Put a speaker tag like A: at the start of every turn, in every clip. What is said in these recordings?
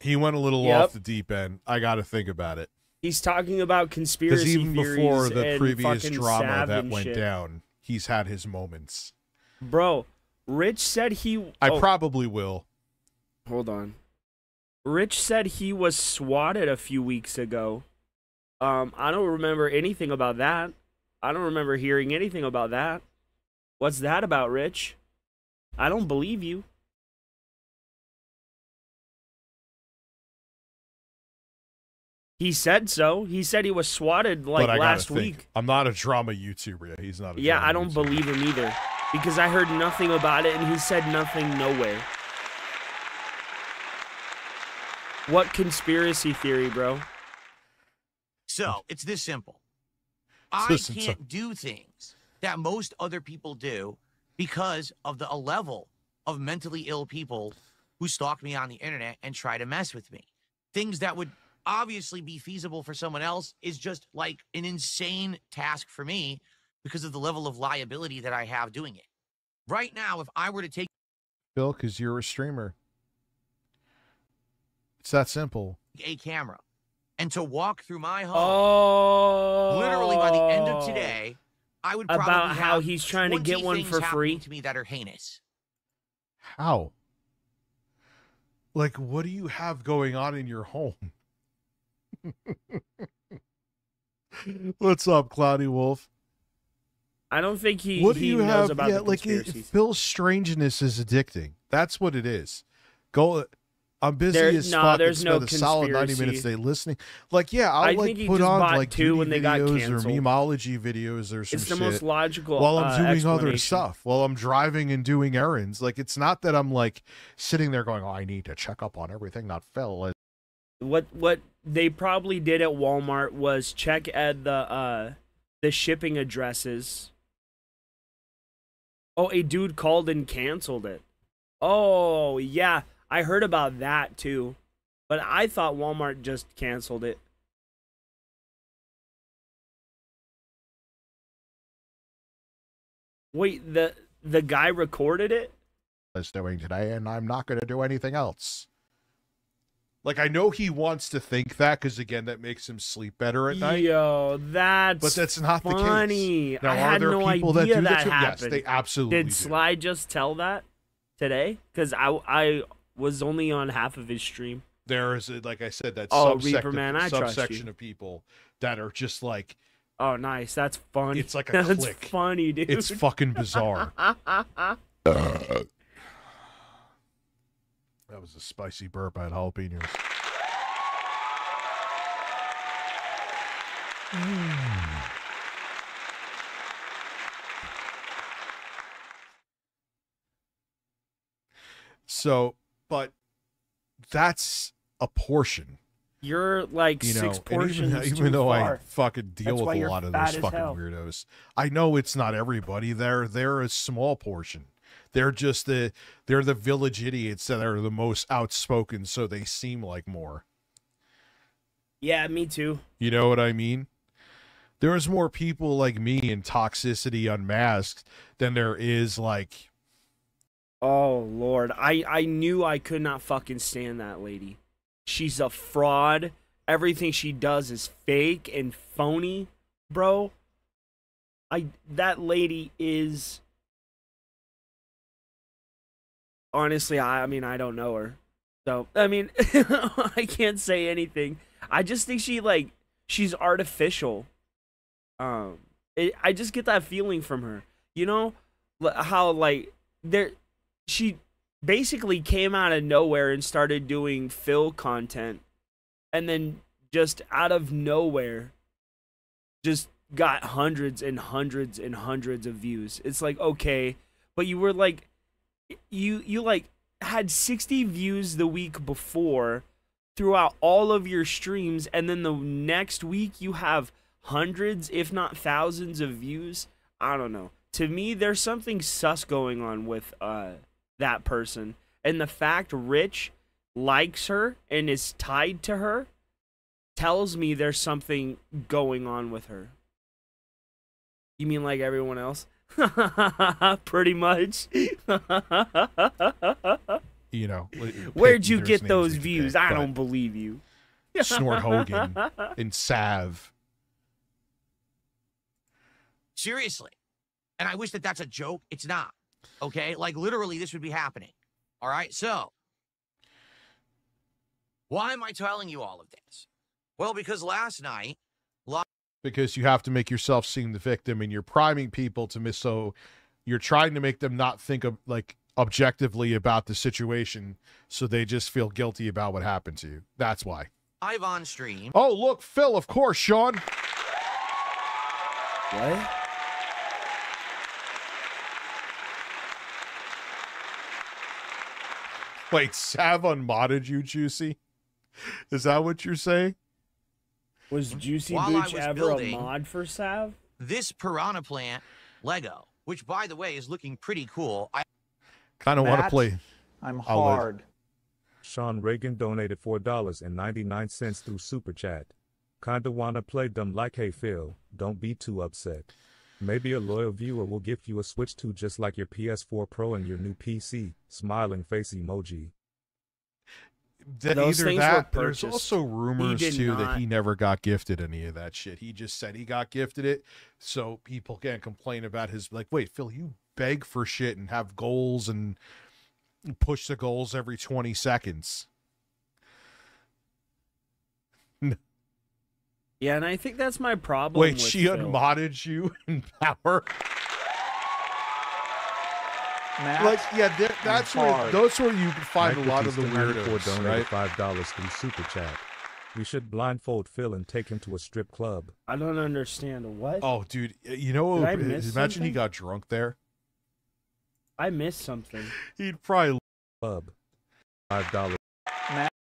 A: He went a little
B: Yep.
A: off the deep end. I got to think about it.
B: He's talking about
A: Because
B: conspiracy
A: even
B: theories
A: before the
B: and
A: previous
B: fucking
A: drama
B: Sav
A: that
B: and
A: went
B: shit.
A: down, he's had his moments.
B: Bro, Rich said he...
A: I probably will.
B: Hold on. Rich said he was swatted a few weeks ago. I don't remember anything about that. I don't remember hearing anything about that. What's that about, Rich? I don't believe you. He said so. He said he was swatted like
A: But I
B: last
A: gotta
B: week.
A: think. I'm not a drama YouTuber. He's not a
B: Yeah,
A: drama
B: I don't
A: YouTuber.
B: believe him either. Because I heard nothing about it and he said nothing nowhere. What conspiracy theory, bro?
C: So it's this simple. I
A: Listen,
C: can't do things that most other people do because of a level of mentally ill people who stalk me on the internet and try to mess with me. Things that would obviously be feasible for someone else is just like an insane task for me because of the level of liability that I have doing it. Right now, if I were to take
A: Phil, because you're a streamer. It's that simple.
C: a camera and to walk through my home,
B: Oh.
C: literally by the end of today, I would probably
B: About how
C: have
B: he's trying to get
C: 20
B: one
C: things
B: for
C: happening
B: free?
C: to me that are heinous.
A: How? Like, what do you have going on in your home? What's up, Cloudy Wolf?
B: I don't think he,
A: What do
B: he
A: you
B: knows
A: have?
B: about
A: Yeah,
B: the
A: like
B: conspiracies.
A: Phil's strangeness is addicting. That's what it is. Go. I'm busy
B: There-
A: as
B: no,
A: fuck.
B: there's
A: and spend
B: no
A: a solid 90
B: conspiracy.
A: minutes a day listening. Like, yeah, I'll
B: I
A: like
B: think he
A: put
B: just
A: on
B: bought
A: like
B: two
A: beauty
B: when they got
A: videos or
B: canceled.
A: memeology videos or some
B: It's the
A: shit
B: most logical
A: while I'm doing other
B: explanation.
A: stuff. While I'm driving and doing errands. Like, it's not that I'm like sitting there going, "Oh, I need to check up on everything." Not Phil.
B: What they probably did at Walmart was check at the shipping addresses. Oh, a dude called and canceled it. Oh, yeah. I heard about that too. But I thought Walmart just canceled it. Wait, the guy recorded it?
A: is doing today, and I'm not going to do anything else. Like, I know he wants to think that because, again, that makes him sleep better at night.
B: Yo, that's
A: But that's not the
B: funny.
A: case. Now,
B: I
A: are
B: had
A: there
B: no
A: people
B: idea
A: that do
B: that
A: too? Yes,
B: happened.
A: they absolutely
B: Did
A: do.
B: Sly just tell that today? Because I was only on half of his stream.
A: There is, like I said, that
B: Reaper Man, I trust
A: subsection
B: you.
A: of people that are just like,
B: Oh, nice. That's funny.
A: it's like a
B: That's
A: click.
B: funny, dude.
A: It's fucking bizarre. That was a spicy burp. I had jalapenos. So, but that's a portion,
B: You're like
A: you know.
B: six
A: And
B: portions
A: even
B: too
A: though I
B: far.
A: fucking deal
B: That's why
A: with a
B: you're
A: lot of
B: fat
A: those
B: as
A: fucking
B: hell.
A: weirdos, I know it's not everybody. They're a small portion. They're just they're the village idiots that are the most outspoken, so they seem like more.
B: Yeah, me too.
A: You know what I mean? There's more people like me in Toxicity Unmasked than there is like.
B: Oh, Lord. I knew I could not fucking stand that lady. She's a fraud. Everything she does is fake and phony, bro. That lady is... Honestly, I mean, I don't know her. So, I mean, I can't say anything. I just think she's artificial. I just get that feeling from her. You know how she basically came out of nowhere and started doing Phil content, and then just out of nowhere, just got hundreds and hundreds and hundreds of views. It's like, okay, but you were like, you like had 60 views the week before throughout all of your streams, and then the next week you have hundreds, if not thousands of views. I don't know. To me, there's something sus going on with that person. And the fact Rich likes her and is tied to her tells me there's something going on with her. You mean like everyone else? Pretty much.
A: you know,
B: Where'd you
A: either his
B: get
A: names
B: those
A: we could
B: views?
A: pick,
B: I
A: but
B: don't believe you.
A: Snort Hogan and Sav.
C: Seriously. And I wish that that's a joke. It's not. Okay? Like, literally, this would be happening. All right? So, why am I telling you all of this? Well, because last night...
A: Because you have to make yourself seem the victim, and you're priming people to miss, so you're trying to make them not think of, like, objectively about the situation, so they just feel guilty about what happened to you. That's why.
C: Live on stream.
A: Oh, look, Phil, of course, Sean.
B: What?
A: Wait, Sav unmodded you, Juicy? Is that what you're saying?
B: Was Juicy
C: While I
B: Booch
C: was
B: ever
C: building-
B: a mod for Sav?
C: This Piranha Plant Lego, which, by the way, is looking pretty cool. I
A: Kind of want to
D: Matt,
A: play.
D: I'm
A: I'll let-
D: hard.
E: Sean Reagan donated $4.99 through Super Chat. Kinda wanna play dumb like hey Phil, don't be too upset. Maybe a loyal viewer will gift you a Switch 2 just like your PS4 Pro and your new PC. Smiling face emoji.
B: Those
A: Either
B: things
A: that,
B: were
A: there's
B: purchased.
A: also rumors
B: did
A: too that
B: not.
A: he never got gifted any of that shit. He just said he got gifted it, so people can't complain about his, like, wait, Phil, you beg for shit and have goals and push the goals every 20 seconds.
B: Yeah, and I think that's my problem.
A: Wait,
B: with
A: she
B: Phil.
A: unmodded you in power?
D: Matt,
A: Like, yeah, that's
D: I'm
A: where
D: hard.
A: those where you can find
E: Mike
A: a lot of the
E: Batista
A: weirdos,
E: donated
A: right?
E: $5 through Super Chat. We should blindfold Phil and take him to a strip club.
B: I don't understand what.
A: Oh, dude, you know,
B: Did I miss
A: imagine he
B: something?
A: got drunk there.
B: I missed something.
A: He'd probably
E: Club. $5.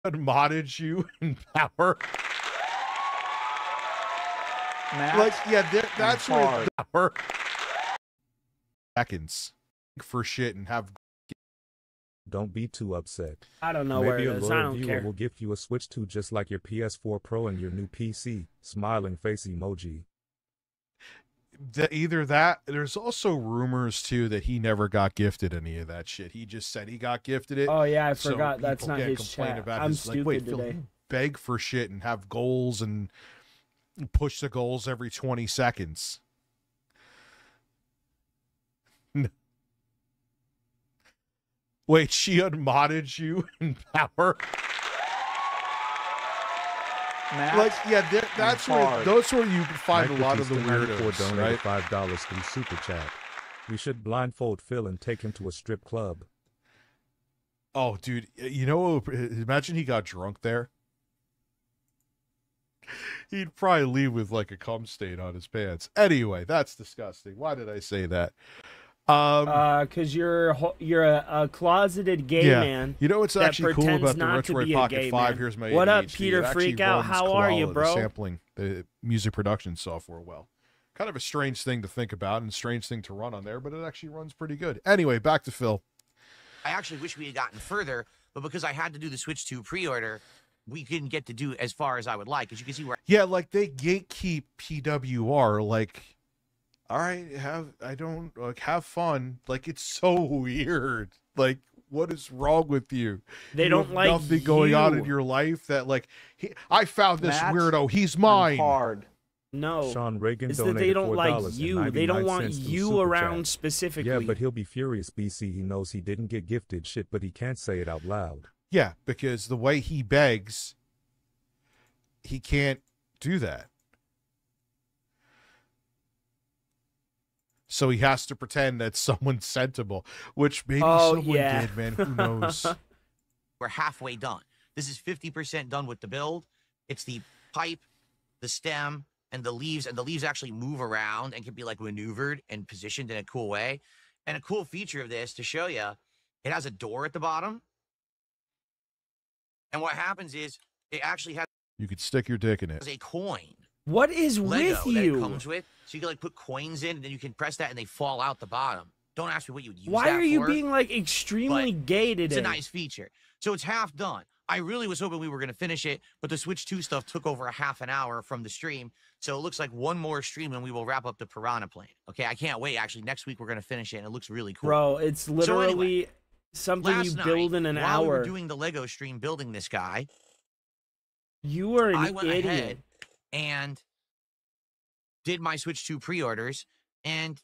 A: modded you in power.
D: Matt,
A: Like, yeah, that's
D: I'm
A: where
D: hard.
A: power seconds for shit and have.
E: Don't be too upset.
B: I don't know where
E: Maybe
B: it
E: a
B: is. I
E: loyal
B: don't
E: viewer
B: care.
E: will gift you a Switch 2 just like your PS4 Pro and your new PC. Smiling face emoji.
A: Either that, there's also rumors too that he never got gifted any of that shit. He just said he got gifted it.
B: Oh yeah, I
A: so
B: forgot. That's
A: people
B: not
A: can't
B: his
A: complain
B: chat.
A: about
B: I'm
A: his,
B: stupid
A: like, wait, Phil,
B: today.
A: you beg for shit and have goals and push the goals every 20 seconds. Wait, she unmodded you in power?
D: Matt,
A: Like, yeah, that's
D: I'm
A: where
D: hard.
A: those where you can find
E: Mike
A: a lot of the
E: Batista
A: weirdos,
E: donated
A: right?
E: $5 through Super Chat. We should blindfold Phil and take him to a strip club.
A: Oh, dude, you know, imagine he got drunk there. He'd probably leave with like a cum stain on his pants. Anyway, that's disgusting. Why did I say that?
B: Cause you're a closeted gay
A: yeah.
B: man.
A: You know what's
B: that
A: actually cool
B: pretends
A: about the
B: not to
A: Retroid
B: be a
A: Pocket
B: gay
A: 5?
B: man.
A: Here's my
B: What up,
A: ADHD.
B: Peter
A: It actually
B: Freakout?
A: runs
B: How are you,
A: Koala,
B: bro?
A: The sampling, the music production software well. Kind of a strange thing to think about and a strange thing to run on there, but it actually runs pretty good. Anyway, back to Phil.
C: I actually wish we had gotten further, but because I had to do the Switch 2 pre-order, we didn't get to do as far as I would like. As you can see, where
A: Yeah, like they gatekeep PWR. Like, all right, have fun. Like, it's so weird. Like, what is wrong with you?
B: They
A: You
B: don't
A: have
B: like
A: nothing going on in
B: you.
A: your life that, like, I found this
D: Matt,
A: weirdo. He's
D: I'm
A: mine.
D: hard.
B: No,
E: Sean Reagan
B: it's that
E: donated
B: they don't like
E: $4.99
B: you. They don't want
E: through
B: you
E: Super
B: around
E: Chat.
B: specifically.
E: Yeah, but he'll be furious, BC. He knows he didn't get gifted shit, but he can't say it out loud.
A: Yeah, because the way he begs, he can't do that. So he has to pretend that someone's sentimental, which maybe
B: Oh,
A: someone
B: yeah.
A: did, man. Who knows?
C: we're halfway done. This is 50% done with the build. It's the pipe, the stem, and the leaves actually move around and can be like maneuvered and positioned in a cool way. And a cool feature of this to show you, it has a door at the bottom. And what happens is it actually has
A: You could stick your dick in it.
C: a coin
B: what is
C: Lego
B: with
C: that it
B: you?
C: comes with. So you can like put coins in and then you can press that and they fall out the bottom. Don't ask me what you would use
B: Why
C: that
B: are you
C: for.
B: being like extremely gay today?
C: It's a nice feature. So it's half done. I really was hoping we were going to finish it, but the Switch 2 stuff took over a half an hour from the stream. So it looks like one more stream and we will wrap up the Piranha Plant. Okay, I can't wait. Actually, next week we're going to finish it and it looks really cool.
B: Bro, it's literally something
C: last
B: you
C: night,
B: build in an
C: while we
B: hour.
C: were doing the Lego stream building this guy,
B: You are
C: I
B: an
C: went
B: idiot.
C: ahead and did my Switch 2 pre-orders, and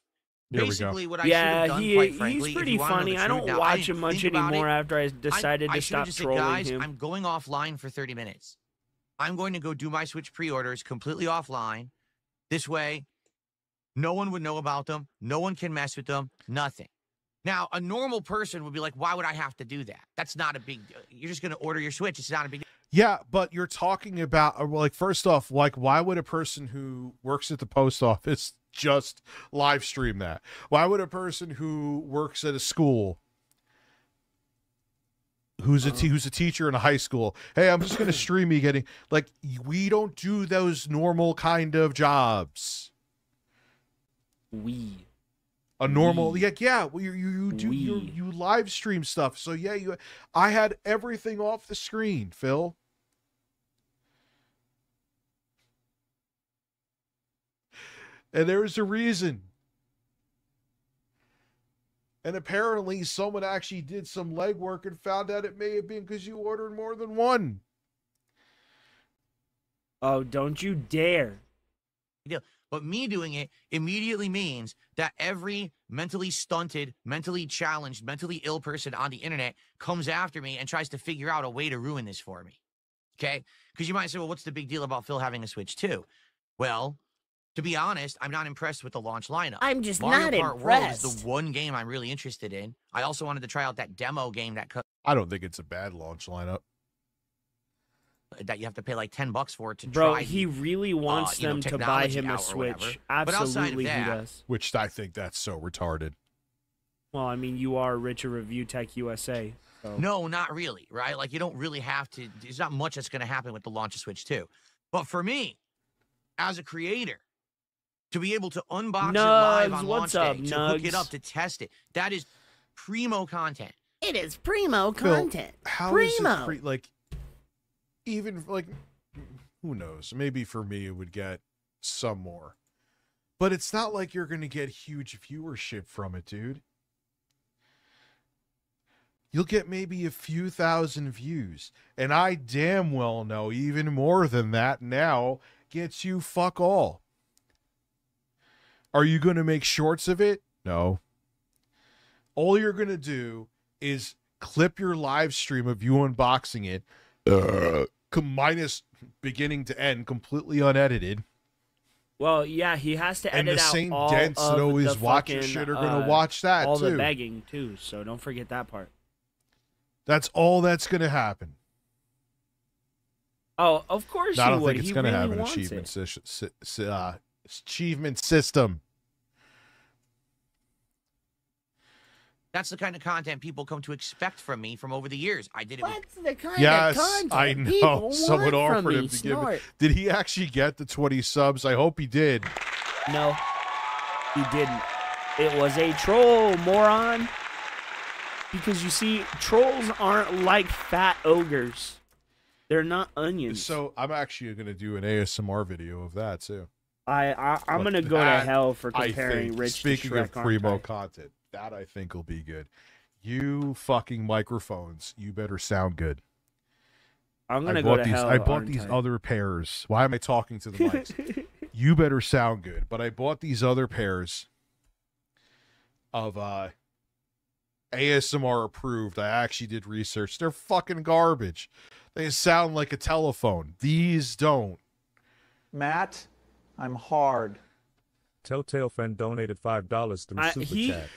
A: Here we go.
C: basically what I should have
B: Yeah,
C: done, quite frankly,
B: he's
C: if
B: pretty
C: you wanna know
B: funny.
C: the
B: I
C: truth,
B: don't
C: now, I
B: watch
C: didn't
B: him much
C: think about
B: anymore
C: it.
B: after I decided
C: I
B: to
C: should have
B: stop
C: just said,
B: trolling
C: guys,
B: him.
C: I'm going offline for 30 minutes. I'm going to go do my Switch pre-orders completely offline. This way, no one would know about them. No one can mess with them. Nothing. Now, a normal person would be like, why would I have to do that? That's not a big deal. You're just going to order your Switch. It's not a big deal.
A: Yeah, but you're talking about, like, first off, like, why would a person who works at the post office just live stream that? Why would a person who works at a school, who's a teacher in a high school, hey, I'm just going to stream me getting, like, we don't do those normal kind of jobs. A normal, well, you do you live stream stuff. So yeah, I had everything off the screen, Phil. And there's a reason. And apparently someone actually did some legwork and found out it may have been because you ordered more than one.
B: Oh, don't you dare.
C: But me doing it immediately means that every mentally stunted, mentally challenged, mentally ill person on the internet comes after me and tries to figure out a way to ruin this for me. Okay? Because you might say, well, what's the big deal about Phil having a Switch 2? Well, to be honest, I'm not impressed with the launch lineup.
F: I'm just
C: Mario
F: not
C: Kart
F: impressed.
C: World is the one game I'm really interested in. I also wanted to try out that demo game that
A: I don't think it's a bad launch lineup.
C: you have to pay like $10 for it to
B: Bro,
C: try.
B: he really wants them to buy him a Switch. Absolutely, he does.
A: Which I think that's so retarded.
B: Well, I mean, you are Richard Review Tech USA. So.
C: No, not really, right? Like, you don't really have to. There's not much that's going to happen with the launch of Switch 2. But for me, as a creator, to be able to unbox it live on launch day, to hook it up, to test it, that is primo content.
F: It is primo content.
A: How
F: primo.
A: is it like, even like, who knows? Maybe for me it would get some more, but it's not like you're going to get huge viewership from it, dude. You'll get maybe a few thousand views, and I damn well know even more than that now gets you fuck all. Are you going to make shorts of it? No. All you're going to do is clip your live stream of you unboxing it, minus beginning to end, completely unedited.
B: Well, yeah, he has to edit
A: and the
B: out
A: same
B: all
A: dents that
B: of
A: always
B: the
A: watch your
B: fucking,
A: shit are going to watch that
B: all
A: too.
B: the begging too, so don't forget that part.
A: That's all that's going to happen.
B: Oh, of course
A: I
B: he
A: don't
B: would.
A: think it's
B: He
A: going to
B: really
A: have an
B: wants
A: achievement
B: it.
A: achievement system.
C: That's the kind of content people come to expect from me from over the years. I did it.
F: What's the kind
A: Yes,
F: of content
A: I know.
F: people
A: Someone
F: want
A: offered
F: from
A: him
F: me,
A: to give it.
F: Snort?
A: Did he actually get the 20 subs? I hope he did.
B: No, he didn't. It was a troll, moron. Because you see, trolls aren't like fat ogres. They're not onions.
A: So I'm actually going to do an ASMR video of that too.
B: I'm gonna go to hell for comparing Rich
A: Speaking
B: to Shrek,
A: of primo
B: aren't I?
A: content, that I think will be good. You fucking microphones, you better sound good.
B: I'm gonna go to hell.
A: I bought
B: aren't
A: these
B: I?
A: other pairs. Why am I talking to the mics? You better sound good. But I bought these other pairs of ASMR approved. I actually did research. They're fucking garbage. They sound like a telephone. These don't.
D: Matt, I'm hard.
E: Telltale fan donated $5 through Super Chat.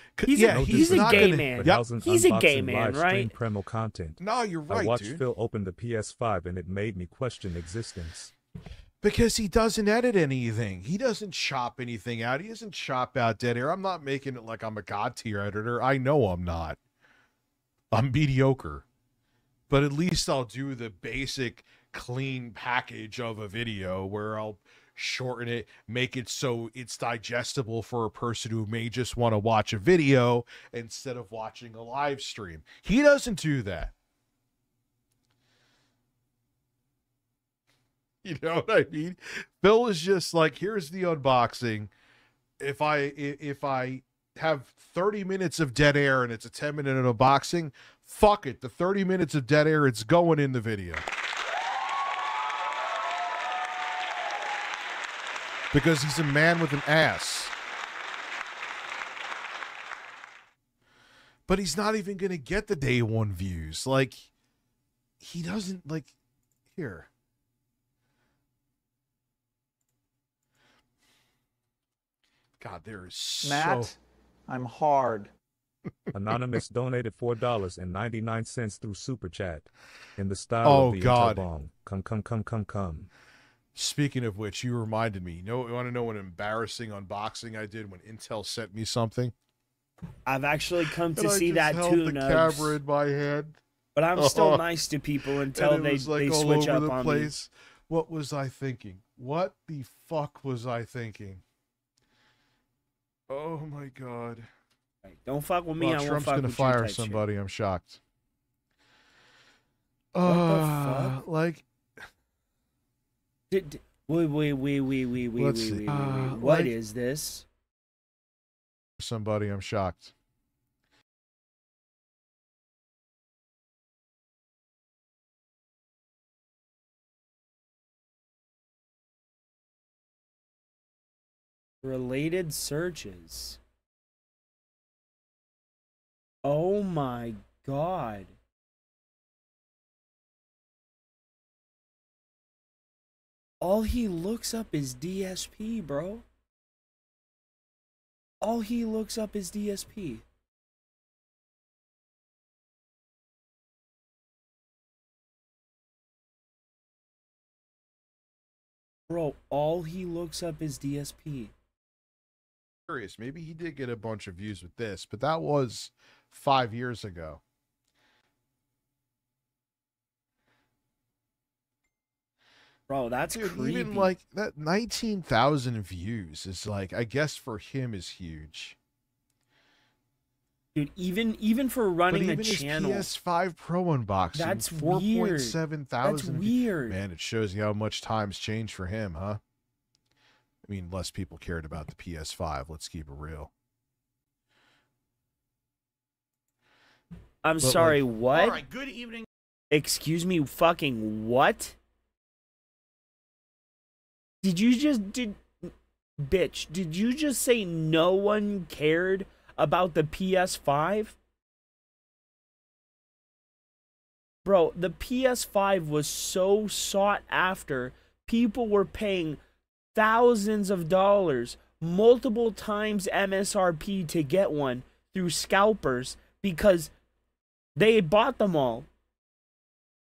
B: He's a
A: not
B: gay
A: gonna-
B: man.
A: Yep.
B: He's a
E: Unboxing
B: gay man,
E: live stream
B: right?
E: Primo content.
A: No, you're right,
E: I watched
A: dude.
E: Phil open the PS5 and it made me question existence.
A: Because he doesn't edit anything. He doesn't chop anything out. He doesn't chop out dead air. I'm not making it like I'm a god tier editor. I know I'm not. I'm mediocre. But at least I'll do the basic clean package of a video where I'll shorten it, make it so it's digestible for a person who may just want to watch a video instead of watching a live stream. He doesn't do that. You know what I mean? Phil is just like, here's the unboxing. If I have 30 minutes of dead air and it's a 10-minute unboxing, fuck it. The 30 minutes of dead air, it's going in the video. Because he's a man with an ass. But he's not even going to get the day one views. Like, he doesn't, like, here. God, there is
D: Matt, I'm hard.
E: Anonymous donated $4.99 through Super Chat. In the style of the Interbong. Come.
A: Speaking of which, you reminded me. You want to know an embarrassing unboxing I did when Intel sent me something?
B: I've actually come to
A: and
B: see
A: I just
B: that
A: held
B: too,
A: the
B: Nubbs.
A: camera in my head.
B: But I'm still nice to people until
A: and it
B: they
A: was like all
B: switch
A: over
B: up
A: the
B: on
A: place. What was I thinking? What the fuck was I thinking? Oh my god!
B: me. Don't fuck with me.
A: Well,
B: I won't
A: Trump's
B: fuck
A: gonna
B: with
A: fire
B: you type
A: somebody. I'm shocked.
B: What the fuck?
A: Like,
B: Shit. Wait.
A: Let's see.
B: What is this?
A: somebody. I'm shocked.
B: Related searches. Oh my god. All he looks up is DSP, bro. All he looks up is DSP. Bro, all he looks up is DSP.
A: Curious. Maybe he did get a bunch of views with this, but that was 5 years ago.
B: Bro, that's
A: Dude,
B: creepy.
A: even like that 19,000 views is like, I guess for him is huge.
B: Dude, even for running
A: but even
B: a channel,
A: his PS5 Pro unboxing,
B: that's
A: 4.7 thousand.
B: That's weird.
A: Man, it shows you how much time's changed for him, huh? I mean, less people cared about the PS5. Let's keep it real.
B: I'm
A: But,
B: sorry,
A: like-
B: what?
C: All right, good evening.
B: Excuse me, fucking what? Did you just bitch, did you just say no one cared about the PS5? Bro, the PS5 was so sought after. People were paying thousands of dollars, multiple times MSRP to get one through scalpers because they bought them all.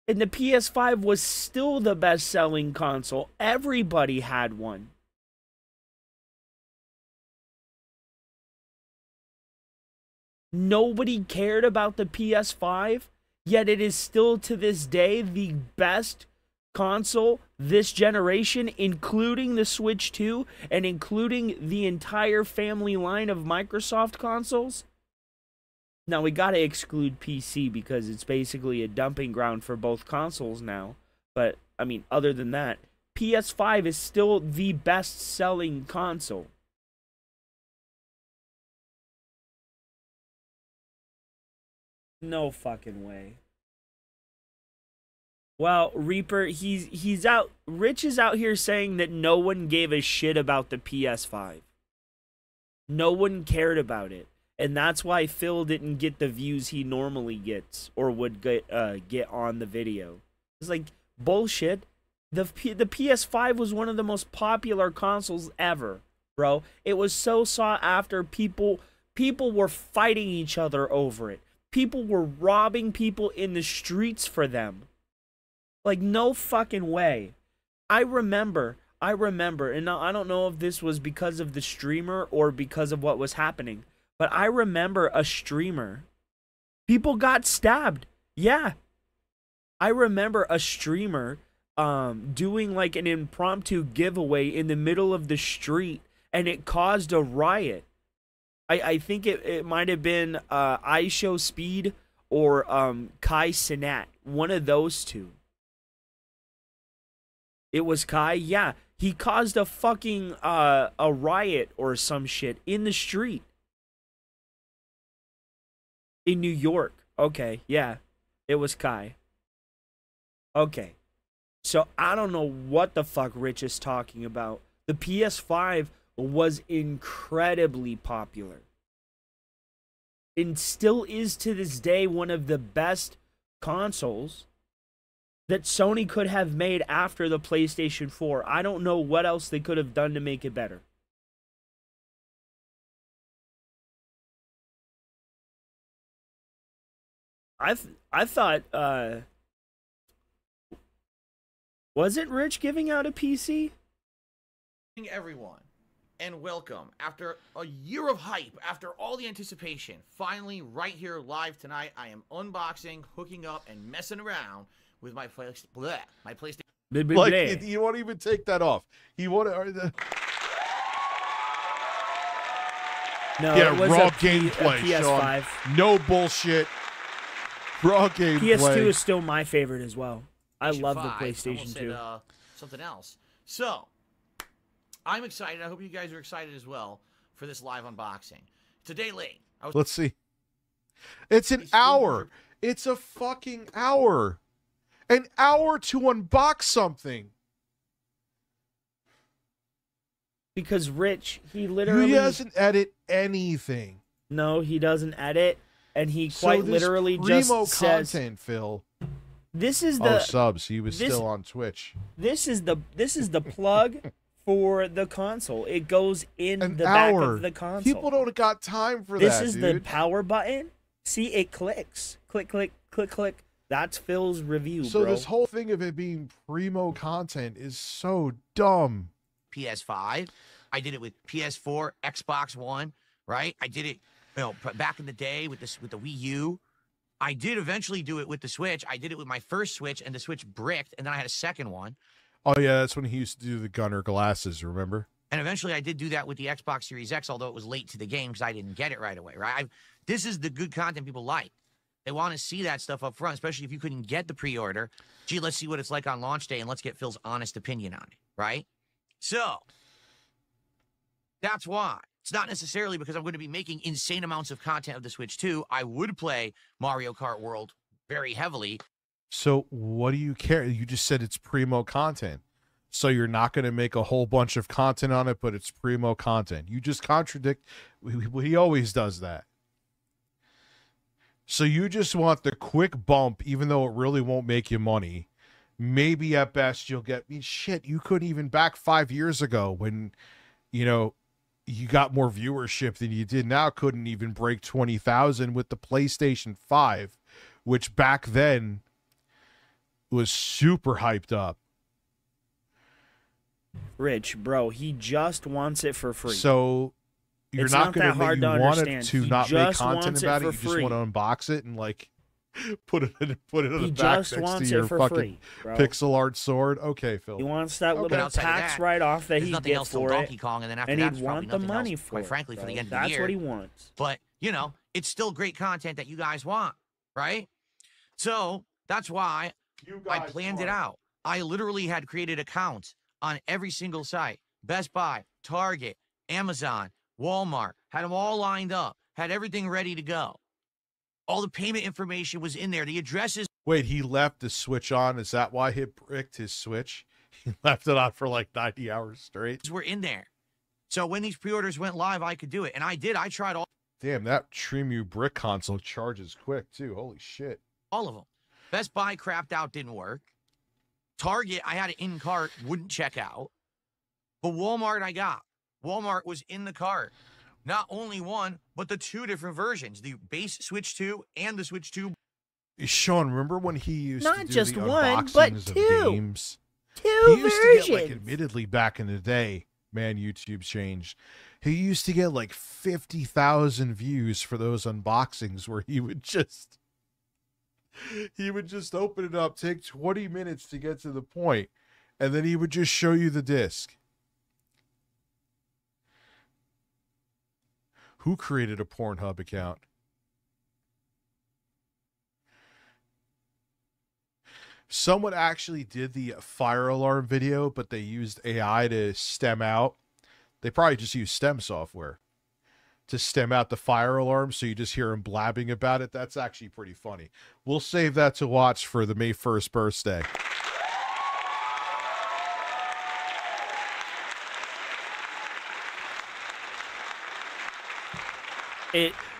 B: And the PS5 was still the best-selling console. Everybody had one. Nobody cared about the PS5, yet it is still to this day the best console this generation, including the Switch 2 and including the entire family line of Microsoft consoles. Now, we gotta exclude PC because it's basically a dumping ground for both consoles now. But, I mean, other than that, PS5 is still the best-selling console. No fucking way. Well, Reaper, he's out. Rich is out here saying that no one gave a shit about the PS5. No one cared about it. And that's why Phil didn't get the views he normally gets or would get on the video. It's like bullshit. The PS5 was one of the most popular consoles ever, bro. It was so sought after. People were fighting each other over it. People were robbing people in the streets for them. Like, no fucking way. I remember, and I don't know if this was because of the streamer or because of what was happening, but I remember a streamer. People got stabbed. Yeah. I remember a streamer doing like an impromptu giveaway in the middle of the street, and it caused a riot. I think it might have been iShowSpeed or Kai Sinat. One of those two. It was Kai? Yeah. He caused a fucking a riot or some shit in the street. In New York. Okay, yeah. It was Kai. Okay. So I don't know what the fuck Rich is talking about. The PS5 was incredibly popular. And still is to this day one of the best consoles that Sony could have made after the PlayStation 4. I don't know what else they could have done to make it better. I thought, was it Rich giving out a PC?
C: Everyone, and welcome. After a year of hype, after all the anticipation, finally right here live tonight, I am unboxing, hooking up, and messing around with my PlayStation.
A: Like, you won't even take that off. You want to...
B: No,
A: yeah,
B: it was
A: raw
B: a
A: gameplay,
B: PS5.
A: Sean. No bullshit. Raw gameplay.
B: PS2 is still my favorite as well. I love the
C: 5.
B: PlayStation 2.
C: Something else. So, I'm excited. I hope you guys are excited as well for this live unboxing. It's a day late.
A: Let's see. It's an hour. It's a fucking hour. An hour to unbox something.
B: Because Rich, he literally...
A: He doesn't edit anything.
B: No, he doesn't edit. And he quite literally just says...
A: content, Phil.
B: This is the...
A: Oh, subs. He was still on Twitch.
B: This is the plug for the console. It goes in the
A: hour.
B: back of the console.
A: People don't got time for
B: this
A: that,
B: is the power button. See, it clicks. Click, click, click, click. That's Phil's review,
A: so
B: bro.
A: This whole thing of it being primo content is so dumb.
C: PS5. I did it with PS4, Xbox One, right? I did it, back in the day with the Wii U. I did eventually do it with the Switch. I did it with my first Switch, and the Switch bricked, and then I had a second one.
A: Oh, yeah, that's when he used to do the gunner glasses, remember?
C: And eventually I did do that with the Xbox Series X, although it was late to the game because I didn't get it right away, right? This is the good content people like. They want to see that stuff up front, especially if you couldn't get the pre-order. Gee, let's see what it's like on launch day, and let's get Phil's honest opinion on it, right? So, that's why. It's not necessarily because I'm going to be making insane amounts of content of the Switch 2. I would play Mario Kart World very heavily.
A: So what do you care? You just said it's primo content. So you're not going to make a whole bunch of content on it, but it's primo content. You just contradict. He always does that. So you just want the quick bump, even though it really won't make you money. Maybe at best you'll get... shit, you couldn't even back 5 years ago when, you got more viewership than you did now. Couldn't even break 20,000 with the PlayStation 5, which back then was super hyped up.
B: Rich, bro, he just wants it for free.
A: So you're not going to want it to not make content about it. You
B: just
A: want to unbox it and like put it on the back next to your fucking pixel art sword. Okay, Phil.
B: He wants that little tax write-off that he gets for it,
C: Donkey Kong, and then after
B: and
C: that,
B: he'd want the money for
C: quite
B: it,
C: frankly, for the end of the
B: That's
C: year.
B: what he wants.
C: But it's still great content that you guys want, right? So that's why I planned it out. I literally had created accounts on every single site: Best Buy, Target, Amazon, Walmart. Had them all lined up. Had everything ready to go. All the payment information was in there. The addresses.
A: Wait, he left the Switch on? Is that why he bricked his Switch? He left it on for like 90 hours straight?
C: Were in there. So when these pre-orders went live, I could do it. And I did. I tried all.
A: Damn, that Trimu brick console charges quick, too. Holy shit.
C: All of them. Best Buy crapped out, didn't work. Target, I had it in cart, wouldn't check out. But Walmart, I got. Walmart was in the cart. Not only one, but the two different versions. The base Switch 2 and the Switch 2.
A: Sean, remember when he used to do
F: just
A: the
F: one,
A: unboxings
F: but
A: of
F: two.
A: games?
F: Two
A: He used
F: versions.
A: to get, like, admittedly back in the day, man, YouTube changed. He used to get like 50,000 views for those unboxings where he would just open it up, take 20 minutes to get to the point, and then he would just show you the disc. Who created a Pornhub account? Someone actually did the fire alarm video, but they used AI to stem out. They probably just used STEM software. to stem out the fire alarm, so you just hear him blabbing about it. That's actually pretty funny. We'll save that to watch for the May 1st birthday.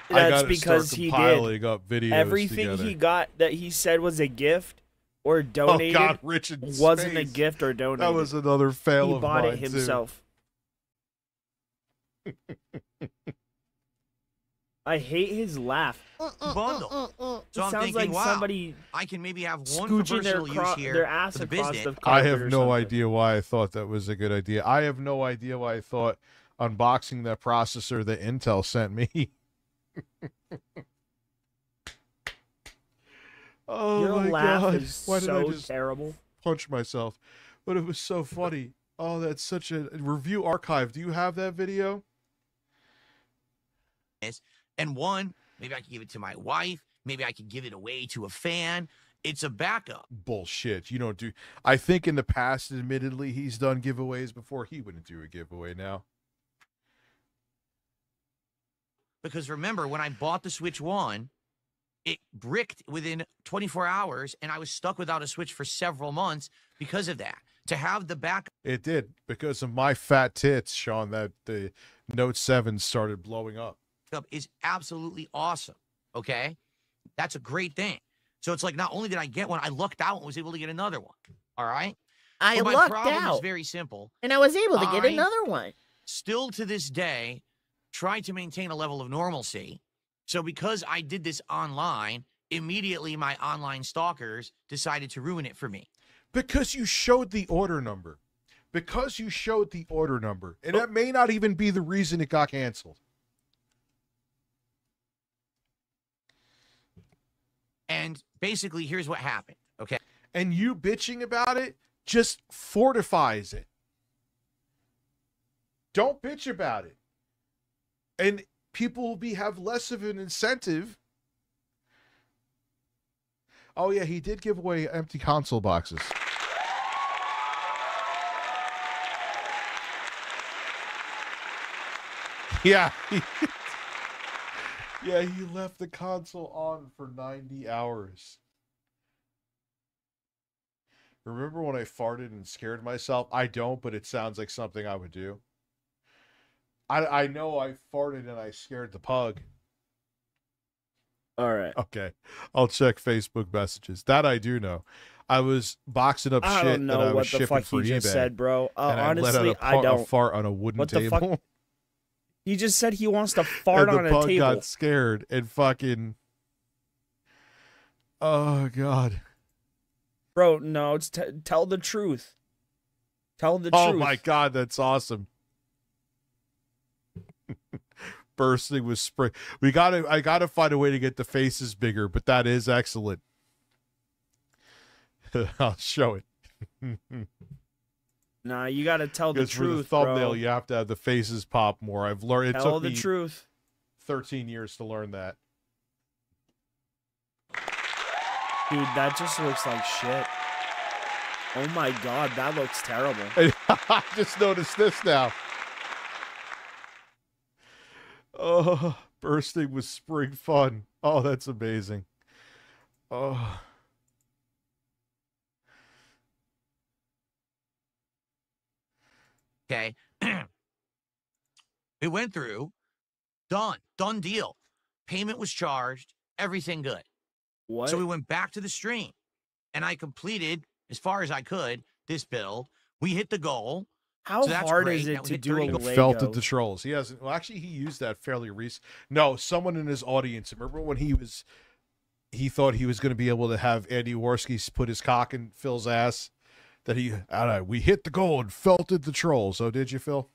B: That's because he did
A: up videos
B: everything
A: together.
B: he got that he said was a gift or donated.
A: Oh God, Rich in
B: wasn't
A: space.
B: a gift or donated.
A: That was another fail
B: he
A: of
B: bought
A: mine,
B: it himself. I hate his laugh.
C: Bundle. So I'm
B: Sounds
C: thinking,
B: like
C: wow,
B: somebody
C: I can maybe have one for
B: scooching
C: personal use here
B: their ass
C: for the
B: across
C: business.
B: the
A: I
B: carpet
A: have
B: or
A: no
B: something.
A: idea why I thought that was a good idea. I have no idea why I thought unboxing that processor that Intel sent me. Oh
B: Your
A: my
B: laugh
A: God.
B: is
A: Why did I
B: so
A: just
B: terrible.
A: punch myself? But it was so funny. Oh, that's such a review archive. Do you have that video?
C: And one, maybe I can give it to my wife. Maybe I can give it away to a fan. It's a backup.
A: Bullshit. You don't do. I think in the past, admittedly, he's done giveaways before. He wouldn't do a giveaway now.
C: Because remember, when I bought the Switch 1, it bricked within 24 hours, and I was stuck without a Switch for several months because of that. To have the backup
A: It did because of my fat tits, Sean. That the Note 7 started blowing up.
C: is absolutely awesome, okay? That's a great thing. So it's like not only did I get one, I lucked out and was able to get another one, all right?
F: I
C: But my
F: lucked
C: problem is
F: out,
C: very simple.
F: and I was able to get
C: I-
F: another one.
C: Still to this day, try to maintain a level of normalcy. So because I did this online, immediately my online stalkers decided to ruin it for me.
A: Because you showed the order number. Because you showed the order number. And that may not even be the reason it got canceled.
C: And basically, here's what happened, okay?
A: And you bitching about it just fortifies it. Don't bitch about it. And people will have less of an incentive. Oh, yeah, he did give away empty console boxes. Yeah. Yeah, he left the console on for 90 hours. Remember when I farted and scared myself? I don't, but it sounds like something I would do. I know I farted and I scared the pug.
B: All right.
A: Okay. I'll check Facebook messages. That I do know. I was boxing up
B: I
A: shit
B: don't
A: that
B: know
A: I was
B: what the
A: shipping
B: fuck
A: for
B: he just
A: eBay,
B: said, bro.
A: and
B: Honestly,
A: I let out
B: don't.
A: a fart on a wooden
B: What the
A: table.
B: fuck? He just said he wants to fart
A: and
B: on
A: the
B: a
A: pug
B: table.
A: got scared and fucking... Oh, God.
B: Bro, no, it's tell the truth. Tell the truth.
A: Oh, my God, that's awesome. Bursting with spring. I gotta find a way to get the faces bigger, but that is excellent. I'll show it.
B: Nah, you got to tell the
A: Because for the
B: truth,
A: thumbnail,
B: bro.
A: you have to have the faces pop more. I've learned. It
B: Tell
A: took
B: the
A: me
B: truth.
A: 13 years to learn that.
B: Dude, that just looks like shit. Oh my God, that looks terrible.
A: I just noticed this now. Oh, bursting with spring fun. Oh, that's amazing. Oh.
C: Okay. It went through. Done deal. Payment was charged. Everything good.
B: What?
C: So we went back to the stream, and I completed, as far as I could, this build. We hit the goal.
B: How
C: So that's
B: hard
C: great.
B: is
C: Now
B: it
C: we
B: to
C: hit
B: do a
C: 30.
B: Lego?
A: Felted the trolls. He hasn't. Well, actually, he used that fairly recent. No, someone in his audience. Remember when he thought he was going to be able to have Andy Worski put his cock in Phil's ass? We hit the goal and felted the trolls. Oh, did you, Phil?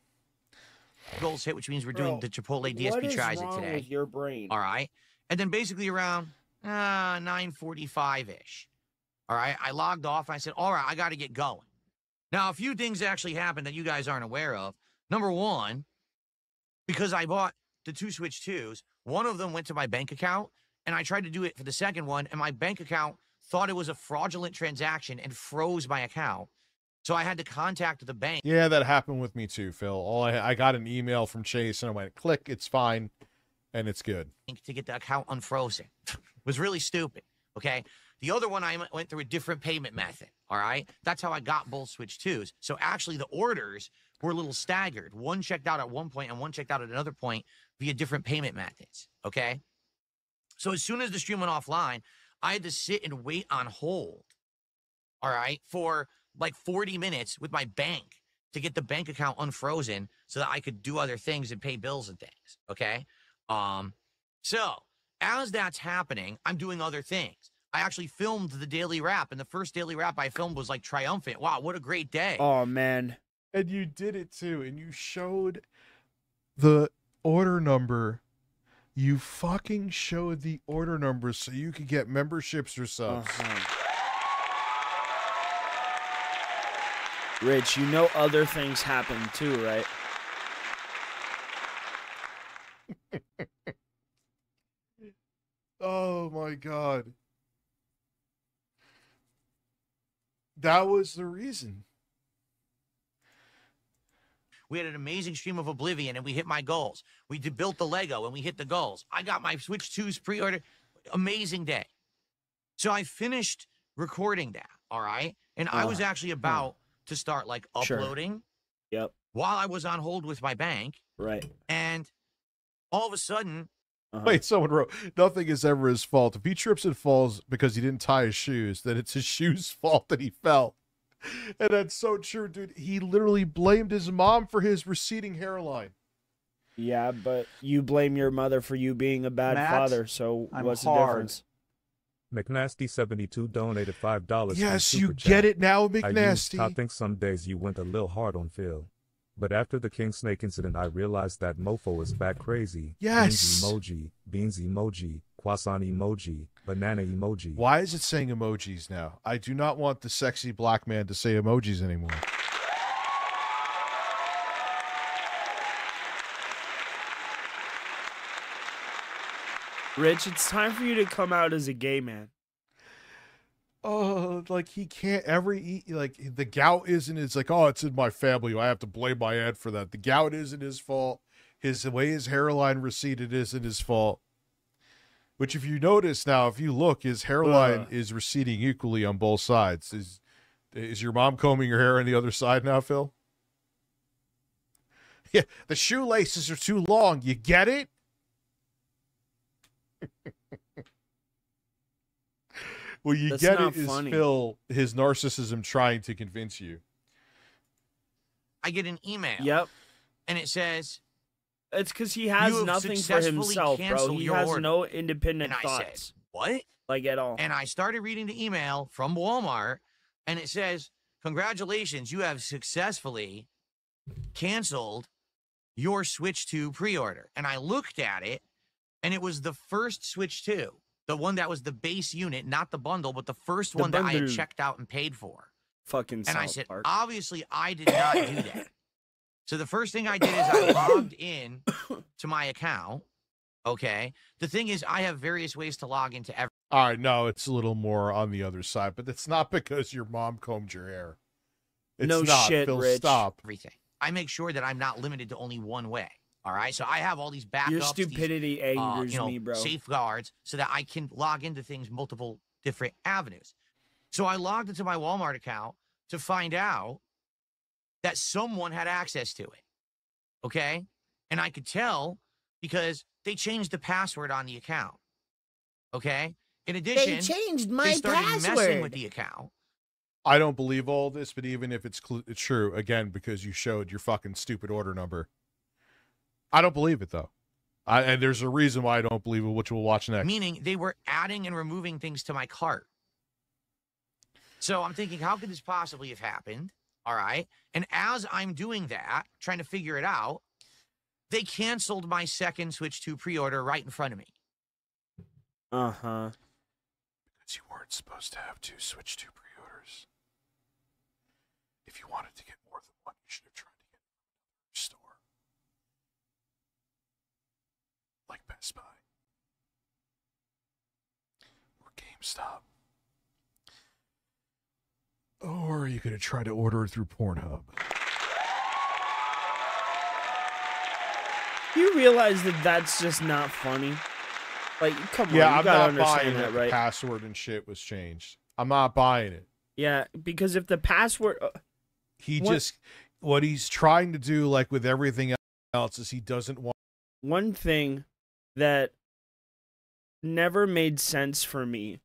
C: Goals hit, which means we're
B: Bro,
C: doing the Chipotle
B: What
C: DSP
B: is
C: tries it
B: wrong
C: today.
B: with your brain?
C: All right. And then basically around 9:45-ish. All right. I logged off and I said, all right, I got to get going. Now, a few things actually happened that you guys aren't aware of. Number one, because I bought the two Switch 2s, one of them went to my bank account, and I tried to do it for the second one, and my bank account thought it was a fraudulent transaction and froze my account. So I had to contact the bank.
A: Yeah, that happened with me too, Phil. I got an email from Chase and I went, click, it's fine. And it's good.
C: to get the account unfrozen. It was really stupid. Okay. The other one, I went through a different payment method. All right. That's how I got both Switch 2s. So actually, the orders were a little staggered. One checked out at one point and one checked out at another point via different payment methods. Okay. So as soon as the stream went offline, I had to sit and wait on hold. All right. For like 40 minutes with my bank to get the bank account unfrozen so that I could do other things and pay bills and things. Okay. So as that's happening, I'm doing other things. I actually filmed the daily wrap, and the first daily wrap I filmed was like triumphant. Wow, what a great day.
B: Oh, man.
A: And you did it too. And you showed the order number. You fucking showed the order number so you could get memberships or subs.
B: Rich, you know other things happen too, right?
A: Oh my God. That was the reason.
C: We had an amazing stream of Oblivion, and we hit my goals. We built the Lego, and we hit the goals. I got my Switch 2s pre-order. Amazing day. So I finished recording that, all right? And I was actually about to start, like, uploading.
B: Yep.
C: While I was on hold with my bank.
B: Right.
C: And all of a sudden...
A: Wait, someone wrote, nothing is ever his fault. If he trips and falls because he didn't tie his shoes, then it's his shoes' fault that he fell. And that's so true, dude. He literally blamed his mom for his receding hairline.
B: Yeah, but you blame your mother for you being a bad father, so what's the difference?
E: McNasty72 donated $5.
A: Yes, you get it now, McNasty.
E: I think some days you went a little hard on Phil. But after the King Snake incident, I realized that mofo is back crazy.
A: Yes.
E: Beans emoji, croissant emoji, banana emoji.
A: Why is it saying emojis now? I do not want the sexy black man to say emojis anymore.
B: Rich, it's time for you to come out as a gay man.
A: Oh, like he can't ever eat. Like the gout isn't. It's like, oh, it's in my family. I have to blame my aunt for that. The gout isn't his fault. The way his hairline receded isn't his fault. Which, if you notice now, if you look, his hairline is receding equally on both sides. Is your mom combing your hair on the other side now, Phil? Yeah, the shoelaces are too long. You get it? Well, you
B: That's
A: get
B: not
A: it is
B: funny.
A: Phil, his narcissism trying to convince you.
C: I get an email.
B: Yep.
C: And it says...
B: It's because he has
C: You have
B: nothing for
C: successfully
B: himself, bro.
C: canceled
B: He
C: your
B: has
C: order.
B: no independent
C: And I
B: thoughts.
C: said, what?
B: Like, at all.
C: And I started reading the email from Walmart, and it says, congratulations, you have successfully canceled your Switch 2 pre-order. And I looked at it, and it was the first Switch 2. The one that was the base unit, not the bundle, but the first one that I had
B: bundle.
C: checked out and paid for.
B: Fucking
C: And I
B: South
C: said,
B: Park.
C: obviously, I did not do that. So the first thing I did is I logged in to my account. Okay. The thing is, I have various ways to log into every.
A: All right, no, it's a little more on the other side, but it's not because your mom combed your hair. It's
B: No
A: not.
B: shit,
A: Phil,
B: Rich.
A: stop.
C: Everything. I make sure that I'm not limited to only one way. All right. So I have all these backups.
B: Your stupidity
C: these,
B: angers me, bro.
C: safeguards so that I can log into things multiple different avenues. So I logged into my Walmart account to find out that someone had access to it. Okay. And I could tell because they changed the password on the account. Okay. In addition,
F: They changed my
C: they started messing with
F: password.
C: the account.
A: I don't believe all this, but even if it's true, again, because you showed your fucking stupid order number, I don't believe it, though. And there's a reason why I don't believe it, which we'll watch next.
C: Meaning they were adding and removing things to my cart. So I'm thinking, how could this possibly have happened? All right. And as I'm doing that, trying to figure it out, they canceled my second Switch 2 pre-order right in front of me.
B: Uh-huh.
A: Because you weren't supposed to have 2 Switch 2 pre-orders. If you wanted to get more than one, you should have tried to get another store. Like Best Buy. Or GameStop. Or you could have tried to order it through Pornhub.
B: You realize that that's just not funny? Like, come on,
A: Yeah,
B: you
A: I'm
B: gotta
A: not buying
B: understand that,
A: that
B: right?
A: the password and shit was changed. I'm not buying it.
B: Yeah, because if the password...
A: What he's trying to do, like with everything else, is he doesn't want...
B: One thing that never made sense for me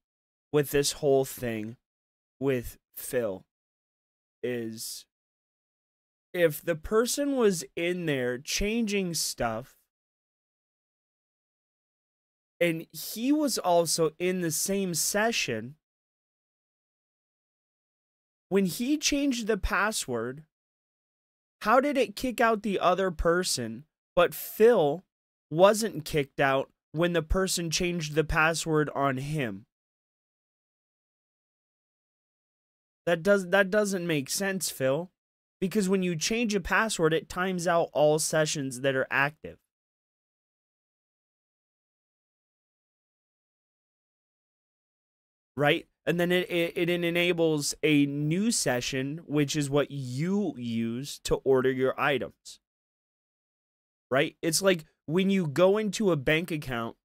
B: with this whole thing with Phil is if the person was in there changing stuff and he was also in the same session, when he changed the password, how did it kick out the other person, but Phil wasn't kicked out when the person changed the password on him? That doesn't make sense, Phil. Because when you change a password, it times out all sessions that are active. Right? And then it enables a new session, which is what you use to order your items. Right? It's like when you go into a bank account,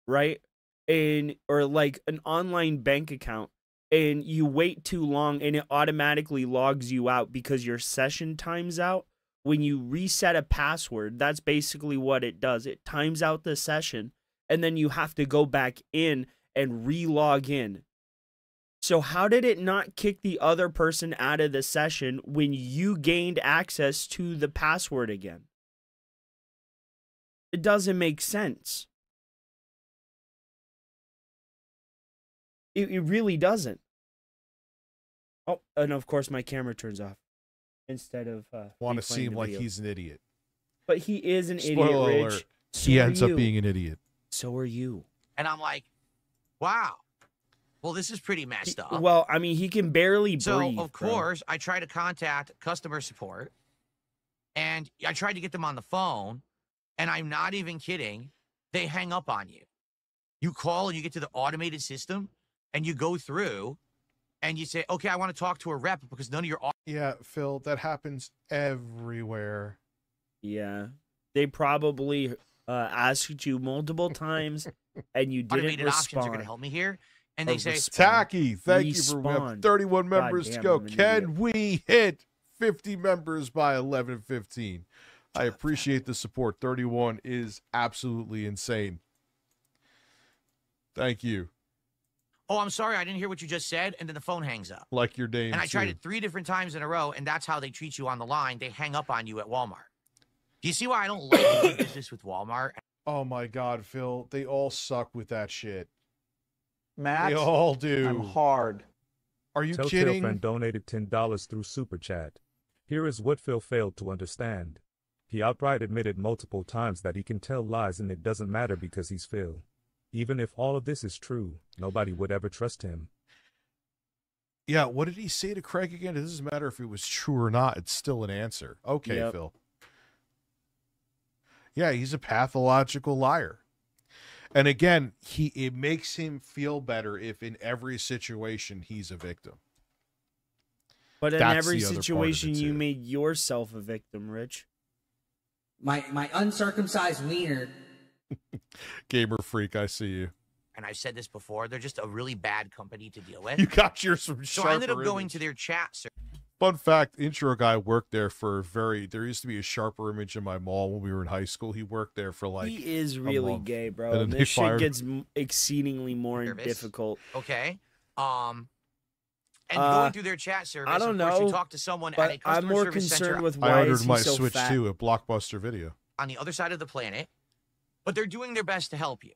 B: right? Or like an online bank account, and you wait too long and it automatically logs you out because your session times out. When you reset a password, that's basically what it does. It times out the session, and then you have to go back in and re-log in. So how did it not kick the other person out of the session when you gained access to the password again? It doesn't make sense. It really doesn't. Oh, and of course my camera turns off instead of
A: want to
B: replaying
A: seem
B: the
A: like
B: video.
A: he's an idiot.
B: But he is an
A: Spoiler
B: idiot,
A: alert.
B: Rich.
A: He ends up being an idiot.
B: So are you.
C: And I'm like, wow. Well, this is pretty messed up.
B: Well, I mean, he can barely breathe.
C: So, of
B: bro.
C: course, I try to contact customer support, and I tried to get them on the phone, and I'm not even kidding. They hang up on you. You call and you get to the automated system, and you go through, and you say, okay, I want to talk to a rep because none of your...
A: Yeah, Phil, that happens everywhere.
B: Yeah. They probably asked you multiple times, and you didn't
C: automated options are going to
B: respond.
C: help me here. And they say,
A: Tacky, thank you for we have
B: Respawn.
A: 31 members to
B: Goddamn,
A: go.
B: I'm an
A: Can we hit 50 members by 11:15? I appreciate the support. 31 is absolutely insane. Thank you.
C: oh, I'm sorry, I didn't hear what you just said, and then the phone hangs up.
A: Like your name.
C: And I tried
A: too.
C: it 3 different times in a row, and that's how they treat you on the line. They hang up on you at Walmart. Do you see why I don't like doing business with Walmart?
A: Oh my God, Phil. They all suck with that shit.
D: Matt,
A: They all do.
D: I'm hard.
A: Are you
E: Telltale
A: kidding?
E: friend donated $10 through Super Chat. Here is what Phil failed to understand. He outright admitted multiple times that he can tell lies and it doesn't matter because he's Phil. Even if all of this is true, nobody would ever trust him.
A: Yeah, what did he say to Craig again? It doesn't matter if it was true or not. It's still an answer. Okay,
B: Yep.
A: Phil. Yeah, he's a pathological liar. And again, it makes him feel better if in every situation he's a victim.
B: But in
A: That's
B: every
A: the other part of it,
B: situation, you
A: too.
B: made yourself a victim, Rich.
G: My uncircumcised wiener.
A: Gamer freak, I see you.
C: And I've said this before, they're just a really bad company to deal with.
A: You got yours from
C: So I ended up
A: Sharper
C: going
A: Image.
C: to their chat server.
A: Fun fact, intro guy worked there for there used to be a Sharper Image in my mall when we were in high school. He worked there for like
B: He is really
A: month.
B: gay, bro.
A: And then
B: And
A: they
B: this shit
A: fired-
B: gets exceedingly more
C: Nervous.
B: difficult.
C: Okay. And going through their chat service,
B: I don't
C: of course,
B: know,
C: you talk to someone at
B: But
C: a
B: I'm
C: customer
B: more
C: service
B: concerned
C: center
B: with
A: I
B: why is
A: ordered
B: he
A: my
B: so
A: Switch
B: fat.
A: 2 at Blockbuster Video.
C: on the other side of the planet, but they're doing their best to help you.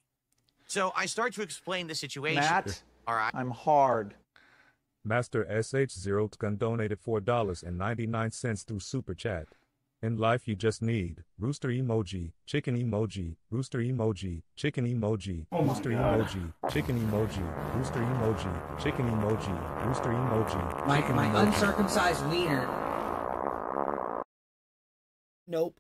C: So I start to explain the situation.
D: Matt,
C: All right.
D: I'm hard.
E: Master SH0 Gun donated $4.99 through Super Chat. In life you just need rooster emoji, chicken emoji, rooster emoji, chicken emoji, rooster emoji, chicken emoji, rooster emoji, chicken emoji, rooster emoji,
G: My
E: chicken
G: my
E: emoji.
G: uncircumcised wiener.
B: Nope.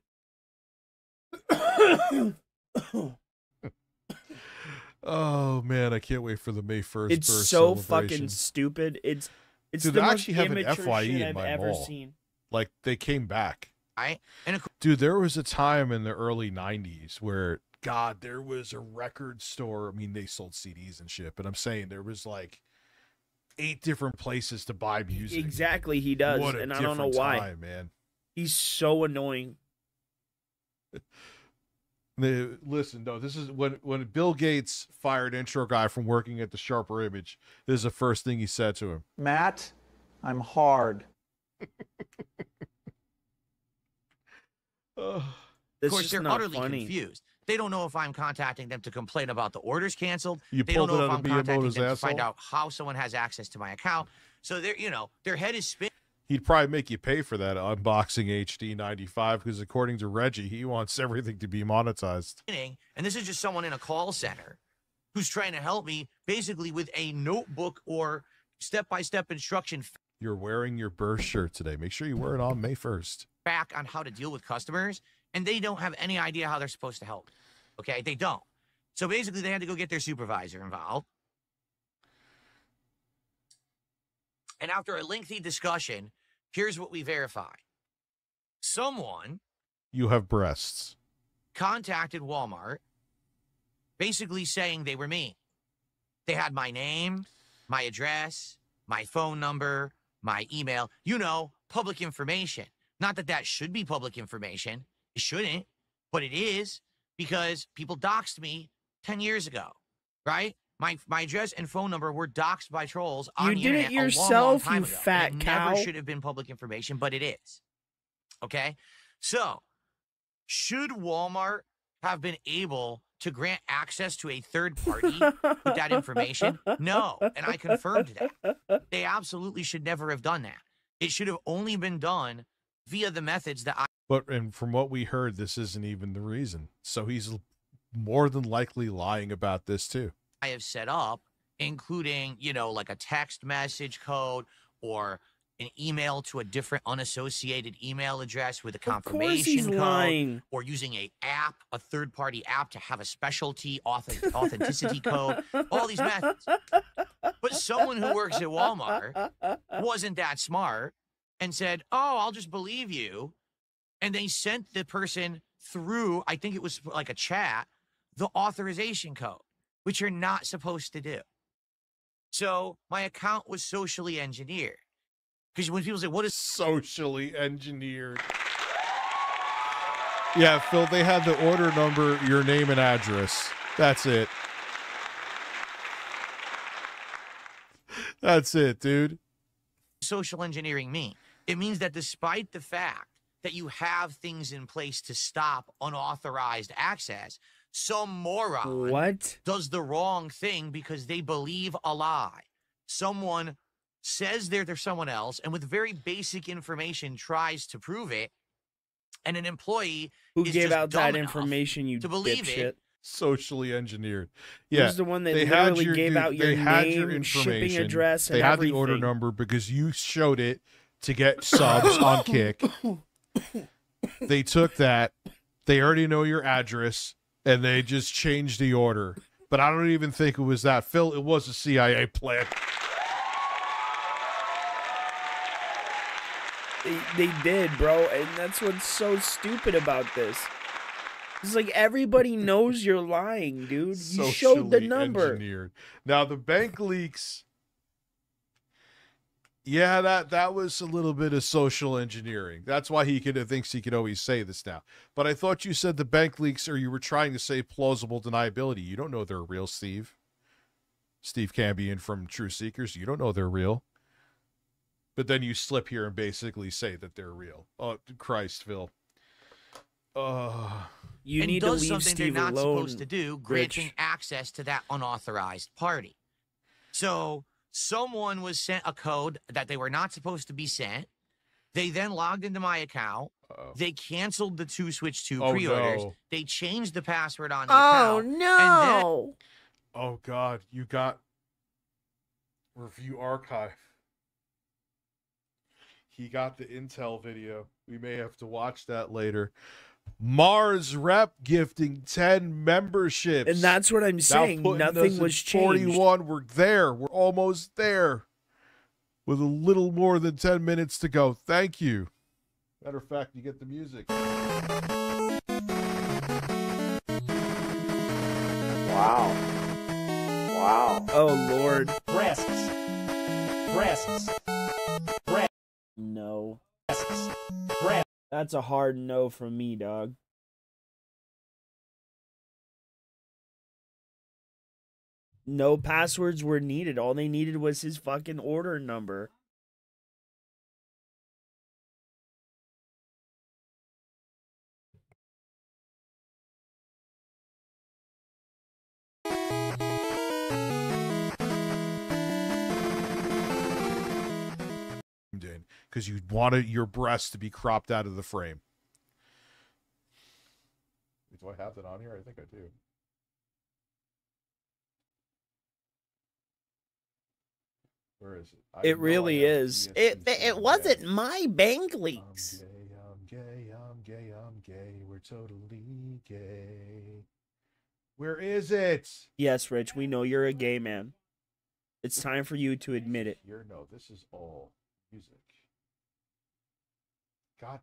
A: Oh man, I can't wait for the May 1st
B: It's
A: birth
B: so
A: celebration.
B: fucking stupid. It's
A: Dude,
B: the
A: they
B: most
A: actually have an
B: immature
A: FYE
B: shit
A: in
B: I've
A: my
B: ever
A: mall.
B: seen.
A: Like they came back.
C: right? And
A: Dude, there was a time in the early 90s where, God, there was a record store. I mean, they sold CDs and shit, but I'm saying there was like 8 different places to buy music.
B: Exactly, he does,
A: What a
B: and I don't know
A: different
B: why.
A: time, man.
B: He's so annoying.
A: Listen, no, this is when Bill Gates fired intro guy from working at the Sharper Image. This is the first thing he said to him.
D: Matt, I'm hard.
C: of course, they're utterly confused. They don't know if I'm contacting them to complain about the orders canceled.
A: You
C: They don't
A: pulled it
C: know if
A: out
C: I'm
A: of
C: contacting
A: Miyamoto's
C: them to find
A: asshole?
C: out how someone has access to my account. So they're, their head is spinning.
A: He'd probably make you pay for that unboxing HD 95 because according to Reggie, he wants everything to be monetized.
C: And this is just someone in a call center who's trying to help me basically with a notebook or step-by-step instruction
A: You're wearing your Burst shirt today. Make sure you wear it on May 1st.
C: back on how to deal with customers, and they don't have any idea how they're supposed to help. Okay, they don't. So basically, they had to go get their supervisor involved. And after a lengthy discussion, here's what we verified. Someone
A: You have breasts.
C: contacted Walmart basically saying they were me. They had my name, my address, my phone number, my email, public information. Not that that should be public information. It shouldn't, but it is because people doxed me 10 years ago, right? My address and phone number were doxed by trolls on
B: You
C: the
B: did it
C: internet
B: yourself,
C: a long, long time
B: you
C: ago.
B: fat
C: It
B: cow.
C: never should have been public information, but it is. Okay? So, should Walmart have been able to grant access to a third party with that information? No, and I confirmed that. They absolutely should never have done that. It should have only been done via the methods that
A: And from what we heard, this isn't even the reason. So he's more than likely lying about this too.
C: I have set up, including, like a text message code or an email to a different unassociated email address with a confirmation code,
B: lying.
C: or using a third-party app to have a specialty authenticity code, all these methods. But someone who works at Walmart wasn't that smart and said, oh, I'll just believe you. And they sent the person through, I think it was like a chat, the authorization code, which you're not supposed to do. So my account was socially engineered. Because when people say, what is
A: Socially engineered. Yeah, Phil, they had the order number, your name and address. That's it. That's it, dude.
C: social engineering mean? It means that despite the fact that you have things in place to stop unauthorized access, some moron does the wrong thing because they believe a lie. Someone says they're someone else, and with very basic information tries to prove it, and an employee
B: who
C: is
B: gave
C: just
B: out
C: dumb
B: that
C: enough
B: information, you
C: to believe
B: dipshit.
C: it.
A: Socially engineered. Yeah,
B: Who's the one that
A: they had
B: literally gave out your
A: they had
B: name,
A: your information,
B: shipping address, and
A: they had
B: everything.
A: the order number because you showed it to get subs on Kick. They took that. They already know your address, and they just changed the order. But I don't even think it was that. Phil, it was a CIA plan.
B: They did, bro, and that's what's so stupid about this. It's like everybody knows you're lying, dude. You showed the number.
A: Engineered. Now the bank leaks. Yeah, that was a little bit of social engineering. That's why he thinks he could always say this now. But I thought you said the bank leaks, or you were trying to say plausible deniability. You don't know they're real, Steve. Steve Cambion from True Seekers. You don't know they're real. But then you slip here and basically say that they're real. Oh, Christ, Phil.
B: You
C: and
B: need to
C: does
B: leave
C: something
B: Steve
C: they're not
B: alone,
C: supposed to do, granting
B: Rich.
C: access to that unauthorized party. So someone was sent a code that they were not supposed to be sent. They then logged into my account. They canceled the 2-switch-2 pre-orders.
A: No.
C: They changed the password on the
F: Oh,
C: account.
F: no.
A: Oh, God. You got review archive. He got the Intel video. We may have to watch that later. Mars Rep gifting 10 memberships.
B: And that's what I'm saying.
A: Now putting us
B: Nothing
A: at
B: was changed.
A: 41. We're there. We're almost there. With a little more than 10 minutes to go. Thank you. Matter of fact, you get the music.
D: Wow. Wow.
B: Oh, Lord.
D: Breasts. Breasts.
B: No.
D: Breasts.
B: That's a hard no from me, dog. No passwords were needed. All they needed was his fucking order number.
A: Because you wanted your breasts to be cropped out of the frame. Do I have that on here? I think I do. Where is it?
B: It really is.
F: It wasn't my bank leaks.
A: I'm gay, I'm gay. We're totally gay. Where is it?
B: Yes, Rich, we know you're a gay man. It's time for you to admit it.
A: No, this is all music. God.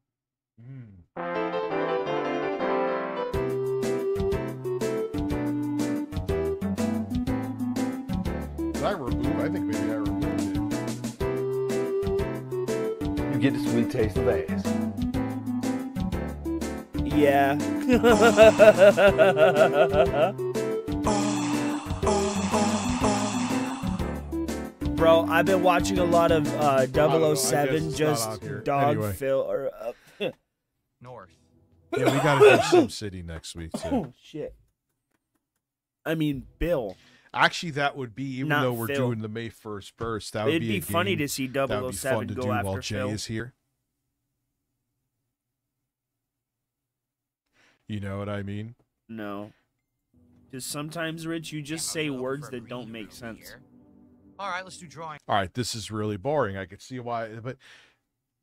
A: Did I remove? I think maybe I removed it.
D: You get the sweet taste of ass.
B: Yeah. Bro, I've been watching a lot of 007, just Dog
A: Anyway.
B: Phil or
C: North.
A: Yeah, we gotta do Sim City next week too.
B: oh shit. I mean, Bill.
A: Actually, that would be, even
B: Not
A: though we're
B: Phil.
A: doing the May 1st burst, that would
B: It'd
A: be
B: be funny to see
A: that would be
B: 007
A: fun to
B: go
A: do
B: after
A: while Jay
B: Phil.
A: is here. You know what I mean?
B: No. Because sometimes, Rich, you just say words that don't make sense.
C: All right, let's do drawing.
A: All right, this is really boring. I could see why, but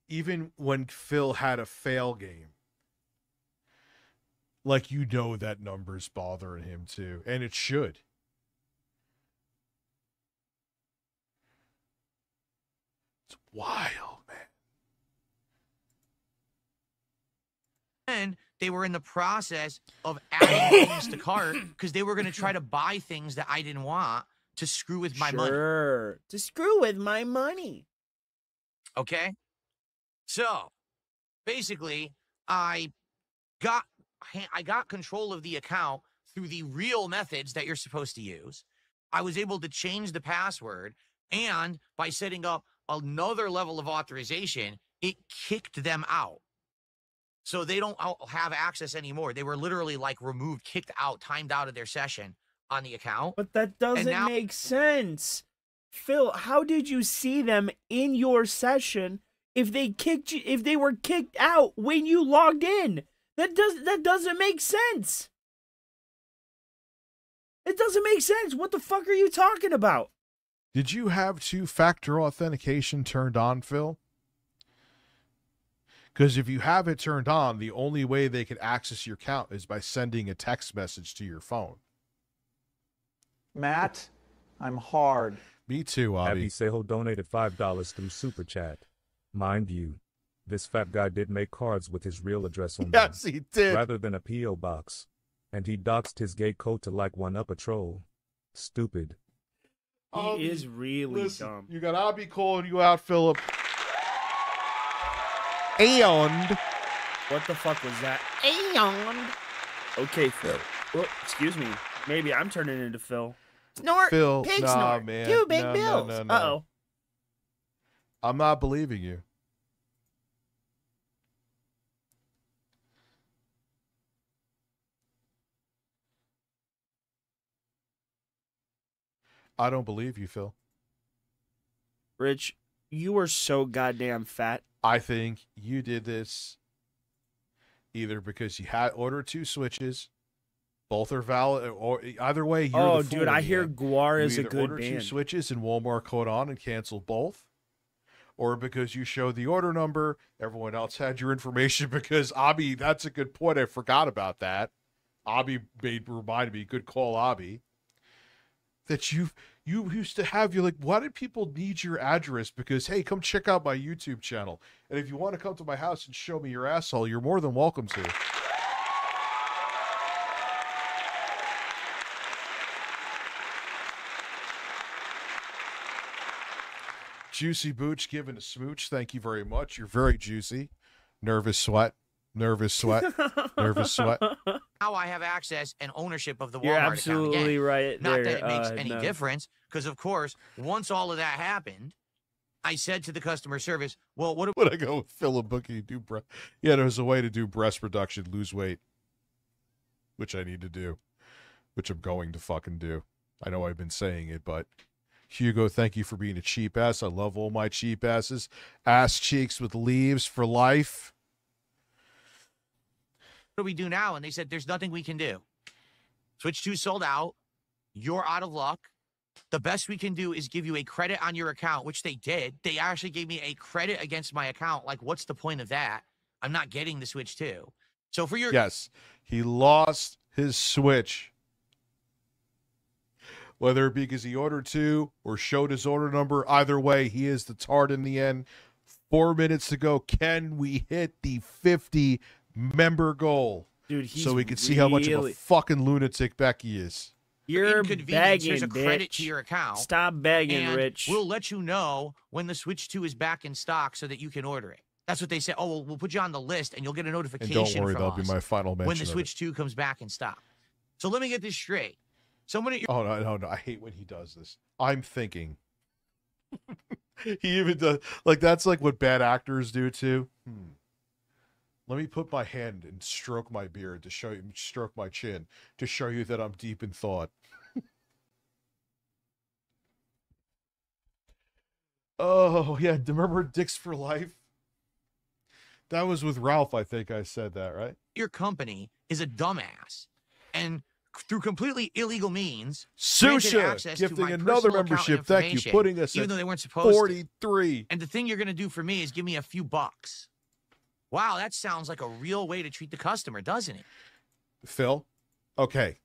A: even when Phil had a fail game, like, you know that number's bothering him too, and it should. It's wild, man.
C: And they were in the process of adding things to cart because they were going to try to buy things that I didn't want to screw with my money.
B: Sure. To screw with my money.
C: Okay? So, basically, I got control of the account through the real methods that you're supposed to use. I was able to change the password, and by setting up another level of authorization, it kicked them out. So they don't have access anymore. They were literally like removed, kicked out, timed out of their session on the account.
B: But that doesn't make sense. Phil, how did you see them in your session if they kicked you, if they were kicked out when you logged in? That doesn't make sense. It doesn't make sense. What the fuck are you talking about?
A: Did you have two-factor authentication turned on, Phil? Because if you have it turned on, the only way they could access your account is by sending a text message to your phone.
D: Matt, I'm hard.
A: Me too,
E: Abby
A: Abby.
E: Seho donated $5 through Super Chat. Mind you, this fat guy did make cards with his real address on them,
A: Yes, he did.
E: rather than a P.O. box. And he doxed his gay code to like one up a troll. Stupid.
B: He is really
A: Listen,
B: dumb.
A: you got Abby calling you out, Philip. And
B: What the fuck was that?
F: And
B: Okay, Phil. Oh, excuse me. Maybe I'm turning into Phil.
F: snort,
A: Phil,
F: pig
A: nah,
F: snort,
A: man.
F: two big
A: No, no,
F: bills.
A: no, no.
B: Uh-oh.
A: I'm not believing you. I don't believe you, Phil.
B: Rich, you are so goddamn fat.
A: I think you did this either because you had ordered two switches, both are valid, or either way. You're
B: Oh,
A: the fool
B: dude, I
A: in the
B: hear
A: end.
B: Guar
A: You
B: is a
A: either
B: good
A: ordered two
B: band.
A: switches and Walmart code on and canceled both, or because you showed the order number, everyone else had your information. Because Abby, that's a good point. I forgot about that. Abby reminded me. Good call, Abby. that you used to have. You're like, why did people need your address? Because, hey, come check out my YouTube channel. And if you want to come to my house and show me your asshole, you're more than welcome to. Juicy Booch giving a smooch. Thank you very much. You're very juicy. Nervous sweat. Nervous sweat. Nervous sweat.
C: Now I have access and ownership of the Walmart
B: You're
C: account
B: absolutely
C: again.
B: right
C: Not
B: there.
C: that it makes any
B: no.
C: difference, because of course, once all of that happened, I said to the customer service, well, what
A: When I go with Phil and Bookie, do breast. Yeah, there's a way to do breast reduction, lose weight, which I need to do, which I'm going to fucking do. I know I've been saying it, but Hugo, thank you for being a cheap ass. I love all my cheap asses. Ass cheeks with leaves for life.
C: do we do now? And they said, there's nothing we can do. Switch 2 sold out. You're out of luck. The best we can do is give you a credit on your account, which they did. They actually gave me a credit against my account. Like, what's the point of that? I'm not getting the Switch 2. So for your...
A: Yes, he lost his Switch. Whether it be because he ordered 2 or showed his order number, either way, he is the tart in the end. 4 minutes to go. Can we hit the 50 member goal?
B: Dude, he's
A: so we can see how much of a fucking lunatic Becky is.
B: You're
C: inconvenience,
B: begging,
C: there's a credit
B: bitch.
C: to your account.
B: Stop begging,
C: and
B: Rich.
C: We'll let you know when the Switch 2 is back in stock so that you can order it. That's what they said. Oh, well, we'll put you on the list and you'll get a
A: And
C: notification
A: don't worry,
C: from
A: that'll be
C: us
A: my final mention
C: when the
A: of
C: Switch 2 comes back in stock. So let me get this straight. Someone at your...
A: Oh, no. I hate when he does this. I'm thinking. He even does... Like, that's like what bad actors do, too. Let me put my hand and stroke my beard to show you... Stroke my chin to show you that I'm deep in thought. Oh, yeah. Remember Dicks for Life? That was with Ralph, I think I said that, right?
C: Your company is a dumbass. And through completely illegal means,
A: Susha gifting another membership. Thank you. Putting us
C: even
A: at
C: though they weren't supposed
A: 43.
C: to. And the thing you're going to do for me is give me a few bucks. Wow, that sounds like a real way to treat the customer, doesn't it?
A: Phil, okay,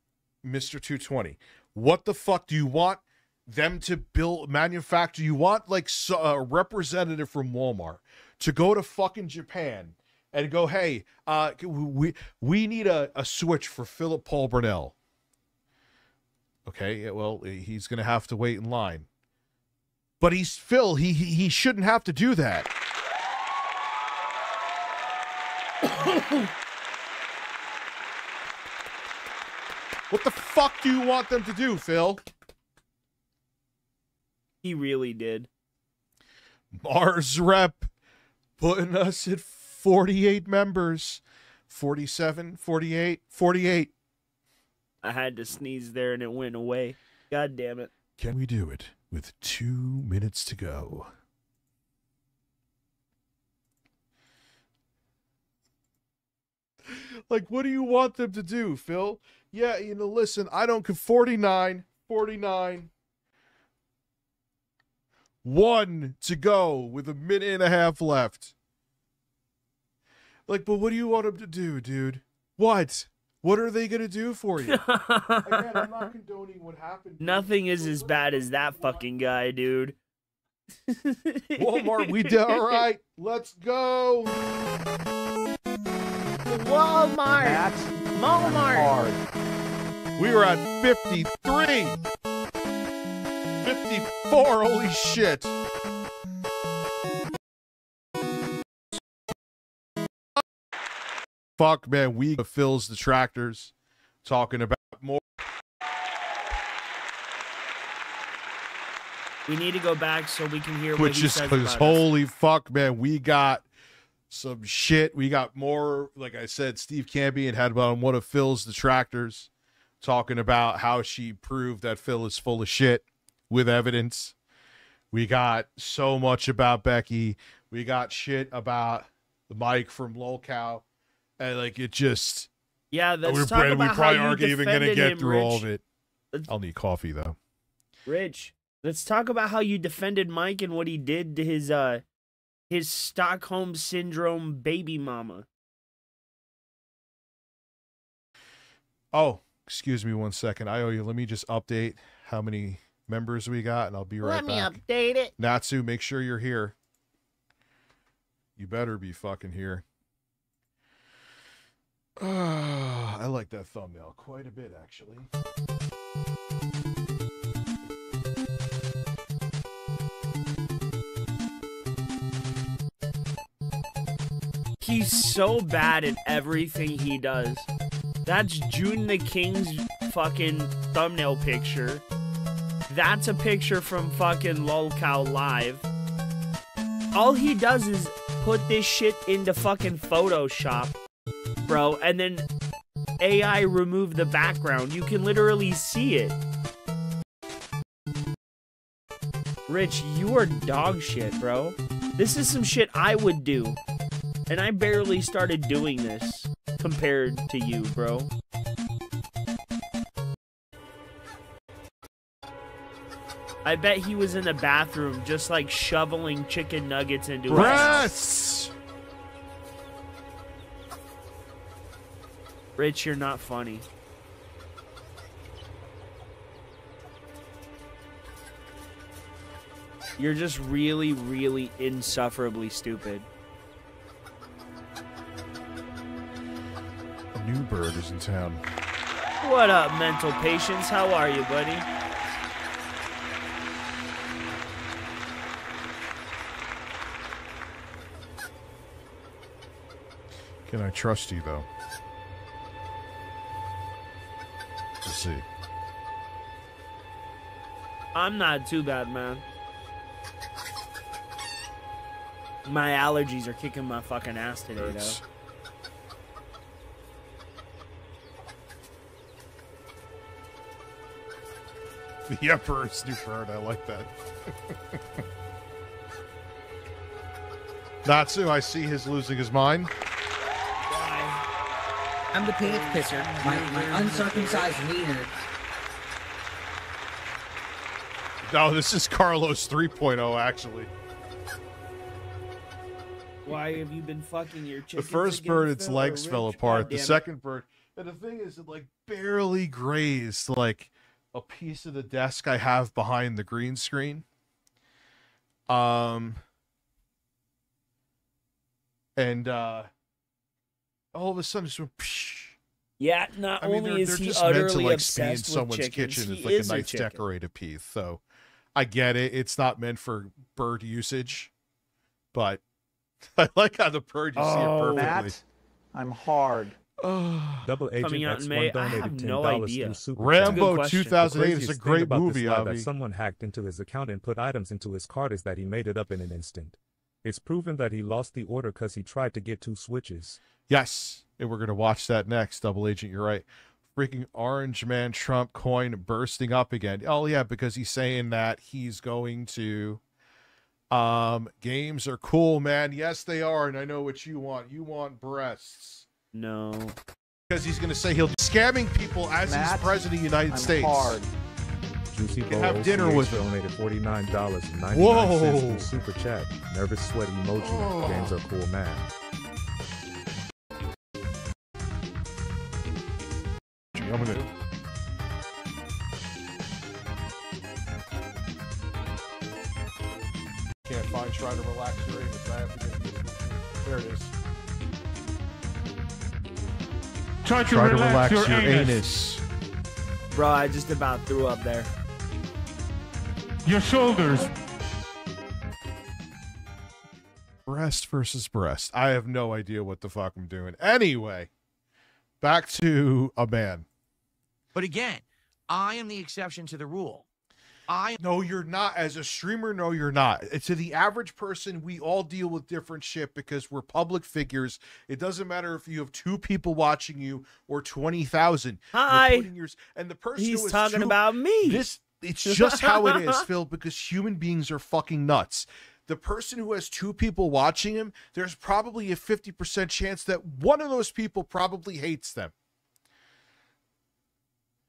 A: Mr. 220, what the fuck do you want them to manufacture? You want like a representative from Walmart to go to fucking Japan and go, hey, we need a Switch for Philip Paul Burnell. Okay, well, he's going to have to wait in line. But he's Phil, he shouldn't have to do that. What the fuck do you want them to do, Phil?
B: He really did.
A: Mars Rep putting us at 48 members. 47, 48, 48.
B: I had to sneeze there and it went away. God damn it.
A: Can we do it with 2 minutes to go? Like, what do you want them to do, Phil? Yeah, listen, I don't... 49. 1 to go with a minute and a half left. Like, but what do you want them to do, dude? What? What are they going to do for you? Again, I'm not condoning what happened.
B: Nothing is as bad as that fucking guy, dude.
A: Walmart, we did all right. Let's go.
F: Walmart.
D: That's
F: Walmart.
D: hard.
A: We were at 53. 54. Holy shit. Fuck, man. We Phil's detractors talking about more.
B: We need to go back so we can hear what
A: Which
B: he
A: is
B: says
A: because
B: about us.
A: holy fuck, man. We got some shit. We got more. Like I said, Steve Campion had about one of Phil's detractors talking about how she proved that Phil is full of shit with evidence. We got so much about Becky. We got shit about the Mike from LolCow. And like it just...
B: Yeah, let's
A: we
B: talk about how
A: probably
B: you
A: aren't even going to
B: defended
A: get
B: him,
A: through all
B: Rich.
A: of it. I'll need coffee, though.
B: Rich, let's talk about how you defended Mike and what he did to his Stockholm Syndrome baby mama.
A: Oh, Excuse me 1 second. I owe you. Let me just update how many members we got, and I'll be right
F: Let me
A: back.
F: update it.
A: Natsu, make sure you're here. You better be fucking here. I like that thumbnail quite a bit, actually.
B: He's so bad at everything he does. That's June the King's fucking thumbnail picture. That's a picture from fucking LolCow Live. All he does is put this shit into fucking Photoshop, bro, and then AI remove the background. You can literally see it. Rich, you are dog shit, bro. This is some shit I would do. And I barely started doing this compared to you, bro. I bet he was in the bathroom just like shoveling chicken nuggets into his mouth.
A: Breasts!
B: Rich, you're not funny. You're just really, really insufferably stupid.
A: A new bird is in town.
B: What up, mental patients? How are you, buddy?
A: Can I trust you, though? Let's see.
B: I'm not too bad, man. My allergies are kicking my fucking ass today,
A: Birds. The Emperor's new bird. I like that. Natsu, I see his losing his mind.
G: I'm the pants pisser. My uncircumcised wiener.
A: No, this is Carlos 3.0, actually.
B: Why have you been fucking your chicken?
A: The first bird, its legs fell apart. The second bird, and the thing is, it like barely grazed like a piece of the desk I have behind the green screen. And all of a sudden, just went. Psh.
B: Yeah, not
A: I mean,
B: only
A: they're
B: is he
A: just meant to
B: utterly
A: like be in
B: obsessed with
A: someone's
B: chickens,
A: kitchen.
B: he
A: It's like a
B: is
A: nice
B: chicken.
A: decorative piece. So, I get it. It's not meant for bird usage, but I like how the bird you see it perfectly.
D: Matt, I'm hard.
E: Double
B: Coming
E: Agent
B: out in
E: X1
B: May, I
E: donated
B: have
E: $10
B: no idea.
E: through Super Chat.
A: Rambo
B: question.
A: 2008 is a
E: Craziest
A: great
E: thing about
A: movie,
E: this lie
A: Avi.
E: that someone hacked into his account and put items into his cart is that he made it up in an instant. It's proven that he lost the order because he tried to get 2 switches.
A: Yes, and we're going to watch that next, Double Agent. You're right. Freaking Orange Man Trump coin bursting up again. Oh, yeah, because he's saying that he's going to... games are cool, man. Yes, they are, and I know what you want. You want breasts.
B: No.
A: Because he's going to say he'll be scamming people as
D: Matt,
A: he's president of the United
D: I'm
A: States.
D: hard.
E: Juicy
A: can have dinner with him.
E: donated $49.99
A: Whoa.
E: through Super Chat. Nervous sweaty emoji.
A: Oh.
E: Games are cool, man.
A: I'm going to... Can't find try to relax your anus. I have to get... There it is.
H: Try to
A: Try
H: relax,
A: to relax
H: your
A: your
H: anus.
A: anus.
B: Bro, I just about threw up there.
H: Your shoulders.
A: Breast versus breast. I have no idea what the fuck I'm doing. Anyway, back to a man.
C: But again, I am the exception to the rule.
A: No, you're not. As a streamer, no, you're not. To the average person, we all deal with different shit because we're public figures. It doesn't matter if you have 2 people watching you or 20,000.
B: Hi.
A: And the person
B: He's
A: who has
B: talking
A: 2
B: about me.
A: It's just how it is, Phil, because human beings are fucking nuts. The person who has 2 people watching him, there's probably a 50% chance that one of those people probably hates them.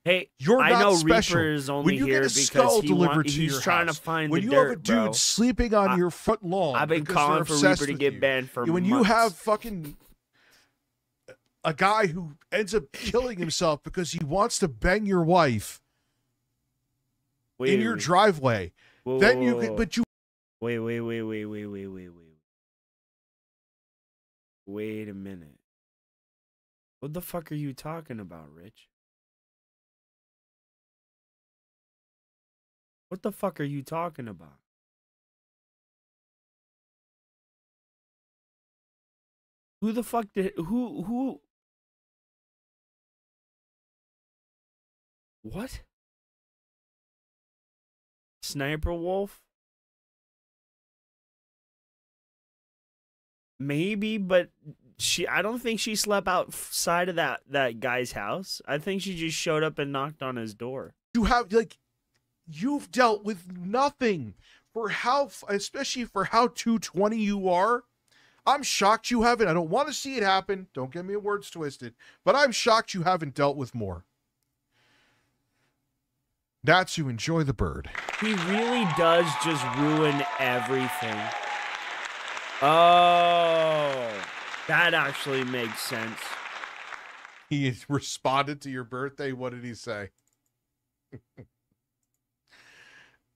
B: Hey,
A: You're
B: I
A: not
B: know
A: special.
B: Reaper is only
A: When you
B: here
A: get a skull
B: because
A: delivered to
B: he's
A: your
B: trying
A: house,
B: to find
A: when
B: the
A: you
B: dirt,
A: have a dude
B: bro.
A: sleeping on your front lawn,
B: I've been
A: because
B: calling
A: they're
B: for
A: obsessed
B: Reaper to
A: with
B: get
A: you.
B: banned for
A: When
B: months.
A: you have fucking a guy who ends up killing himself because he wants to bang your wife in your driveway.
B: Whoa,
A: Then
B: whoa,
A: you
B: whoa.
A: could, but you
B: Wait a minute. What the fuck are you talking about, Rich? What the fuck are you talking about? Who the fuck did who what? Sniper Wolf? Maybe, but I don't think she slept outside of that guy's house. I think she just showed up and knocked on his door.
A: have like you've dealt with nothing for how, especially for how 220 you are. I'm shocked you haven't. I don't want to see it happen. Don't get me words twisted, but I'm shocked you haven't dealt with more. Natsu, enjoy the bird.
B: He really does just ruin everything. Oh, that actually makes sense.
A: He responded to your birthday. What did he say?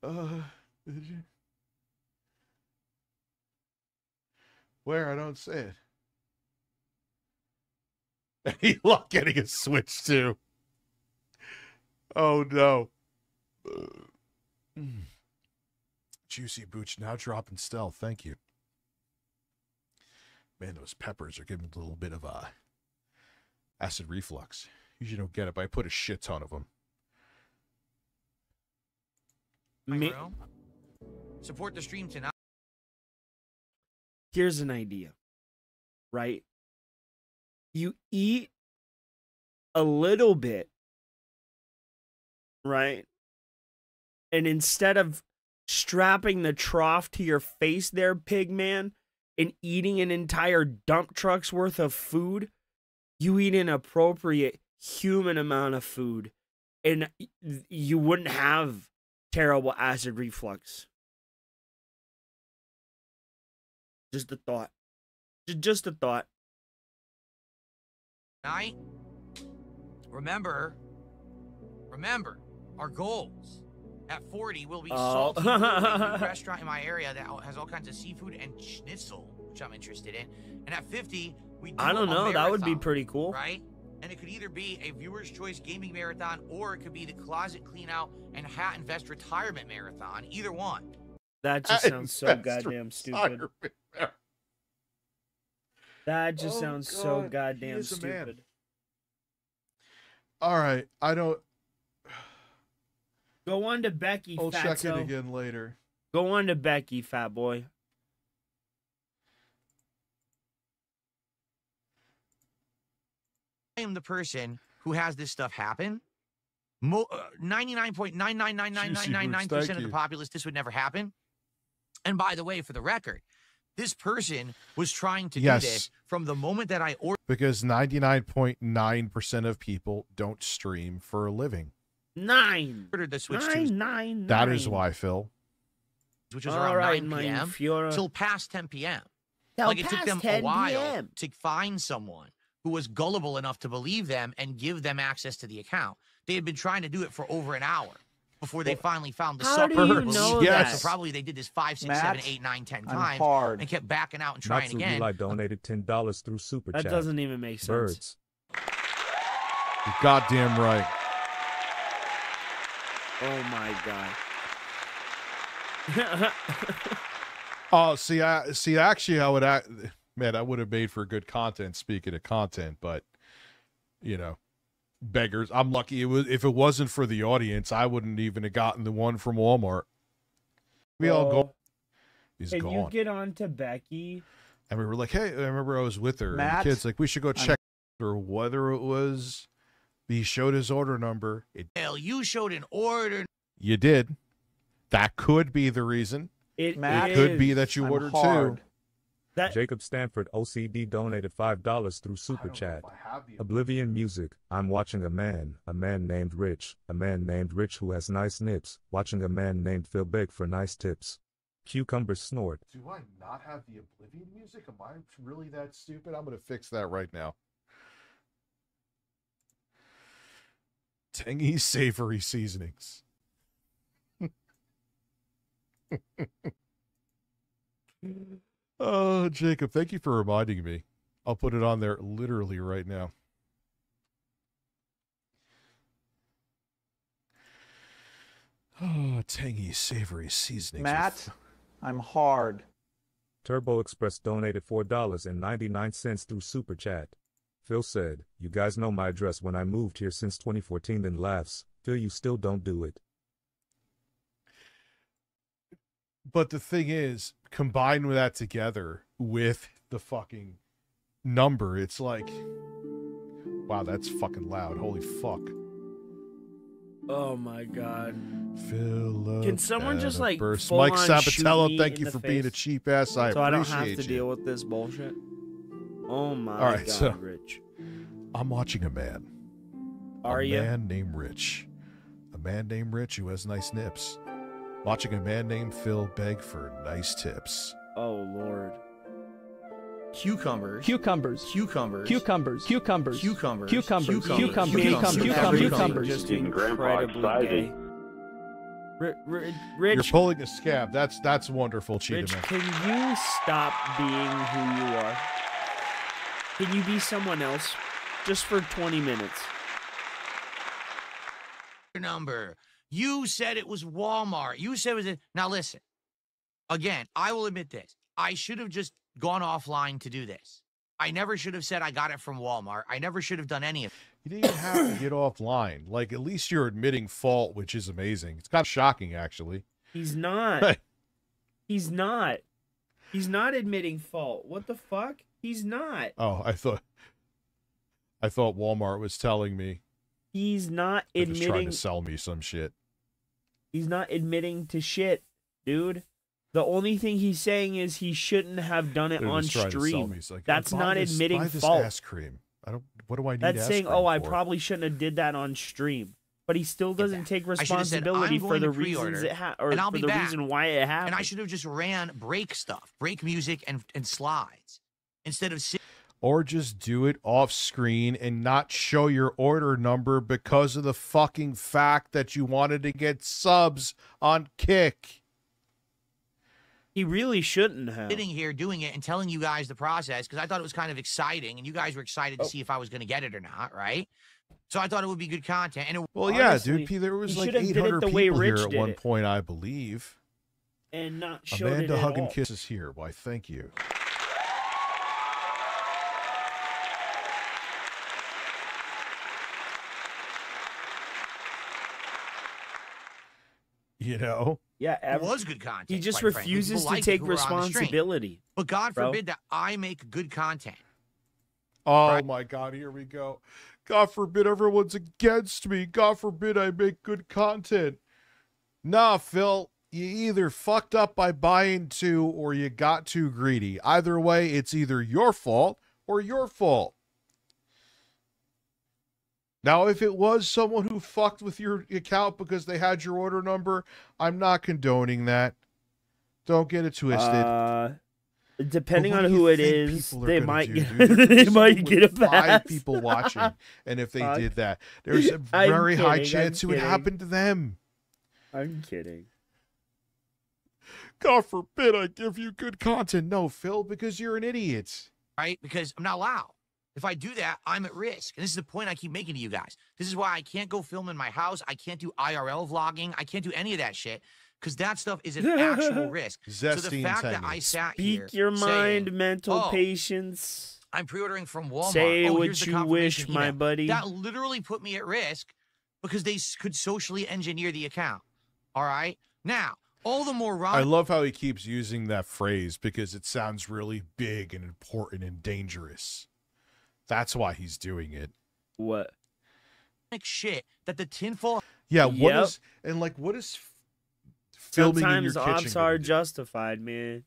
A: Did you? Where? I don't see it. He loved getting a Switch too. Oh no. Juicy Booch now dropping stealth. Thank you. Man, those peppers are giving a little bit of acid reflux. Usually don't get it, but I put a shit ton of them.
C: Support the stream tonight.
B: Here's an idea, right? You eat a little bit, right? And instead of strapping the trough to your face there, pig man, and eating an entire dump truck's worth of food, you eat an appropriate human amount of food, and you wouldn't have terrible acid reflux. Just a thought. Just a thought.
C: Tonight, remember our goals. At 40, we'll be salty new restaurant in my area that has all kinds of seafood and schnitzel, which I'm interested in. And at 50, we do
B: I don't know. That would be
C: marathon,
B: pretty cool.
C: right? And it could either be a viewer's choice gaming marathon, or it could be the closet clean out and hat and vest retirement marathon. Either one.
B: That just sounds so goddamn stupid. That just sounds so goddamn stupid.
A: All right, I don't.
B: Go on to Becky,
A: I'll check
B: fatso.
A: it again later.
B: Go on to Becky, fat boy.
C: I am the person who has this stuff happen. 99.9999999% of the populace, this would never happen. And by the way, for the record, this person was trying to do this from the moment that I ordered.
A: Because 99.9% of people don't stream for a living.
C: Ordered the Switch 2.
A: That is why, Phil.
C: Which was around 9 p.m. till past 10 p.m. Like it took them a while to find someone who was gullible enough to believe them and give them access to the account. They had been trying to do it for over an hour before they finally found the
B: How do you know that?
C: So probably they did this 5, 6, 7, 8, 9, 10 times and kept backing out and trying again.
E: Natsu donated $10 through Super Chat.
B: That doesn't even make sense.
E: Birds.
A: You're goddamn right.
B: Oh my god.
A: Oh, see, actually, I would act. Man, I would have made for good content. Speaking of content, but you know, beggars. I'm lucky. If it wasn't for the audience, I wouldn't even have gotten the one from Walmart. We all go. He's
B: Can
A: gone.
B: you get on to Becky?
A: And we were like, hey, I remember I was with her.
D: Matt,
A: and the kids like, we should go check or whether it was. He showed his order number.
C: Hell, you showed an order.
A: You did. That could be the reason.
B: It
A: could be that you ordered too.
E: Jacob Stanford OCD donated $5 through Super Chat. Oblivion Music. I'm watching a man named Rich who has nice nips, watching a man named Phil beg for nice tips. Cucumber snort.
A: Do I not have the Oblivion music? Am I really that stupid? I'm going to fix that right now. Tangy, savory seasonings. Oh, Jacob, thank you for reminding me. I'll put it on there literally right now. Oh, tangy, savory seasonings.
D: Matt, I'm hard.
E: Turbo Express donated $4.99 through Super Chat. Phil said, "You guys know my address when I moved here since 2014." Then laughs. Phil, you still don't do it.
A: But the thing is, combined with that together with the fucking number, it's like, wow, that's fucking loud. Holy fuck.
B: Oh my god.
A: Philip.
B: Can someone just like
A: burst.
B: full
A: Mike
B: on
A: Sabatello,
B: shoot me
A: thank
B: in
A: you
B: the
A: for
B: face
A: being a cheap ass. I
B: so I don't have
A: appreciate
B: to
A: you.
B: deal with this bullshit? Oh my
A: All right,
B: god,
A: so
B: Rich.
A: I'm watching a man.
B: Are you?
A: A man named Rich. A man named Rich who has nice nips. Watching a man named Phil beg for nice tips.
B: Oh lord.
C: Cucumbers.
F: Cucumbers.
C: Cucumbers.
F: Cucumbers. Cucumbers.
C: Cucumbers.
F: Cucumbers.
C: Cucumbers.
F: Cucumbers. Cucumbers.
B: Just
I: Even Grandpa
B: incredibly
I: excited.
B: gay. Rich,
A: You're pulling a scab. That's wonderful, Cheetah
B: Rich,
A: Man.
B: can you stop being who you are? Can you be someone else? Just for 20 minutes.
C: Number. You said it was Walmart. You said it was now listen. Again, I will admit this. I should have just gone offline to do this. I never should have said I got it from Walmart. I never should have done any of it.
A: You didn't even have to get offline. Like, at least you're admitting fault, which is amazing. It's kind of shocking, actually.
B: He's not. He's not. He's not admitting fault. What the fuck? He's not.
A: Oh, I thought Walmart was telling me.
B: He's not
A: They're just trying
B: admitting.
A: to sell me some shit.
B: He's not admitting to shit, dude. The only thing he's saying is he shouldn't have done it
A: They're
B: on
A: just trying to sell
B: stream.
A: me. It's like,
B: That's
A: buy
B: not
A: this,
B: admitting
A: buy this
B: fault.
A: Ass cream. What do I need?
B: That's
A: ass
B: saying,
A: cream
B: oh, I
A: for?
B: probably shouldn't have did that on stream. But he still doesn't take
C: I should have said,
B: responsibility
C: I'm
B: for
C: going
B: the
C: to
B: reasons
C: pre-order,
B: it or
C: and I'll
B: for
C: be
B: the
C: back.
B: reason why it happened.
C: And I should have just ran break stuff, break music and slides instead of
A: Or just do it off screen and not show your order number because of the fucking fact that you wanted to get subs on Kick.
B: He really shouldn't have.
C: sitting here doing it and telling you guys the process because I thought it was kind of exciting and you guys were excited to see if I was going to get it or not, right? So I thought it would be good content. And
A: Well,
B: Honestly,
A: yeah, dude. There was
B: he
A: like
B: should have did it
A: 800
B: the way
A: people here
B: Rich
A: at
B: did
A: one
B: it.
A: point, I believe.
B: And not showed
A: Amanda
B: it at
A: Hug and
B: all.
A: Kiss is here. Why, thank you. You know?
B: Yeah,
C: it was good content.
B: He just
C: quite frankly.
B: refuses
C: People
B: to
C: liked it
B: take
C: who were on the stream.
B: responsibility.
C: But God
B: bro.
C: forbid that I make good content.
A: Oh my God, here we go. God forbid everyone's against me. God forbid I make good content. Nah, Phil, you either fucked up by buying two or you got too greedy. Either way, it's either your fault or your fault. Now, if it was someone who fucked with your account because they had your order number, I'm not condoning that. Don't get it twisted.
B: Depending
A: But what
B: on
A: do you
B: who it
A: think
B: is,
A: people are
B: they
A: gonna
B: might
A: do,
B: get,
A: dude?
B: they
A: There's
B: might
A: someone
B: get a
A: with 5
B: pass.
A: people watching, and if they
B: I'm-
A: did that, there's a
B: I'm
A: very high
B: kidding,
A: chance it
B: I'm
A: would
B: kidding.
A: happen to them.
B: I'm kidding.
A: God forbid I give you good content. No, Phil, because you're an idiot.
C: Right? Because I'm not allowed. If I do that, I'm at risk. And this is the point I keep making to you guys. This is why I can't go film in my house. I can't do IRL vlogging. I can't do any of that shit because that stuff is an actual risk. So the
A: Zesty
C: fact
A: and
C: that I
A: tangy.
C: sat
B: Speak
C: here
B: your mind,
C: saying,
B: mental
C: "Oh,
B: patience.
C: I'm pre-ordering from Walmart.
B: Say
C: oh,
B: what
C: here's the
B: you wish,
C: confirmation
B: my
C: email."
B: buddy.
C: That literally put me at risk because they could socially engineer the account. All right? Now, all the more
A: I love how he keeps using that phrase because it sounds really big and important and dangerous. That's why he's doing it.
B: What?
C: shit that the tinfoil.
A: Yeah, what
B: Yep.
A: is and like what is filming in your
B: Sometimes
A: kitchen
B: ops
A: gonna
B: are
A: do?
B: justified, man.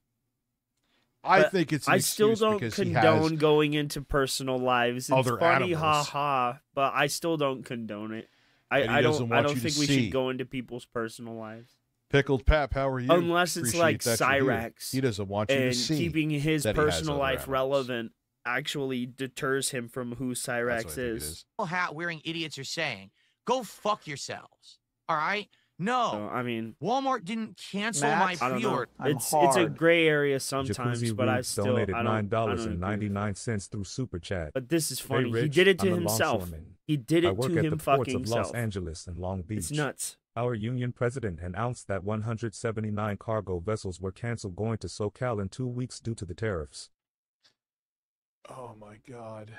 A: I
B: But
A: think it's an
B: I still
A: excuse
B: don't
A: because he
B: condone
A: has
B: going into personal lives. It's
A: other
B: funny,
A: animals.
B: ha, but I still don't condone it.
A: And he
B: I
A: doesn't
B: don't. I
A: want
B: don't
A: you to
B: think we
A: see.
B: should go into people's personal lives.
A: Pickled Pap, how are you?
B: Unless it's
A: Appreciate
B: like
A: that you're here.
B: Cyrax.
A: He doesn't want you to
B: And
A: see.
B: keeping his
A: that he has
B: personal
A: other
B: life
A: animals.
B: relevant actually deters him from who
A: That's what I
B: Cyrax
A: think it
B: is.
C: hat wearing idiots are saying, Go fuck yourselves. All right? No.
B: So, I mean,
C: Walmart didn't cancel
D: Max,
C: my
B: I don't know.
C: pre-order.
D: I'm
B: It's a
D: hard.
B: gray area sometimes,
E: Jacuzzi
B: but I
E: Reeves
B: still
E: donated
B: I don't agree with that.
E: $9.99 through Super Chat.
B: But this is funny.
E: Hey,
B: He
E: Rich,
B: did it to
E: I'm a
B: himself.
E: longshoreman.
B: He did
E: I
B: it
E: work
B: to
E: at
B: him
E: the ports
B: fucking
E: of Los
B: self.
E: Angeles and Long Beach.
B: It's nuts.
E: Our union president announced that 179 cargo vessels were canceled going to SoCal in 2 weeks due to the tariffs.
A: Oh my God.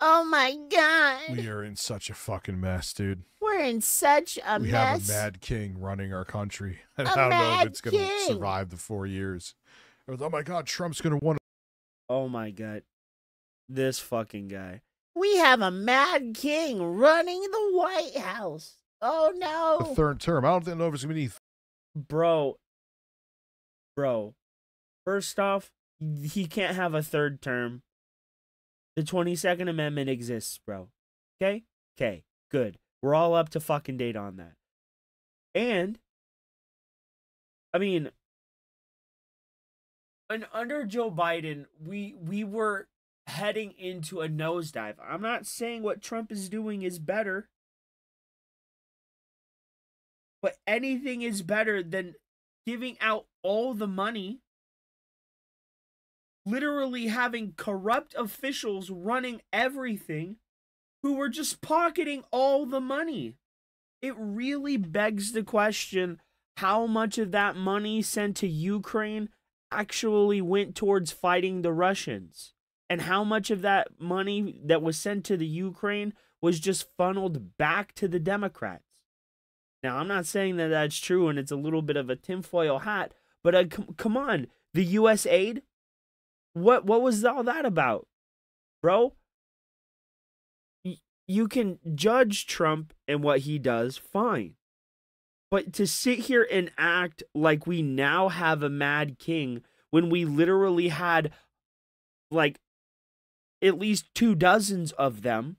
I: Oh my God.
A: We are in such a fucking mess, dude.
I: We're in such a
A: We
I: mess.
A: have a mad king running our country. And
I: A
A: I don't know if
I: mad
A: it's going to
I: king.
A: survive the 4 years. Oh my God, Trump's going to win
B: Oh my God. This fucking guy.
I: We have a mad king running the White House. Oh
A: a
I: no.
A: third term. I don't know if it's going to be
B: Bro. First off, he can't have a third term. The 22nd Amendment exists, bro. Okay? Okay. Good. We're all up to fucking date on that. And, I mean, under Joe Biden, we were heading into a nosedive. I'm not saying what Trump is doing is better, but anything is better than giving out all the money, literally having corrupt officials running everything who were just pocketing all the money. It really begs the question, how much of that money sent to Ukraine actually went towards fighting the Russians? And how much of that money that was sent to the Ukraine was just funneled back to the Democrats? Now, I'm not saying that that's true and it's a little bit of a tinfoil hat, but come on, the U.S. aid? What was all that about, bro? You can judge Trump and what he does, fine. But to sit here and act like we now have a mad king when we literally had like at least 24 of them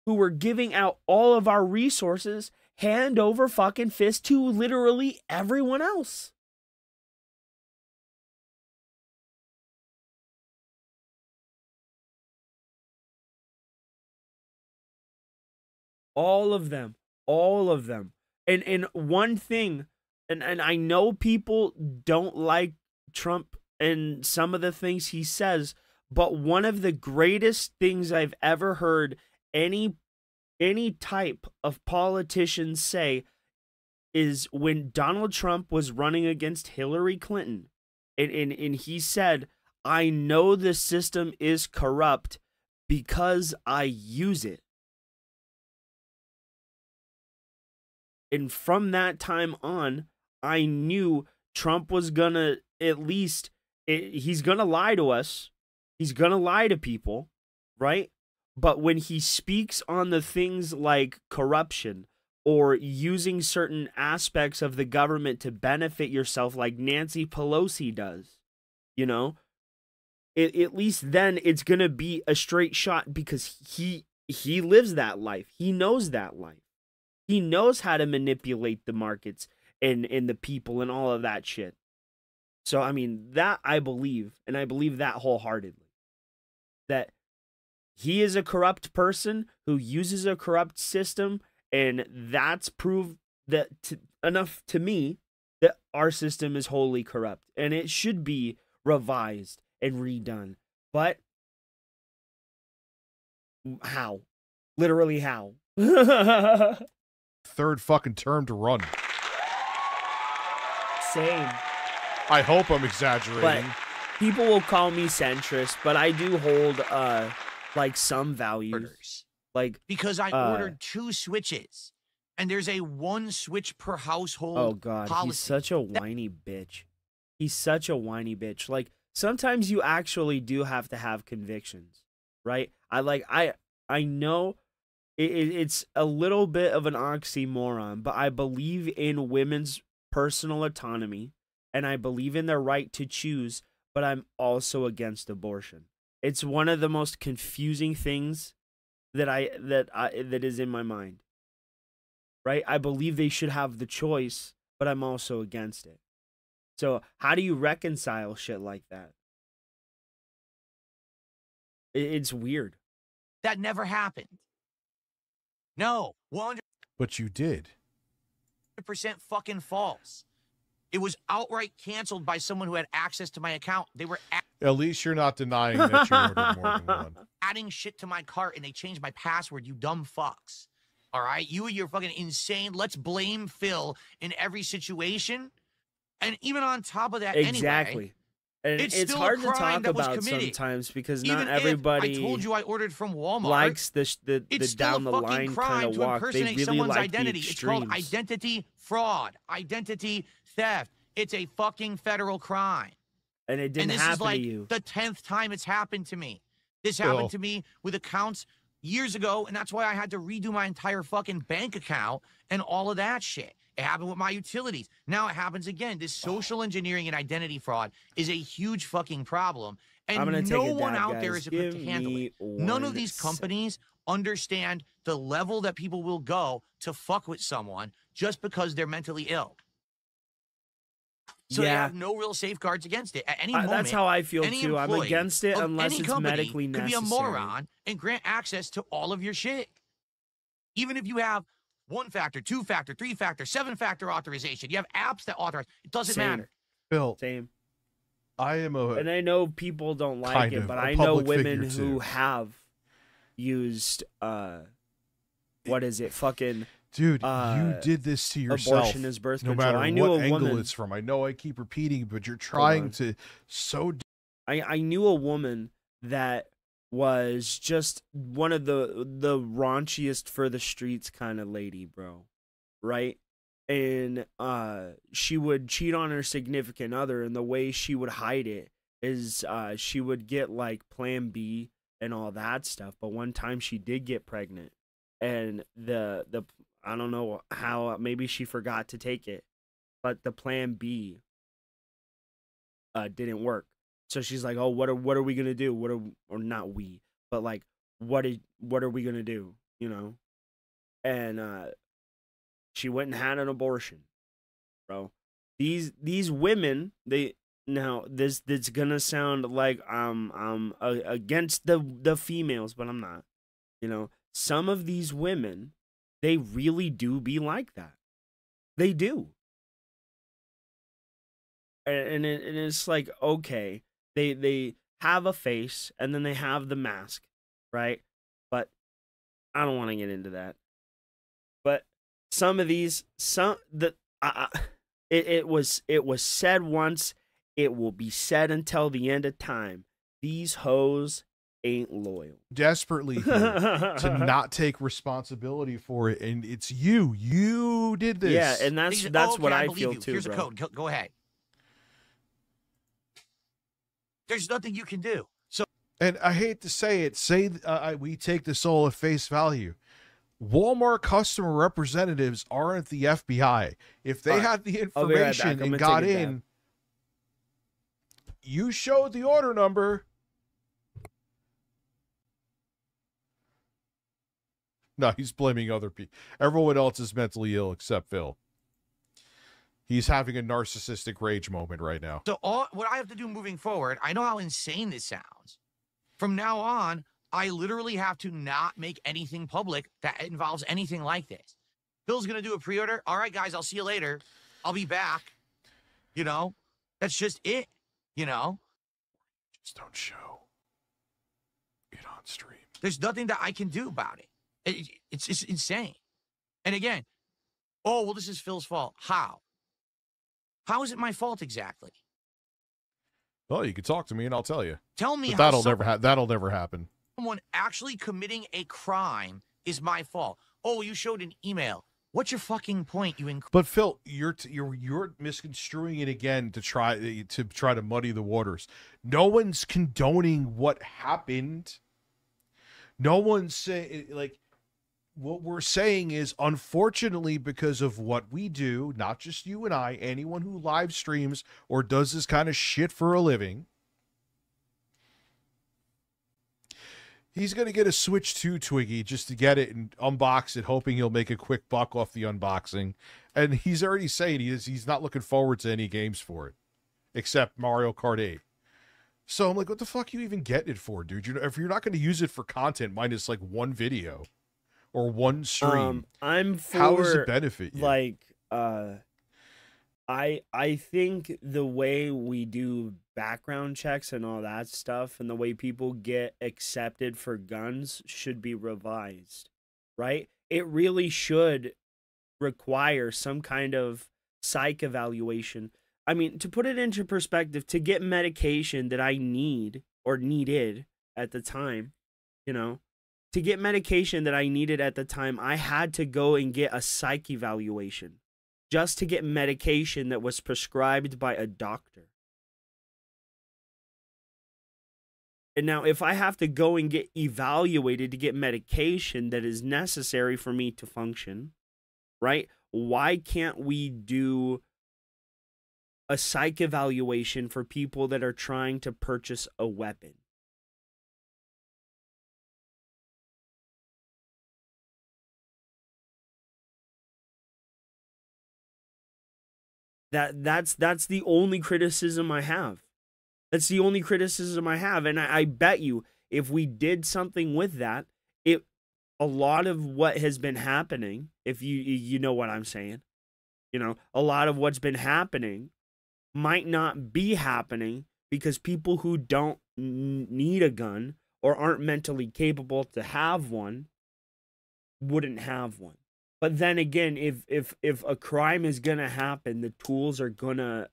B: who were giving out all of our resources hand over fucking fist to literally everyone else. All of them. And one thing, and I know people don't like Trump and some of the things he says, but one of the greatest things I've ever heard any type of politician say is when Donald Trump was running against Hillary Clinton, and he said, "I know the system is corrupt because I use it." And from that time on, I knew Trump was gonna he's gonna lie to us. He's gonna lie to people, right? But when he speaks on the things like corruption or using certain aspects of the government to benefit yourself like Nancy Pelosi does, you know, at least then it's gonna be a straight shot because he lives that life. He knows that life. He knows how to manipulate the markets and the people and all of that shit. So, I mean, that I believe, and I believe that wholeheartedly, that he is a corrupt person who uses a corrupt system, and that's proved that enough to me that our system is wholly corrupt, and it should be revised and redone. But how? Literally how?
A: third fucking term to run.
B: Same.
A: I hope I'm exaggerating.
B: But people will call me centrist, but I do hold like some values.
C: Orders.
B: Like
C: Because I ordered 2 switches, and there's a 1 switch per household.
B: oh god,
C: policy.
B: he's such a whiny bitch. He's such a whiny bitch. Like sometimes you actually do have to have convictions, right? I know it's a little bit of an oxymoron, but I believe in women's personal autonomy and I believe in their right to choose, but I'm also against abortion. It's one of the most confusing things that is in my mind. Right? I believe they should have the choice, but I'm also against it. So, how do you reconcile shit like that? It's weird.
C: That never happened. No, 100.
A: But you did.
C: % fucking false. It was outright canceled by someone who had access to my account. They were
A: At least you're not denying that you ordered more than one.
C: adding shit to my cart, and they changed my password, you dumb fucks. All right? You're fucking insane. Let's blame Phil in every situation. And even on top of that,
B: Exactly.
C: anyway,
B: And
C: it's
B: it's
C: still
B: hard
C: a
B: to
C: crime
B: talk
C: that was
B: about
C: committed.
B: sometimes because
C: even
B: not everybody
C: if I told you I ordered from Walmart,
B: likes the
C: it's still
B: down the
C: a fucking
B: line
C: crime
B: kind of
C: to
B: walk. They
C: impersonate
B: really
C: someone's
B: like
C: identity.
B: the
C: It's called
B: extremes.
C: identity fraud, identity theft. It's a fucking federal crime.
B: And it didn't
C: And this
B: happen
C: is like
B: to you.
C: the 10th time it's happened to me. This
A: Phil.
C: happened to me with accounts years ago, and that's why I had to redo my entire fucking bank account and all of that shit. It happened with my utilities. Now it happens again. This social engineering and identity fraud is a huge fucking problem.
B: I'm
C: And
B: gonna
C: no
B: take a
C: one
B: dab,
C: out there
B: guys.
C: is equipped to
B: Give
C: handle
B: me
C: it. None of
B: one
C: these
B: sec.
C: companies understand the level that people will go to fuck with someone just because they're mentally ill. So they
B: Yeah.
C: have no real safeguards against it. At any moment,
B: That's how I feel
C: any
B: too. I'm
C: employee
B: against it
C: of
B: unless
C: any
B: it's
C: company
B: medically
C: could be
B: necessary.
C: a moron and grant access to all of your shit. Even if you have 1-factor, 2-factor, 3-factor, 7-factor authorization, you have apps that authorize. It doesn't
B: Same.
C: matter.
A: Phil,
B: Same.
A: I am a
B: And I know people don't like
A: kind
B: it,
A: of
B: but
A: a
B: I know
A: public
B: women
A: figure,
B: who
A: too.
B: have used what is it? Fucking
A: dude. You did this to yourself.
B: abortion is birth
A: no
B: control.
A: matter
B: I knew
A: what
B: a
A: angle
B: woman.
A: it's from. I know I keep repeating, but you're trying
B: on.
A: to so.
B: I knew a woman that was just one of the raunchiest for the streets kind of lady, bro. Right? And she would cheat on her significant other, and the way she would hide it is she would get like Plan B and all that stuff. But one time she did get pregnant, and the I don't know how, maybe she forgot to take it, but the Plan B didn't work. So she's like, "Oh, what are we gonna do? Or not we, but like, what are we gonna do? You know?" And she went and had an abortion, bro. These women, this gonna sound like I'm against the females, but I'm not. You know, some of these women, they really do be like that. They do. And it's like, okay, they have a face and then they have the mask, right? But I don't want to get into that. But some of these, it was said once, it will be said until the end of time. These hoes ain't loyal.
A: Desperately here to not take responsibility for it, and it's you. You did this.
B: Yeah, and that's
C: Okay,
B: what I
C: believe
B: feel
C: you.
B: too,
C: Here's
B: bro.
C: a code. Go ahead. There's nothing you can do. So,
A: And I hate to say it, we take this all at face value. Walmart customer representatives aren't the FBI. If they had the
B: I'll be right back.
A: information
B: I'm
A: and
B: gonna
A: got
B: take a dab.
A: in, you showed the order number. No, he's blaming other people. Everyone else is mentally ill except Phil. He's having a narcissistic rage moment right now.
C: So what I have to do moving forward, I know how insane this sounds. From now on, I literally have to not make anything public that involves anything like this. Phil's going to do a pre-order. All right, guys, I'll see you later. I'll be back. You know, that's just it, you know.
A: Just don't show it on stream.
C: There's nothing that I can do about it. It's just insane. And again, oh, well, this is Phil's fault. How? How is it my fault exactly?
A: Well, you can talk to me and I'll tell you.
C: Tell me
A: But
C: how
A: that'll never happen.
C: someone actually committing a crime is my fault. Oh, you showed an email. What's your fucking point?
A: But Phil, you're misconstruing it again to try to muddy the waters. No one's condoning what happened. No one's saying, like, what we're saying is, unfortunately, because of what we do, not just you and I, anyone who live streams or does this kind of shit for a living, he's going to get a Switch 2 Twiggy just to get it and unbox it, hoping he'll make a quick buck off the unboxing. And he's already saying he's not looking forward to any games for it, except Mario Kart 8. So I'm like, what the fuck are you even getting it for, dude? If you're not going to use it for content, minus like one video, or one stream.
B: I'm for,
A: how does it benefit you?
B: Like, I think the way we do background checks and all that stuff, and the way people get accepted for guns should be revised, right? It really should require some kind of psych evaluation. I mean, to put it into perspective, to get medication that I need or needed at the time, you know, to get medication that I needed at the time, I had to go and get a psych evaluation just to get medication that was prescribed by a doctor. And now, if I have to go and get evaluated to get medication that is necessary for me to function, right? Why can't we do a psych evaluation for people that are trying to purchase a weapon? That's the only criticism I have. That's the only criticism I have. And I bet you if we did something with that, a lot of what has been happening, if you know what I'm saying, you know, a lot of what's been happening might not be happening because people who don't need a gun or aren't mentally capable to have one wouldn't have one. But then again, if a crime is gonna happen, the tools are gonna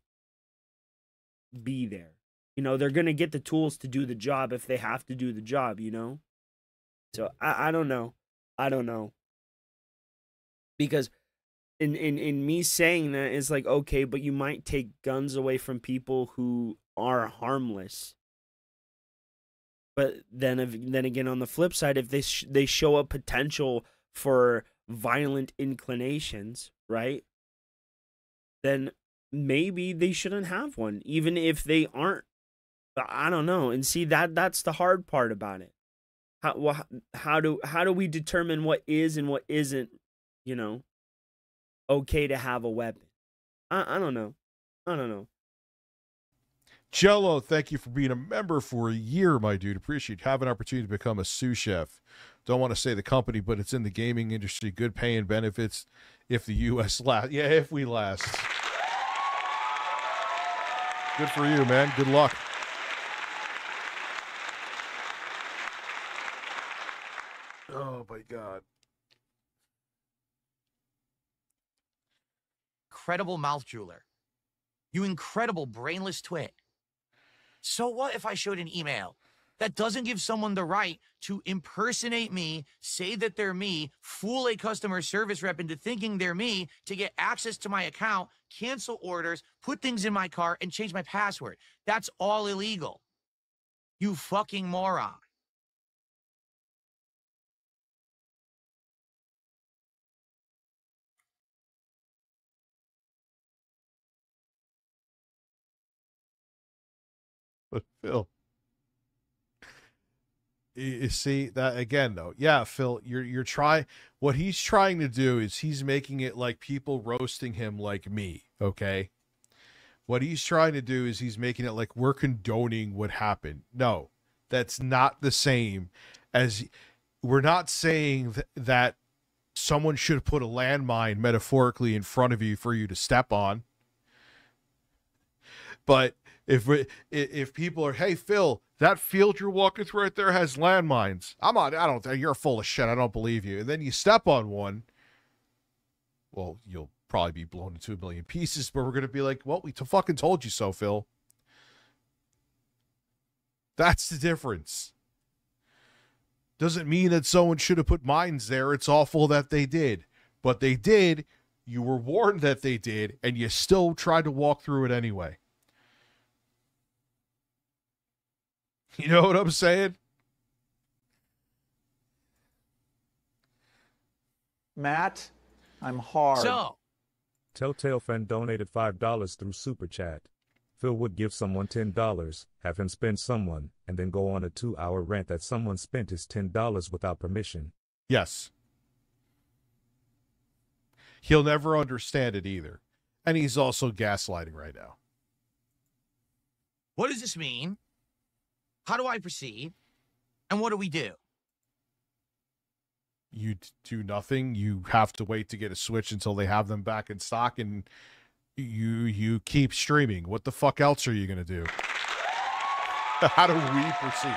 B: be there. You know, they're gonna get the tools to do the job if they have to do the job, you know? So I don't know. I don't know. Because in me saying that, it's like, okay, but you might take guns away from people who are harmless. But then again, on the flip side, if they show a potential for violent inclinations, right? Then maybe they shouldn't have one, even if they aren't. I don't know. And see, that's the hard part about it. How do we determine what is and what isn't, you know, okay to have a weapon? I don't know. I don't know.
A: Jello, thank you for being a member for a year, my dude. Appreciate you. Have an opportunity to become a sous chef. Don't want to say the company, but it's in the gaming industry. Good pay and benefits if the U.S. lasts. Yeah, if we last. Good for you, man. Good luck. Oh, my God.
C: Incredible mouth drooler. You incredible brainless twit. So what if I showed an email that doesn't give someone the right to impersonate me, say that they're me, fool a customer service rep into thinking they're me to get access to my account, cancel orders, put things in my car, and change my password? That's all illegal. You fucking moron.
A: But Phil, you see that again, though. Yeah, Phil, you're trying. What he's trying to do is he's making it like people roasting him like me. Okay. What he's trying to do is he's making it like we're condoning what happened. No, that's not the same as we're not saying that someone should put a landmine metaphorically in front of you for you to step on. But if people are, hey, Phil, that field you're walking through right there has landmines. You're full of shit. I don't believe you. And then you step on one. Well, you'll probably be blown into a million pieces, but we're going to be like, well, we fucking told you so, Phil. That's the difference. Doesn't mean that someone should have put mines there. It's awful that they did. But they did. You were warned that they did, and you still tried to walk through it anyway. You know what I'm saying?
D: Matt, I'm hard.
C: So,
E: Telltale fan donated $5 through Super Chat. Phil would give someone $10, have him spend someone, and then go on a 2-hour rant that someone spent his $10 without permission.
A: Yes. He'll never understand it either. And he's also gaslighting right now.
C: what does this mean? How do I proceed? And what do we do?
A: You do nothing. You have to wait to get a Switch until they have them back in stock, and you keep streaming. What the fuck else are you gonna do? How do we proceed?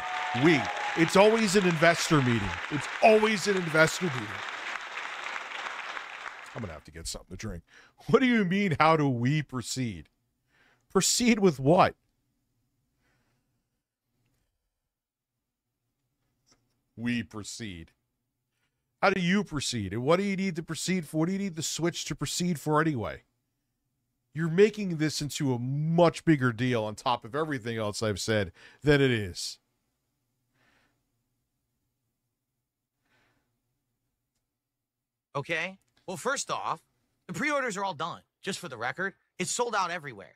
A: It's always an investor meeting. It's always an investor meeting. I'm gonna have to get something to drink. What do you mean, how do we proceed? Proceed with what? We proceed. How do you proceed? And what do you need to proceed for? What do you need the Switch to proceed for anyway? You're making this into a much bigger deal on top of everything else I've said than it is.
C: Okay? Well, first off, the pre-orders are all done. Just for the record, it's sold out everywhere.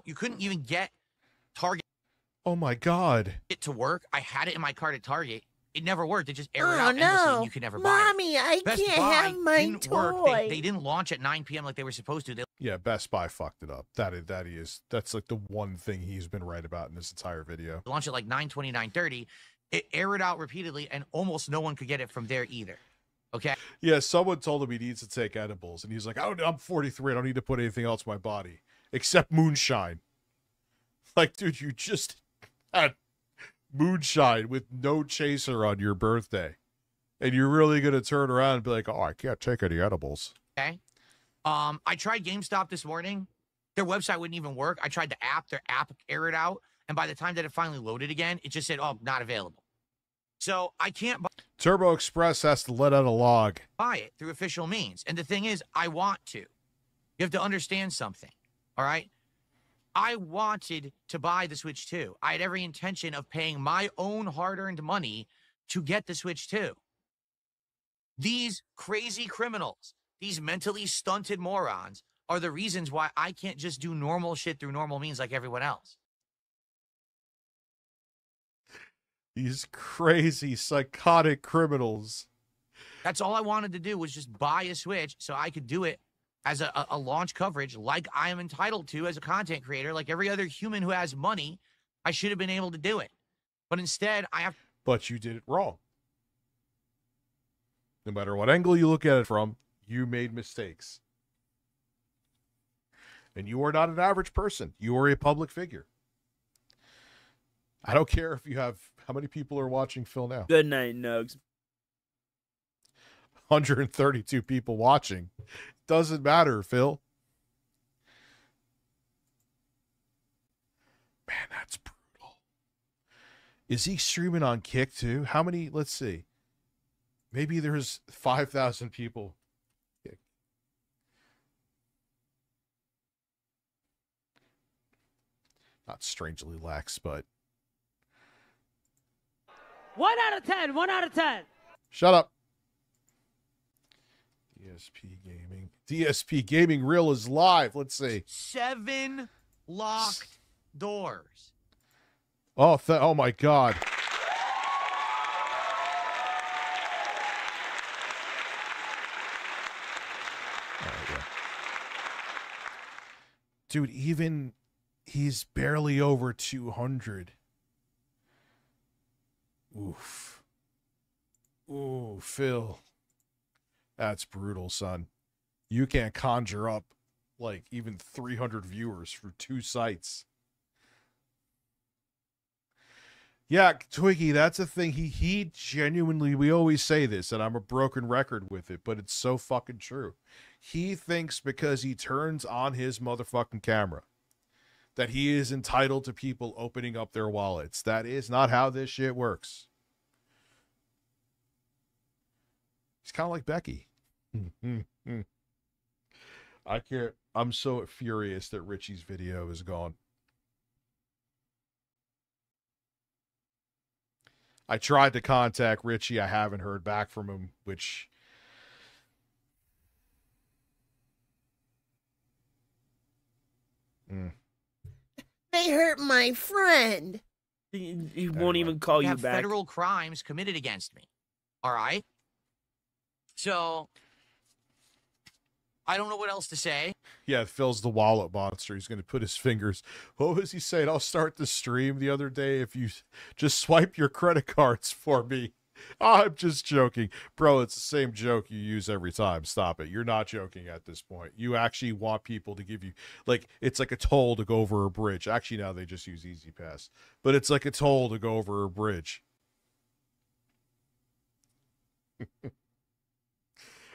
C: You couldn't even get Target.
A: Oh my God.
C: It to work. I had it in my cart at Target. It never worked. It just aired
I: Oh
C: out endlessly and
I: no,
C: you could never buy
I: Mommy, I
C: it. Best
I: can't
C: Buy
I: have my
C: didn't work.
I: toy.
C: They didn't launch at 9 p.m. like they were supposed to. They
A: Yeah, Best Buy fucked it up. That's like the one thing he's been right about in this entire video.
C: launched at like 9:20, 9:30. It aired out repeatedly and almost no one could get it from there either. Okay?
A: Yeah, someone told him he needs to take edibles, and he's like, I'm 43. I don't need to put anything else in my body except moonshine. Like, dude, you just had moonshine with no chaser on your birthday, and you're really gonna turn around and be like, oh, I can't take any edibles.
C: Okay. I tried GameStop this morning. Their website wouldn't even work. I tried the app. Their app aired out. And by the time that it finally loaded again, it just said, oh, not available. So I can't
A: Turbo Express has to let out a log.
C: buy it through official means. And the thing is, I want to. You have to understand something. All right? I wanted to buy the Switch 2. I had every intention of paying my own hard-earned money to get the Switch 2. These crazy criminals, these mentally stunted morons, are the reasons why I can't just do normal shit through normal means like everyone else.
A: These crazy, psychotic criminals.
C: That's all I wanted to do was just buy a Switch so I could do it as a launch coverage like I am entitled to as a content creator. Like every other human who has money, I should have been able to do it. But instead, I have...
A: But you did it wrong. No matter what angle you look at it from, you made mistakes. And you are not an average person. You are a public figure. I don't care if you have... How many people are watching Phil now?
B: Good night, Nugs.
A: 132 people watching. Doesn't matter, Phil. Man, that's brutal. Is he streaming on Kick too? How many? Let's see. Maybe there's 5,000 people. Kick. Not strangely lax, but
F: 1 out of 10. 1 out of 10.
A: shut up. DSP Gaming. DSP Gaming Reel is live. Let's see.
C: 7 locked doors.
A: Oh, oh my God. Dude, even he's barely over 200. Oof. Ooh, Phil. That's brutal, son. You can't conjure up like even 300 viewers for 2 sites. Yeah, Twiggy, that's a thing. He genuinely, we always say this, and I'm a broken record with it, but it's so fucking true. He thinks because he turns on his motherfucking camera that he is entitled to people opening up their wallets. That is not how this shit works. He's kind of like Becky. I can't. I'm so furious that Richie's video is gone. I tried to contact Richie. I haven't heard back from him, which...
I: They hurt my friend.
B: He won't even call you
C: have
B: back.
C: federal crimes committed against me. All right? So, I don't know what else to say.
A: Yeah, Phil's the wallet monster. He's going to put his fingers... What was he saying? I'll start the stream the other day if you just swipe your credit cards for me. I'm just joking. Bro, it's the same joke you use every time. Stop it. You're not joking at this point. You actually want people to give you, like, it's like a toll to go over a bridge. Actually, now they just use Easy Pass. But it's like a toll to go over a bridge.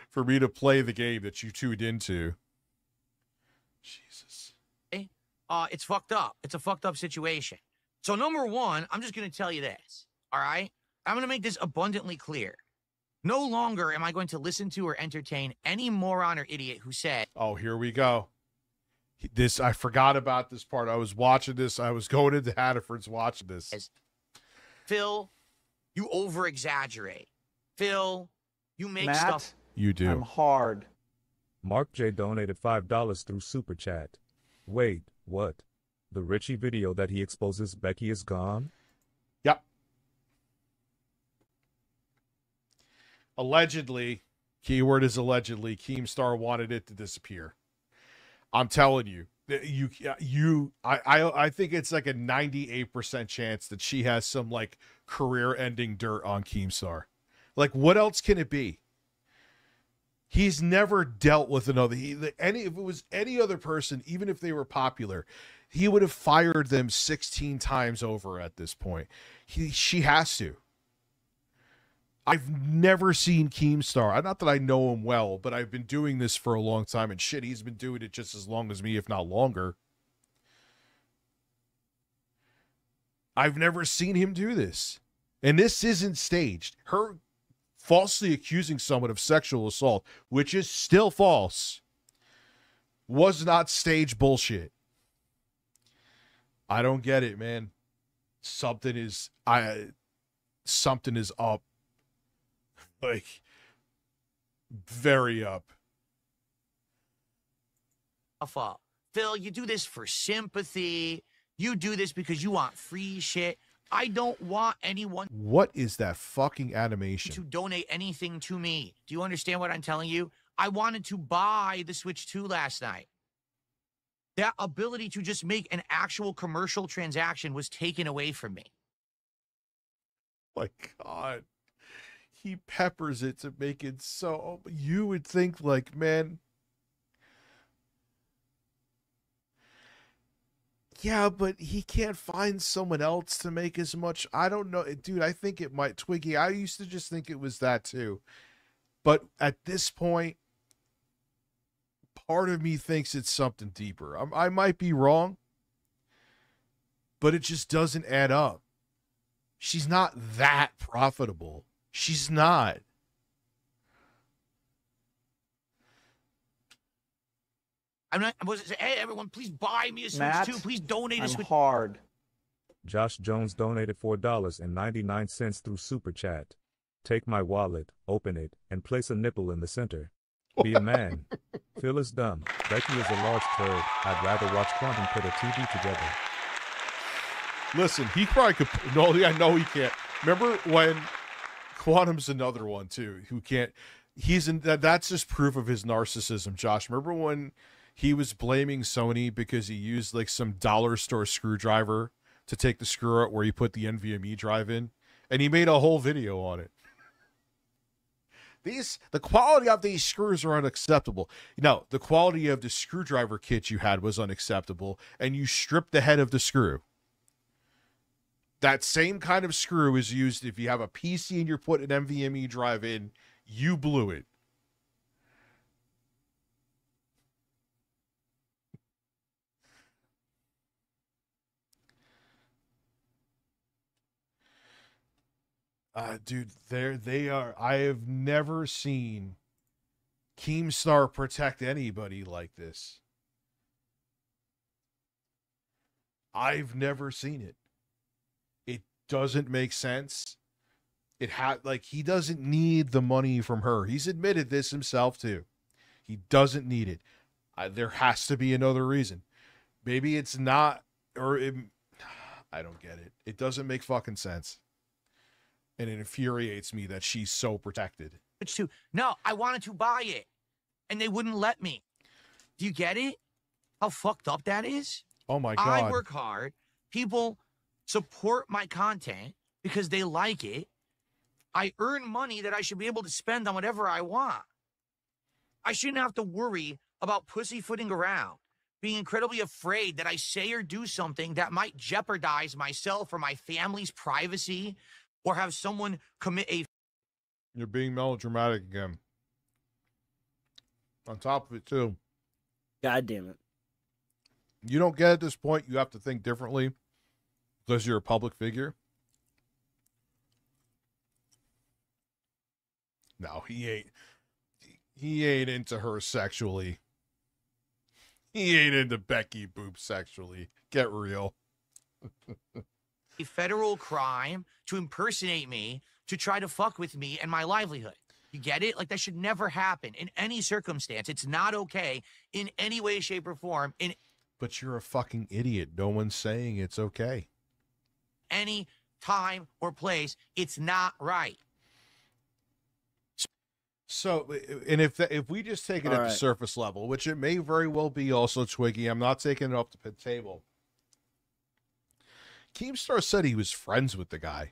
A: For me to play the game that you tuned into. Jesus.
C: It's fucked up. It's a fucked up situation. So number one, I'm just going to tell you this, all right? I'm going to make this abundantly clear. No longer am I going to listen to or entertain any moron or idiot who said...
A: Oh, here we go. I forgot about this part. I was watching this. I was going into Haddiford's watching this.
C: Phil, you over-exaggerate. Phil, you make
D: Matt,
C: stuff...
A: You do.
D: I'm hard.
E: Mark J donated $5 through Super Chat. Wait, what? The Richie video that he exposes Becky is gone?
A: Yep. Allegedly, keyword is allegedly, Keemstar wanted it to disappear. I'm telling you, I think it's like a 98% chance that she has some like career-ending dirt on Keemstar. Like, what else can it be? He's never dealt with another. If it was any other person, even if they were popular, he would have fired them 16 times over at this point. She has to. I've never seen Keemstar. Not that I know him well, but I've been doing this for a long time, and shit, he's been doing it just as long as me, if not longer. I've never seen him do this. And this isn't staged. Her falsely accusing someone of sexual assault, which is still false, was not stage bullshit. I don't get it, man. Something is up. Like, very up.
C: Phil, you do this for sympathy. You do this because you want free shit. I don't want anyone...
A: What is that fucking animation?
C: ...to donate anything to me. Do you understand what I'm telling you? I wanted to buy the Switch 2 last night. That ability to just make an actual commercial transaction was taken away from me.
A: My God. He peppers it to make it so... You would think, like, man... Yeah, but he can't find someone else to make as much. I don't know. Dude, I think it might... Twiggy, I used to just think it was that too. But at this point, part of me thinks it's something deeper. I might be wrong, but it just doesn't add up. She's not that profitable. She's not.
C: I was saying, hey, everyone, please buy me a Switch 2. Please donate a Switch.
D: I'm hard.
E: Josh Jones donated $4.99 through Super Chat. Take my wallet, open it, and place a nipple in the center. Be a man. Phil is dumb. Becky is a large turd. I'd rather watch Quantum put a TV together.
A: Listen, he probably could... No, I know he can't. Remember when... Quantum's another one, too, who can't... That's just proof of his narcissism, Josh. Remember when... He was blaming Sony because he used like some dollar store screwdriver to take the screw out where he put the NVMe drive in, and he made a whole video on it. The quality of these screws are unacceptable. No, the quality of the screwdriver kit you had was unacceptable, and you stripped the head of the screw. That same kind of screw is used if you have a PC and you're putting an NVMe drive in. You blew it. Dude, they are. I have never seen Keemstar protect anybody like this. I've never seen it. It doesn't make sense. He doesn't need the money from her. He's admitted this himself too. He doesn't need it. There has to be another reason. Maybe it's not, I don't get it. It doesn't make fucking sense. And it infuriates me that she's so protected.
C: No, I wanted to buy it, and they wouldn't let me. Do you get it? How fucked up that is?
A: Oh, my God.
C: I work hard. People support my content because they like it. I earn money that I should be able to spend on whatever I want. I shouldn't have to worry about pussyfooting around, being incredibly afraid that I say or do something that might jeopardize myself or my family's privacy, or have someone commit a...
A: You're being melodramatic again. On top of it, too.
B: God damn it.
A: You don't get at this point, you have to think differently because you're a public figure. No, he ain't. He ain't into her sexually. He ain't into Becky Boop sexually. Get real.
C: a federal crime to impersonate me, to try to fuck with me and my livelihood. You get it? Like, that should never happen in any circumstance. It's not okay in any way, shape, or form. In
A: But you're a fucking idiot. No one's saying it's okay.
C: any time or place, it's not right.
A: So, and if we just take it at the surface level, which it may very well be also, Twiggy, I'm not taking it off the table. Keemstar said he was friends with the guy.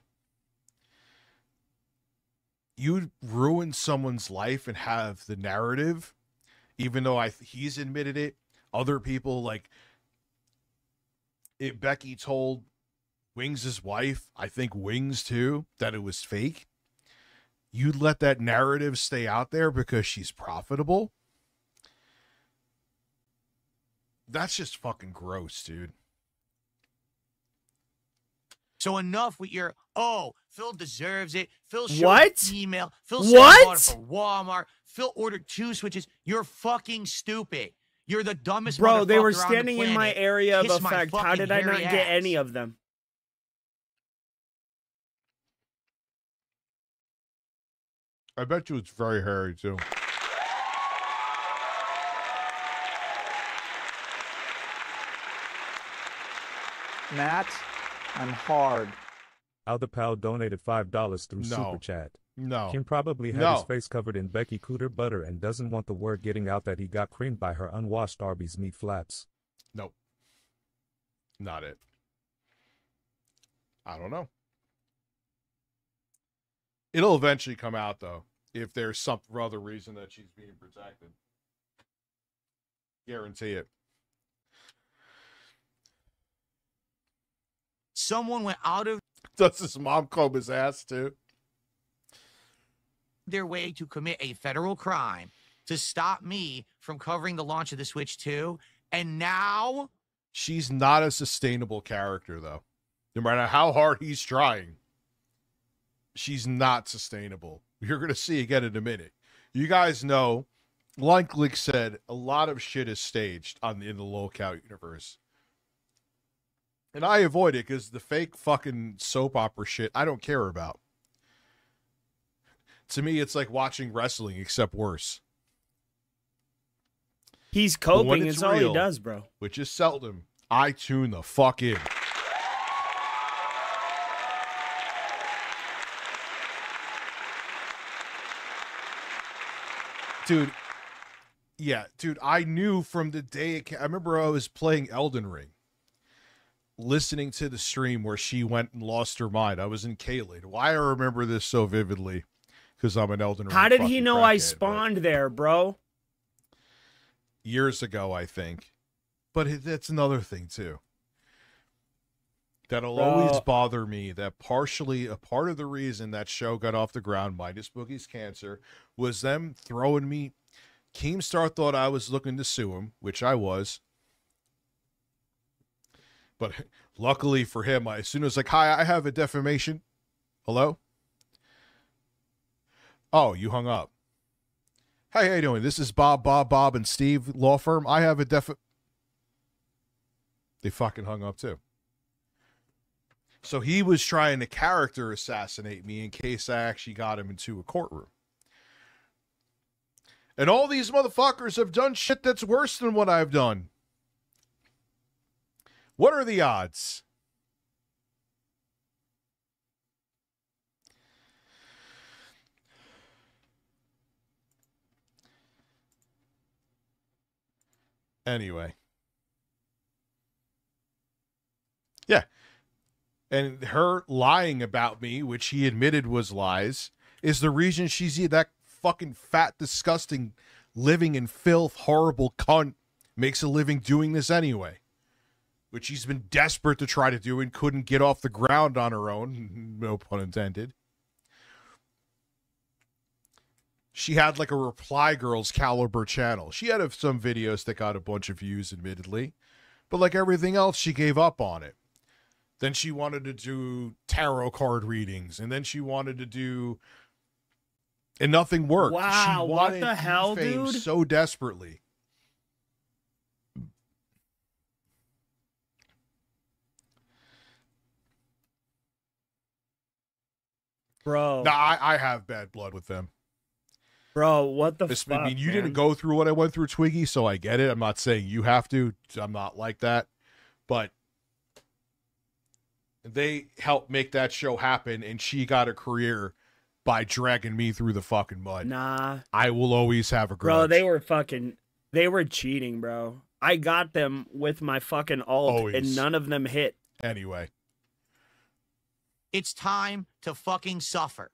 A: You ruin someone's life and have the narrative, even though he's admitted it. Other people, like Becky told Wings' wife, I think Wings too, that it was fake. You'd let that narrative stay out there because she's profitable? That's just fucking gross, dude.
C: So enough with your, oh, Phil deserves it. Phil showed
B: What?
C: an email. Phil
B: What?
C: said he bought it from Walmart. Phil ordered 2 switches. You're fucking stupid. You're the dumbest
B: Bro, they were
C: motherfucker on the
B: standing in my
C: planet.
B: area of
C: Kiss my
B: effect. How
C: fucking
B: did I not
C: hairy
B: get
C: ass.
B: any of them?
A: I bet you it's very hairy, too.
D: Matt, I'm hard.
E: Alderpal donated $5 through Super Chat.
A: No.
E: Kim probably had his face covered in Becky Cooter butter and doesn't want the word getting out that he got creamed by her unwashed Arby's meat flaps.
A: Nope. Not it. I don't know. It'll eventually come out, though, if there's some other reason that she's being protected. Guarantee it.
C: Someone went out of
A: Does his mom comb his ass, too?
C: their way to commit a federal crime to stop me from covering the launch of the Switch 2, and now
A: She's not a sustainable character, though. No matter how hard he's trying, she's not sustainable. You're going to see again in a minute. You guys know, like Glick said, a lot of shit is staged in the Lolcout universe. And I avoid it because the fake fucking soap opera shit I don't care about. To me, it's like watching wrestling, except worse.
B: He's
A: But when
B: coping. It's all he does, bro.
A: Which is seldom. I tune the fuck in. Dude, yeah, dude, I knew from the day I remember I was playing Elden Ring, listening to the stream where she went and lost her mind. I was in Caelid. Why I remember this so vividly? Because I'm an Elden Ring.
B: How did he
A: fucking
B: know I
A: crackhead,
B: spawned there, bro?
A: years ago, I think. But that's another thing, too. That'll always bother me, that partially a part of the reason that show got off the ground, minus Boogie's cancer, was them throwing me. Keemstar thought I was looking to sue him, which I was. But luckily for him, as soon as like, hi, I have a defamation. Hello? Oh, you hung up. Hey, how you doing? This is Bob, and Steve law firm. I have a They fucking hung up too. So he was trying to character assassinate me in case I actually got him into a courtroom. And all these motherfuckers have done shit that's worse than what I've done. What are the odds? Anyway. Yeah. And her lying about me, which he admitted was lies, is the reason she's that fucking fat, disgusting, living in filth, horrible cunt makes a living doing this anyway. Which she's been desperate to try to do and couldn't get off the ground on her own. No pun intended. She had like a Reply Girls caliber channel. She had some videos that got a bunch of views, admittedly. But like everything else, she gave up on it. Then she wanted to do tarot card readings. And then she wanted to do... And nothing worked.
B: Wow,
A: she
B: what
A: wanted
B: the hell,
A: fame
B: dude?
A: so desperately.
B: Bro.
A: No, I have bad blood with them.
B: Bro, what the fuck,
A: I mean, you
B: man?
A: didn't go through what I went through, Twiggy, so I get it. I'm not saying you have to. I'm not like that. But they helped make that show happen, and she got a career by dragging me through the fucking mud.
B: Nah.
A: I will always have a grudge.
B: Bro, they were cheating, bro. I got them with my fucking ult, and none of them hit.
A: Anyway.
C: It's time to fucking suffer.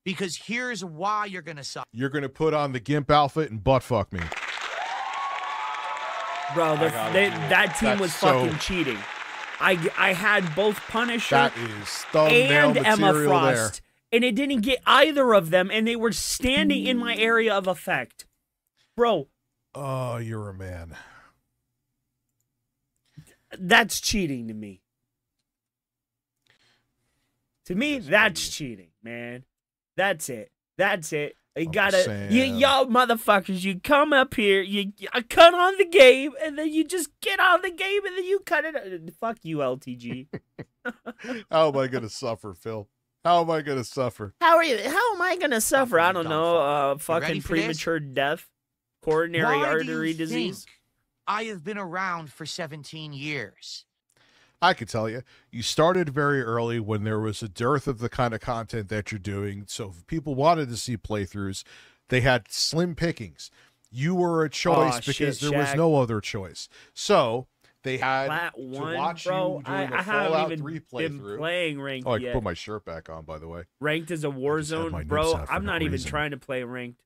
C: Because here's why you're going to suffer.
A: You're going to put on the GIMP outfit and butt fuck me.
B: Bro, that team was fucking cheating. I had both Punisher
A: that is thumbnail
B: and Emma
A: material
B: Frost, and it didn't get either of them, and they were standing in my area of effect. Bro.
A: Oh, you're a man.
B: That's cheating to me. To me, that's cheating, man. That's it. That's it. You gotta, y'all motherfuckers, you come up here, you cut on the game, and then you just get on the game, and then you cut it. Fuck you, LTG.
A: How am I gonna suffer, Phil? How am I gonna suffer?
B: How am I gonna suffer? I don't know. Fucking premature death, coronary artery disease.
C: I have been around for 17 years.
A: I could tell you, you started very early when there was a dearth of the kind of content that you're doing. So if people wanted to see playthroughs, they had slim pickings. You were a choice because there was no other choice. So they had to watch you doing a Fallout 3 playthrough.
B: Playing ranked
A: I can put my shirt back on, by the way.
B: Ranked is a war zone, bro. I'm not even trying to play ranked.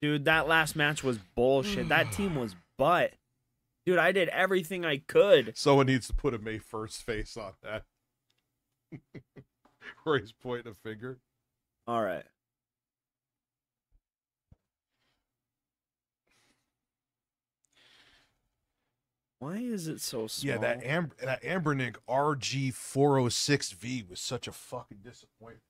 B: Dude, that last match was bullshit. That team was butt. Dude, I did everything I could.
A: Someone needs to put a May 1st face on that. Where he's pointing a finger.
B: All right. Why is it so small?
A: Yeah, that Ambernick RG406V was such a fucking disappointment.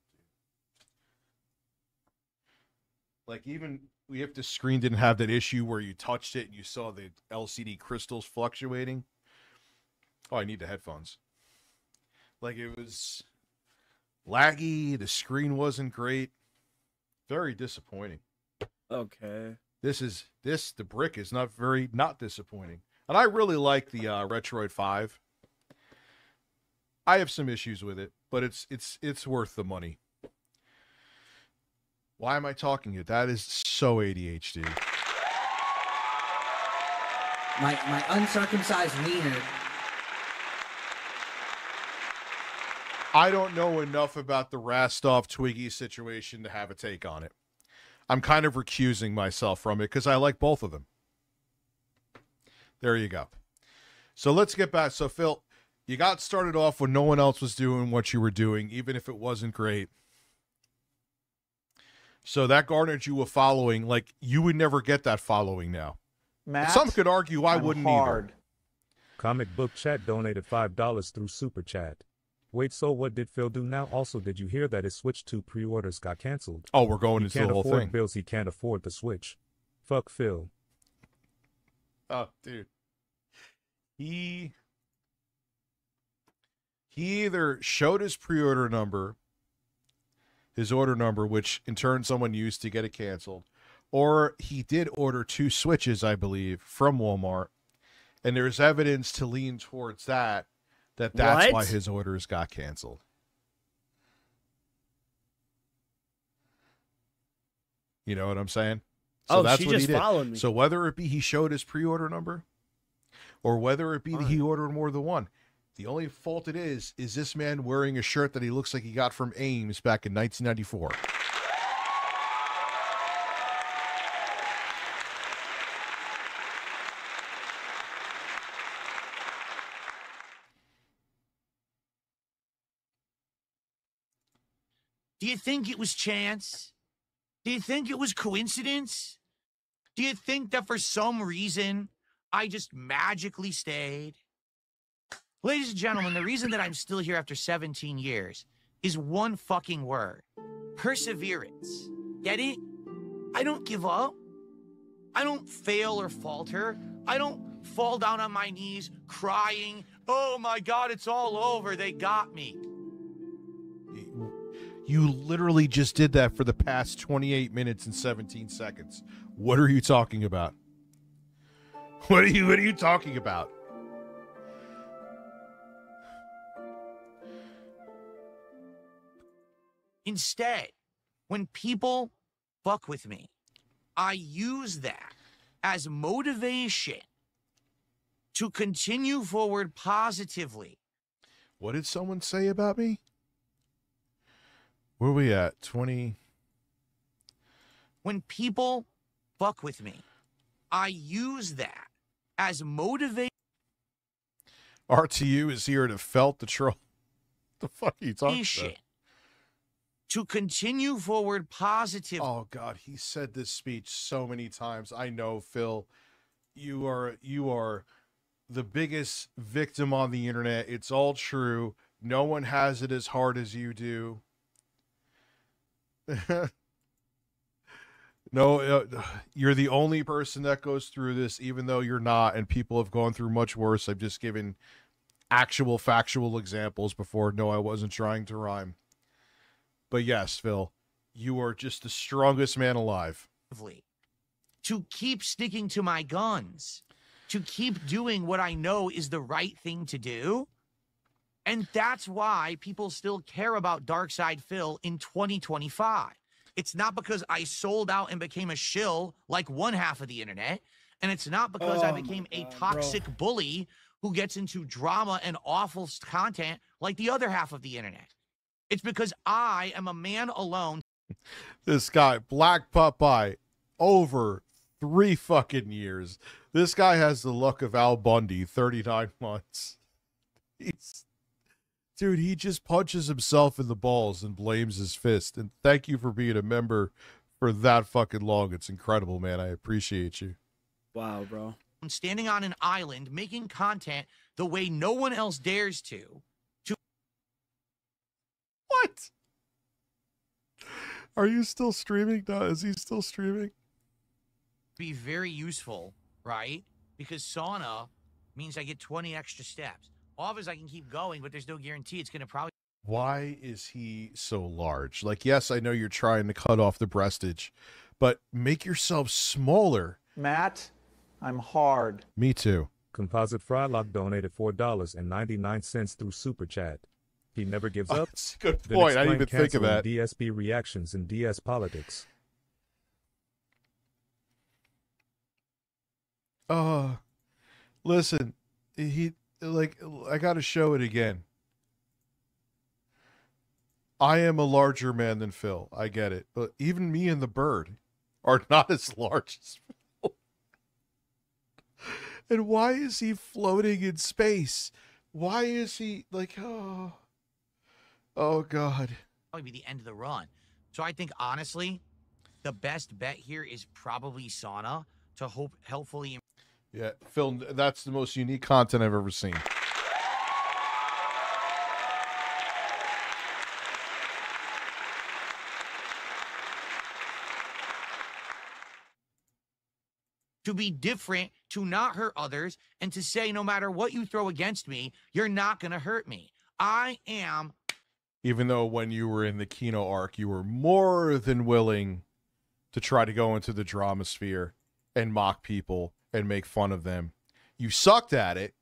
A: Like, even if the screen didn't have that issue where you touched it and you saw the LCD crystals fluctuating. Oh, I need the headphones. Like, it was laggy. The screen wasn't great. Very disappointing.
B: Okay.
A: The brick is not disappointing. And I really like the Retroid 5. I have some issues with it, but it's worth the money. Why am I talking it? That is so ADHD.
G: My uncircumcised wiener.
A: I don't know enough about the Rastov Twiggy situation to have a take on it. I'm kind of recusing myself from it because I like both of them. There you go. So let's get back. So, Phil, you got started off when no one else was doing what you were doing, even if it wasn't great. So that garnered you a following. Like, you would never get that following now.
D: Matt,
A: some could argue I wouldn't either.
E: Comic Book Chat donated $5 through Super Chat. Wait, so what did Phil do now? Also, did you hear that his Switch 2 pre-orders got canceled?
A: Oh, we're going into the whole thing.
E: He can't afford bills. He can't afford the Switch. Fuck Phil.
A: Oh, dude. He either showed his pre-order number, his order number, which in turn someone used to get it canceled, or he did order 2 Switches, I believe, from Walmart, and there's evidence to lean towards that's
B: what?
A: why his orders got canceled. You know what I'm saying? So that's
B: she
A: what
B: just
A: he did.
B: followed me.
A: So whether it be he showed his pre-order number, or whether it be that he ordered more than one, The only fault it is this man wearing a shirt that he looks like he got from Ames back in 1994.
C: Do you think it was chance? Do you think it was coincidence? Do you think that for some reason I just magically stayed? Ladies and gentlemen, the reason that I'm still here after 17 years is one fucking word. Perseverance. Get it? I don't give up. I don't fail or falter. I don't fall down on my knees crying, oh my God, it's all over. They got me.
A: You literally just did that for the past 28 minutes and 17 seconds. What are you talking about? What are you talking about?
C: Instead, when people fuck with me, I use that as motivation to continue forward positively.
A: What did someone say about me? Where are we at? 20.
C: When people fuck with me, I use that as motivation.
A: RTU is here to felt the troll. The fuck are you talking about?
C: To continue forward positive.
A: Oh God, he said this speech so many times. I know, Phil. You are the biggest victim on the internet. It's all true. No one has it as hard as you do. No, you're the only person that goes through this, even though you're not, and people have gone through much worse. I've just given actual factual examples before. No, I wasn't trying to rhyme. But yes, Phil, you are just the strongest man alive.
C: To keep sticking to my guns, to keep doing what I know is the right thing to do. And that's why people still care about Darkside Phil in 2025. It's not because I sold out and became a shill like one half of the internet. And it's not because I became a toxic bully who gets into drama and awful content like the other half of the internet. It's because I am a man alone.
A: This guy, Black Popeye, over 3 fucking years. This guy has the look of Al Bundy, 39 months. Dude, he just punches himself in the balls and blames his fist. And thank you for being a member for that fucking long. It's incredible, man. I appreciate you.
B: Wow, bro.
C: I'm standing on an island making content the way no one else dares to.
A: What? Are you still streaming? No, is he still streaming?
C: Be very useful, right? Because sauna means I get 20 extra steps. Obviously, I can keep going, but there's no guarantee it's going to probably...
A: Why is he so large? Like, yes, I know you're trying to cut off the breastage, but make yourself smaller.
D: Matt, I'm hard.
A: Me too.
E: Composite Frylock donated $4.99 through Super Chat. He never gives up.
A: That's a good point. I didn't even think of that.
E: DSP reactions and DS politics.
A: Listen, I got to show it again. I am a larger man than Phil. I get it. But even me and the bird are not as large as Phil. And why is he floating in space? Why is he like, oh God.
C: Probably be the end of the run. So I think, honestly, the best bet here is probably sauna to helpfully...
A: Yeah, Phil, that's the most unique content I've ever seen.
C: To be different, to not hurt others, and to say no matter what you throw against me, you're not going to hurt me. I am...
A: Even though when you were in the Kino arc, you were more than willing to try to go into the drama sphere and mock people and make fun of them. You sucked at it,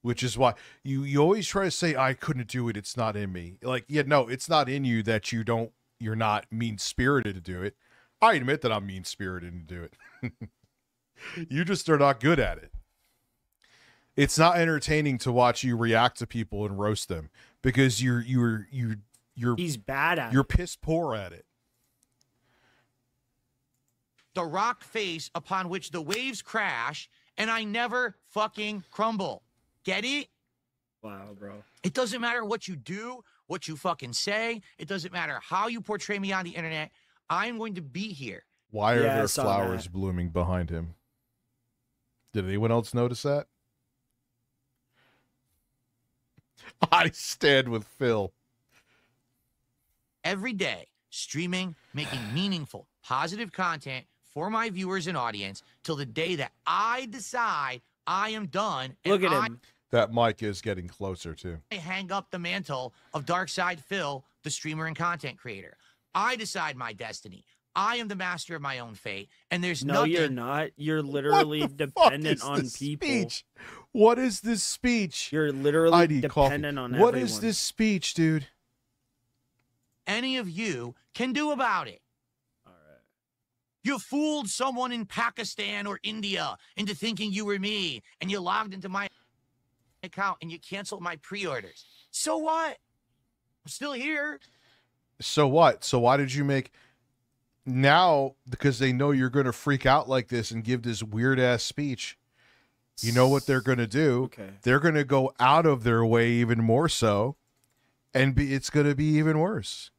A: which is why you always try to say, I couldn't do it. It's not in me. Like, yeah, no, it's not in you that you're not mean-spirited to do it. I admit that I'm mean-spirited to do it. You just are not good at it. It's not entertaining to watch you react to people and roast them because you're
B: He's bad at
A: you're
B: it.
A: piss poor at it.
C: The rock face upon which the waves crash, and I never fucking crumble. Get it?
B: Wow, bro.
C: It doesn't matter what you do, what you fucking say. It doesn't matter how you portray me on the internet. I'm going to be here.
A: Why are
B: Yeah, I
A: there
B: saw
A: flowers
B: that.
A: blooming behind him? Did anyone else notice that? I stand with Phil.
C: Every day, streaming, making meaningful, positive content for my viewers and audience till the day that I decide I am done. And
B: Look at him.
A: That mic is getting closer too.
C: I hang up the mantle of Darkside Phil, the streamer and content creator. I decide my destiny. I am the master of my own fate, and there's
B: No,
C: nothing.
B: you're not. You're literally dependent on people.
A: Speech? What is this speech?
B: You're
A: I
B: literally
A: need
B: dependent
A: coffee.
B: on
A: What
B: everyone.
A: is this speech, dude?
C: Any of you can do about it.
B: All right.
C: You fooled someone in Pakistan or India into thinking you were me, and you logged into my account and you canceled my pre-orders. So what? I'm still here.
A: So what? So why did you make now? Because they know you're going to freak out like this and give this weird ass speech. You know what they're going to do?
B: Okay.
A: They're going to go out of their way even more so, and it's going to be even worse.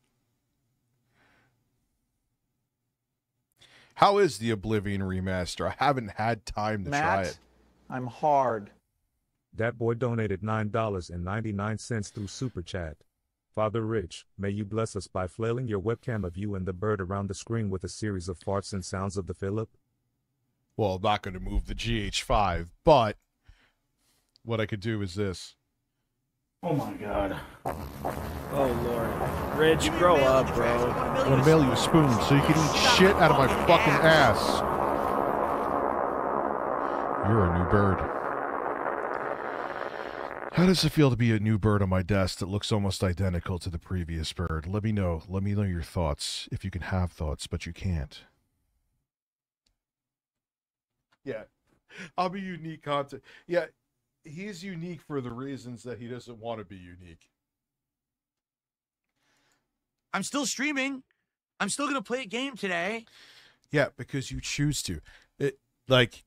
A: How is the Oblivion remaster? I haven't had time to try
D: Matt,
A: it.
D: I'm hard.
E: That boy donated $9.99 through Super Chat. Father Rich, may you bless us by flailing your webcam of you and the bird around the screen with a series of farts and sounds of the Philip.
A: Well, I'm not going to move the GH5, but what I could do is this.
H: Oh my God.
B: Oh, Lord. Rich, grow up, bro.
A: I'm going to mail you a spoon so you can eat shit out of my fucking ass. You're a new bird. How does it feel to be a new bird on my desk that looks almost identical to the previous bird? Let me know. Let me know your thoughts, if you can have thoughts, but you can't. Yeah. I'll be unique content. Yeah, he's unique for the reasons that he doesn't want to be unique.
C: I'm still streaming. I'm still going to play a game today.
A: Yeah, because you choose to. It like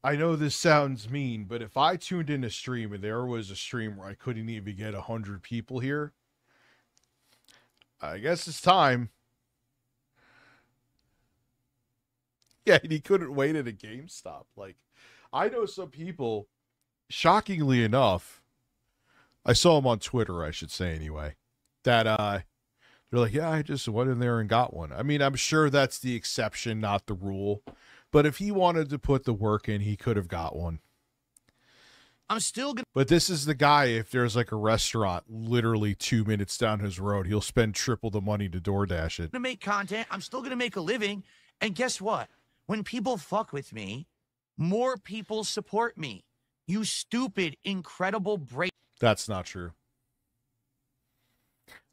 A: I know this sounds mean, but if I tuned in a stream and there was a stream where I couldn't even get 100 people here, I guess it's time. Yeah, and he couldn't wait at a GameStop. Like, I know some people, shockingly enough, I saw them on Twitter, I should say anyway, that they're like, yeah, I just went in there and got one. I mean, I'm sure that's the exception, not the rule. But if he wanted to put the work in, he could have got one.
C: I'm still going
A: But this is the guy, if there's like a restaurant literally 2 minutes down his road, he'll spend triple the money to DoorDash it.
C: to make content. I'm still going to make a living. And guess what? When people fuck with me, more people support me. You stupid, incredible break.
A: That's not true.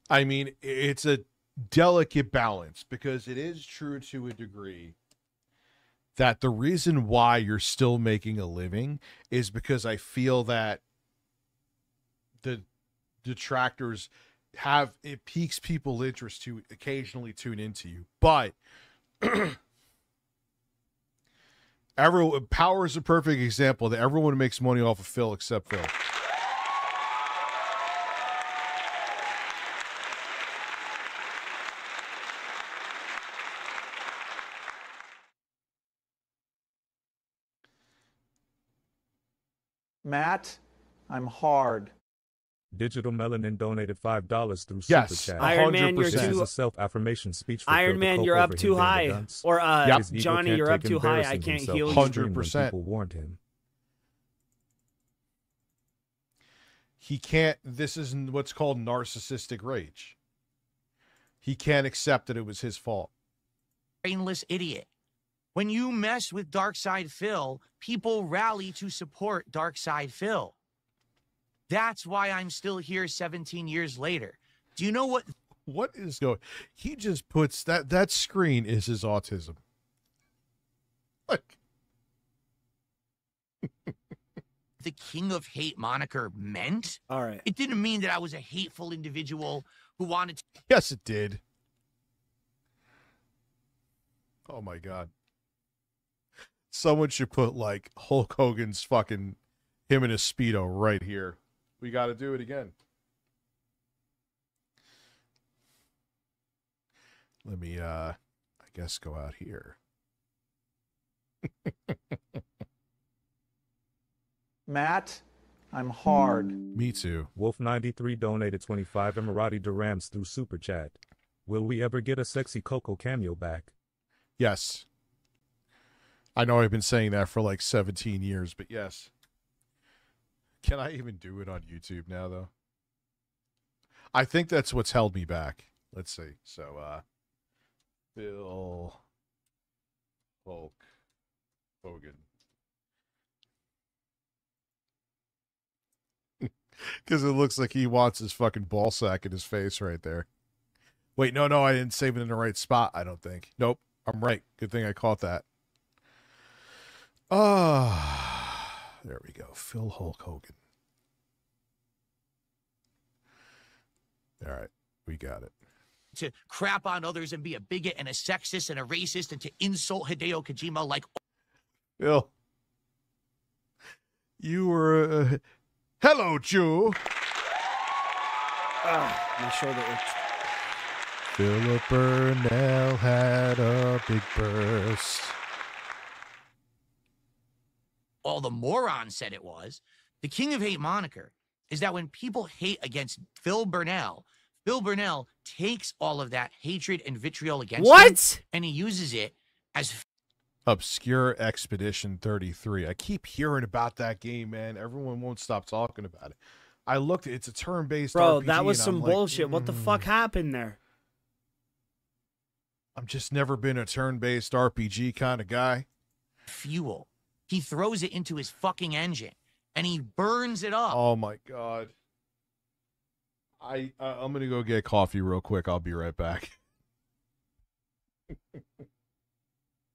A: I mean, it's a delicate balance because it is true to a degree that the reason why you're still making a living is because I feel that the detractors it piques people's interest to occasionally tune into you. But Power is a perfect example that everyone makes money off of Phil except Phil.
D: Matt, I'm hard.
E: Digital Melanin donated $5 through
A: Yes,
E: Super Chat.
B: Iron Man, you're
E: This is
B: too.
E: a self-affirmation speech for
B: Iron
E: Phil
B: Man,
E: Cope
B: you're
E: over
B: up
E: him
B: too
E: being a
B: high.
E: dunce.
B: Or
E: His ego
B: Johnny,
E: can't
B: you're up
E: take
B: too high. I
E: embarrassing
B: can't
E: himself
B: heal
E: on
B: you.
E: the stream when
A: 100%.
E: People warned him.
A: He can't, this is what's called narcissistic rage. He can't accept that it was his fault.
C: brainless idiot. When you mess with Darkside Phil, people rally to support Darkside Phil. That's why I'm still here 17 years later. Do you know what?
A: What is going? He just puts that screen is his autism. Like,
C: the King of Hate moniker meant.
B: All right.
C: It didn't mean that I was a hateful individual who wanted to.
A: Yes, it did. Oh my God. Someone should put like Hulk Hogan's fucking him in a Speedo right here. We got to do it again. Let me, I guess, go out here.
D: Matt, I'm hard.
A: Me too.
E: Wolf93 donated 25 Emirati dirhams through Super Chat. Will we ever get a sexy Coco cameo back?
A: Yes. I know I've been saying that for like 17 years, but yes. Can I even do it on YouTube now, though? I think that's what's held me back. Let's see. So, Bill Hulk Hogan. Because it looks like he wants his fucking ball sack in his face right there. Wait, no, I didn't save it in the right spot, I don't think. Nope, I'm right. Good thing I caught that. There we go. Phil Hulk Hogan. All right, we got it.
C: To crap on others and be a bigot and a sexist and a racist and to insult Hideo Kojima like.
A: Phil, you were... hello, Jew.
B: My shoulder itch.
A: Philip Burnell had a big burst.
C: All the morons said it was. The King of Hate moniker is that when people hate against Phil Burnell takes all of that hatred and vitriol against him, and he uses it as
A: Obscure Expedition 33. I keep hearing about that game, man. Everyone won't stop talking about it. I looked, it's a turn-based
B: Bro,
A: RPG.
B: that was
A: and
B: some
A: I'm like,
B: bullshit. What the fuck happened there?
A: I've just never been a turn-based RPG kind of guy.
C: fuel. He throws it into his fucking engine, and he burns it up.
A: Oh, my God. I'm going to go get coffee real quick. I'll be right back.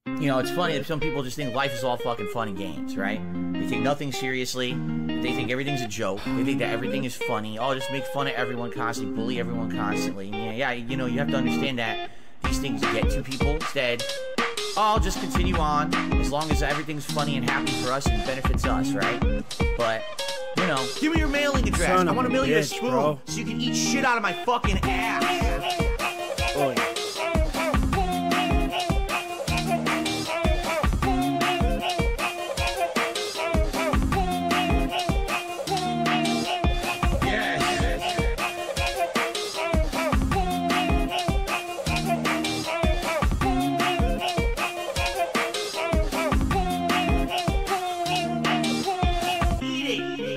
G: You know, it's funny that some people just think life is all fucking fun and games, right? They take nothing seriously. They think everything's a joke. They think that everything is funny. Oh, just make fun of everyone constantly, bully everyone constantly. Yeah, you know, you have to understand that these things get to people. Instead, I'll just continue on as long as everything's funny and happy for us and benefits us, right? But, you know, give me your mailing address. I want to mail you a spoon so you can eat shit out of my fucking ass.
B: Oh, yeah.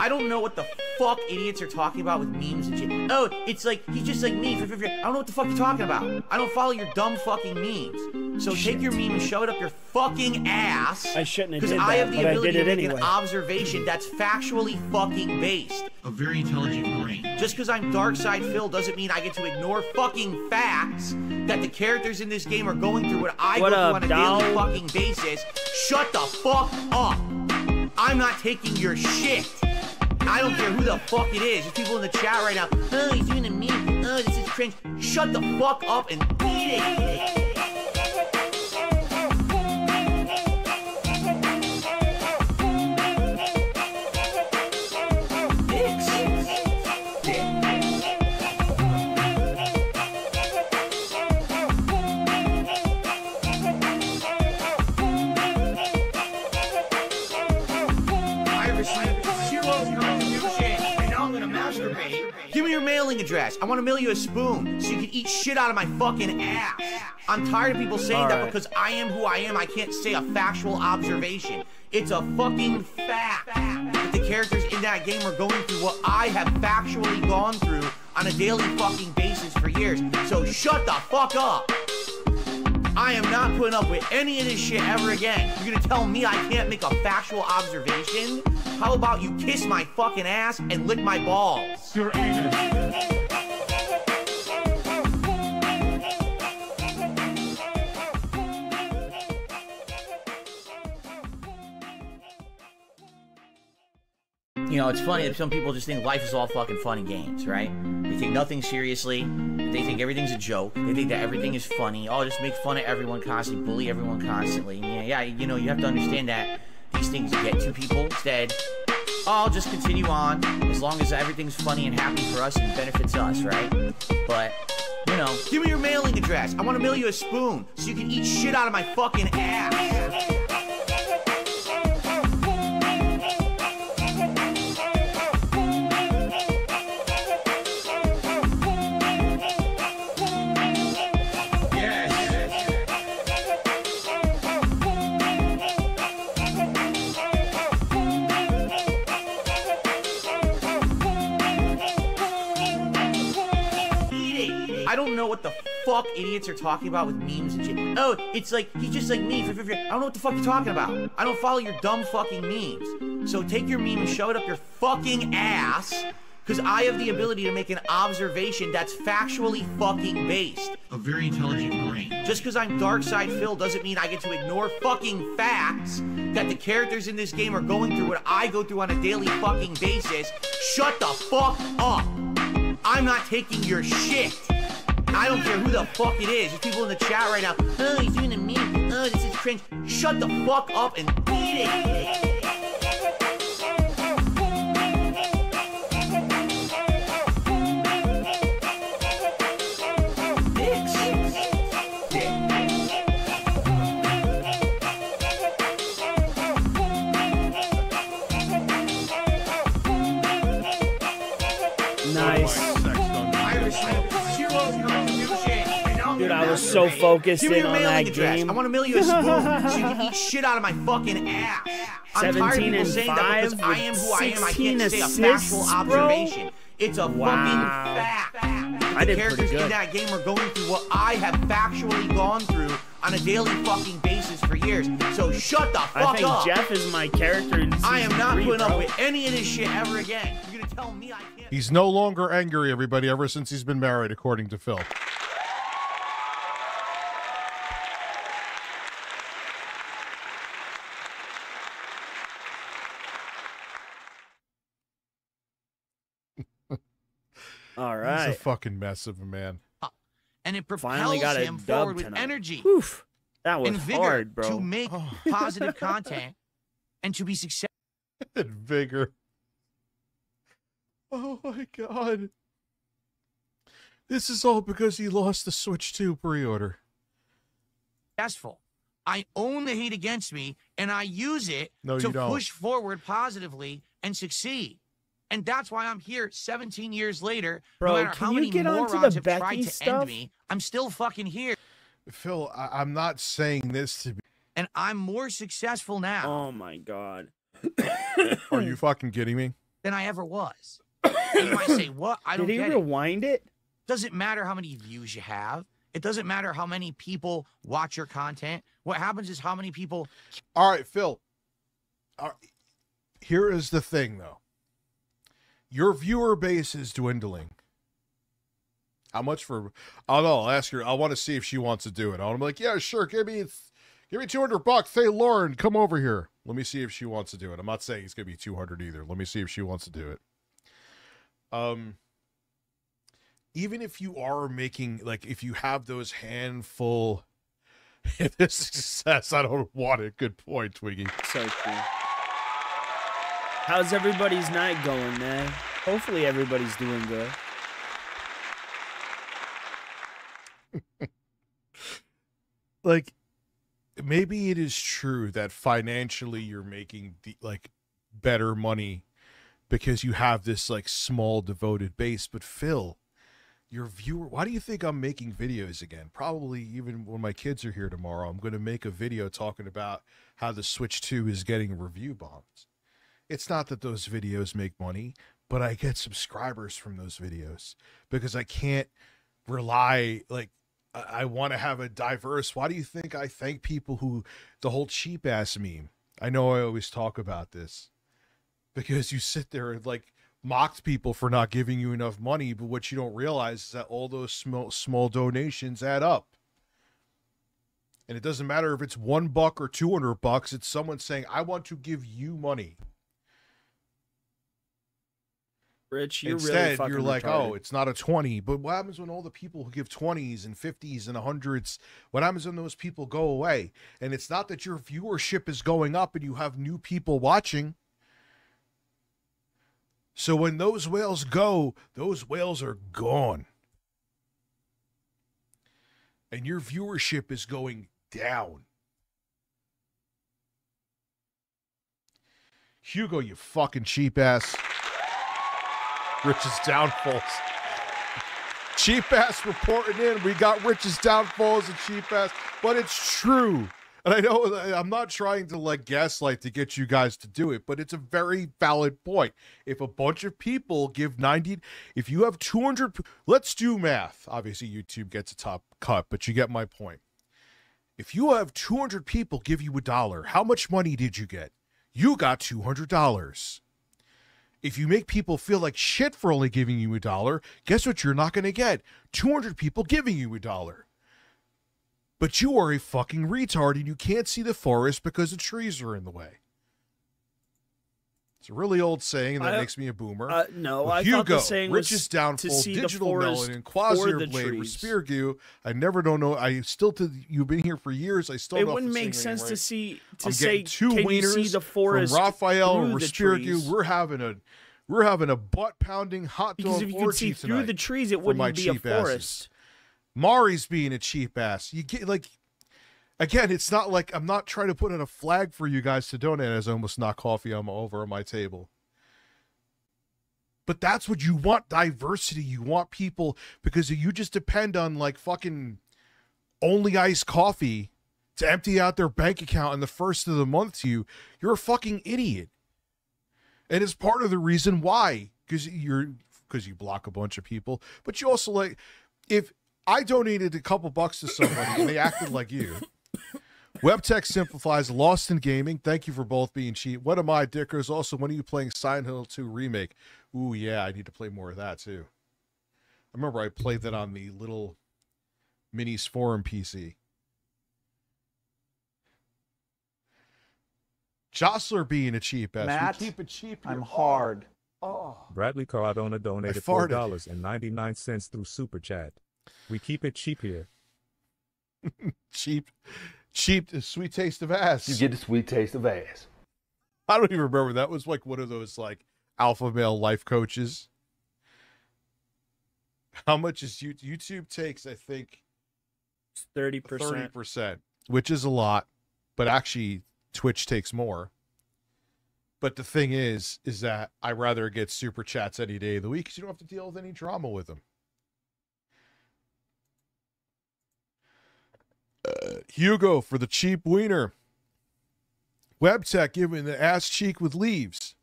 G: I don't know what the fuck idiots are talking about with memes and shit. Oh, it's like, he's just like me. I don't know what the fuck you're talking about. I don't follow your dumb fucking memes. So take your meme and shove it up your fucking ass.
B: I shouldn't have did
G: I have
B: that,
G: the
B: but I
G: ability
B: did it
G: to make
B: anyway.
G: an observation that's factually fucking based.
C: A very intelligent brain.
G: Just because I'm DarkSydeDrill doesn't mean I get to ignore fucking facts that the characters in this game are going through what I go through on a daily fucking basis. Shut the fuck up. I'm not taking your shit. I don't care who the fuck it is. There's people in the chat right now. Oh, he's doing a meme. Oh, this is cringe. Shut the fuck up and eat it. Give me your mailing address. I want to mail you a spoon so you can eat shit out of my fucking ass. I'm tired of people saying that because I am who I am, I can't say a factual observation. It's a fucking fact that the characters in that game are going through what I have factually gone through on a daily fucking basis for years. So shut the fuck up. I am not putting up with any of this shit ever again. You're gonna tell me I can't make a factual observation? How about you kiss my fucking ass and lick my balls?
H: Your anus.
G: You know, it's funny that some people just think life is all fucking fun and games, right? They take nothing seriously. They think everything's a joke. They think that everything is funny. Oh, just make fun of everyone constantly, bully everyone constantly. Yeah, you know, you have to understand that these things get to people. Instead, I'll just continue on as long as everything's funny and happy for us and benefits us, right? But, you know, give me your mailing address. I want to mail you a spoon so you can eat shit out of my fucking ass. I don't know what the fuck idiots are talking about with memes and shit. Oh, it's like, he's just like me. I don't know what the fuck you're talking about. I don't follow your dumb fucking memes. So take your meme and shove it up your fucking ass, because I have the ability to make an observation that's factually fucking based. A very intelligent brain. Just because I'm DarkSydeDrill doesn't mean I get to ignore fucking facts that the characters in this game are going through what I go through on a daily fucking basis. Shut the fuck up. I'm not taking your shit. I don't care who the fuck it is. There's people in the chat right now. Oh, he's doing a meme. Oh, this is cringe. Shut the fuck up and eat it.
B: Nice. Dude, I was so focused in on that game.
G: I want to mail you a spoon so you can eat shit out of my fucking ass. I'm tired of people saying that because I am who I am, I can't say a factual observation. It's a fucking fact.
B: I
G: The
B: did pretty
G: characters in
B: good.
G: that game are going through what I have factually gone through on a daily fucking basis for years. So shut the fuck
B: I think
G: up.
B: Jeff is my character in season
G: I am not
B: 3,
G: putting
B: bro.
G: up with any of this shit ever again. You're gonna tell me I can't.
A: He's no longer angry, everybody, ever since he's been married, according to Phil.
B: All
A: He's
B: right.
A: a fucking mess of a man.
C: And it
B: Finally
C: propels
B: got a
C: him
B: dub
C: forward with
B: tonight.
C: energy
B: Oof. That was
C: and vigor
B: hard, bro.
C: to make positive content and to be successful.
A: And vigor. Oh my god. This is all because he lost the Switch 2 pre-order.
C: I own the hate against me, and I use it
A: No,
C: to
A: you don't.
C: push forward positively and succeed. And that's why I'm here 17 years later.
B: Bro,
C: no matter
B: can
C: how
B: you
C: many
B: get onto
C: morons
B: the
C: have tried
B: Becky
C: to
B: stuff?
C: end me, I'm still fucking here.
A: Phil, I'm not saying this to be...
C: And I'm more successful now
B: Oh my god.
A: Are you fucking kidding me?
C: than I ever was. And you might say, what? I don't
B: Did he
C: get it.
B: rewind it?
C: Doesn't matter how many views you have. It doesn't matter how many people watch your content. What happens is how many people...
A: All right, Phil. Here is the thing, though. Your viewer base is dwindling. How much for... I don't know. I'll ask her. I want to see if she wants to do it. I'm like, yeah, sure. Give me $200. Hey, Lauren, come over here. Let me see if she wants to do it. I'm not saying it's going to be 200 either. Let me see if she wants to do it. Even if you are making, like, if you have those handful... If this is success, I don't want it. Good point, Twiggy.
B: So cool. How's everybody's night going, man? Hopefully everybody's doing good.
A: Like, maybe it is true that financially you're making better money because you have this like small devoted base. But Phil, your viewer, why do you think I'm making videos again? Probably even when my kids are here tomorrow, I'm going to make a video talking about how the Switch 2 is getting review bombs. It's not that those videos make money, but I get subscribers from those videos because I can't rely, like, I want to have a diverse. Why do you think I thank people who, the whole cheap ass meme? I know I always talk about this because you sit there and like mocked people for not giving you enough money, but what you don't realize is that all those small donations add up. And it doesn't matter if it's $1 or $200, it's someone saying, I want to give you money.
B: Rich, you're really
A: Instead,
B: fucking
A: you're like,
B: retarded.
A: oh, it's not a 20. But what happens when all the people who give 20s and 50s and 100s, what happens when those people go away? And it's not that your viewership is going up and you have new people watching. So when those whales go, those whales are gone. And your viewership is going down. Hugo, you fucking cheap ass. Rich's downfalls. Cheap ass reporting in. We got Rich's downfalls and cheap ass, but it's true. And I know I'm not trying to like gaslight to get you guys to do it, but it's a very valid point. If a bunch of people give 90, if you have 200, let's do math. Obviously, YouTube gets a top cut, but you get my point. If you have 200 people give you $1, how much money did you get? You got $200. If you make people feel like shit for only giving you $1, guess what you're not going to get? 200 people giving you $1. But you are a fucking retard and you can't see the forest because the trees are in the way. It's a really old saying that makes me a boomer.
B: No,
A: With
B: I
A: Hugo,
B: thought the saying
A: Rich's
B: was
A: downfall,
B: to see
A: digital
B: the forest
A: melanin,
B: for
A: Quasir
B: the
A: blade,
B: trees.
A: Respirgu. I never don't know. I still, you've been here for years. I still
B: It
A: don't know if
B: wouldn't
A: the
B: make
A: saying
B: sense
A: ain't
B: to
A: right.
B: see
A: I'm
B: say
A: getting two
B: can you see
A: wieners
B: the forest
A: from Raphael and
B: through the
A: Respirgu.
B: trees?
A: We're having a butt pounding hot dog
B: Because if you could see
A: orgy
B: through
A: tonight
B: the trees, it
A: for my
B: wouldn't be a
A: cheap asses.
B: forest.
A: Mari's being a cheap ass. You get like, again, it's not like I'm not trying to put in a flag for you guys to donate as I almost knock coffee over on my table. But that's what you want, diversity. You want people, because you just depend on like fucking only iced coffee to empty out their bank account in the first of the month to you. You're a fucking idiot. And it's part of the reason why, because you block a bunch of people, but you also like, if I donated a couple bucks to somebody and they acted like you. WebTech Simplifies, Lost in Gaming. Thank you for both being cheap. What am I, Dickers? Also, when are you playing Silent Hill 2 Remake? Ooh, yeah, I need to play more of that, too. I remember I played that on the little Minis Forum PC. Jostler being a cheap ass.
D: Matt,
A: we keep it cheap.
D: I'm hard.
E: Bradley Cardona donated
A: farted.
E: $4.99 through Super Chat. We keep it cheap here.
A: Cheap, the sweet taste of ass.
J: You get the sweet taste of ass.
A: I don't even remember. That was like one of those like alpha male life coaches. How much is YouTube takes? I think
B: 30%.
A: 30%, which is a lot, but actually Twitch takes more. But the thing is that I rather get super chats any day of the week because you don't have to deal with any drama with them. Hugo for the cheap wiener. WebTech giving the ass cheek with leaves.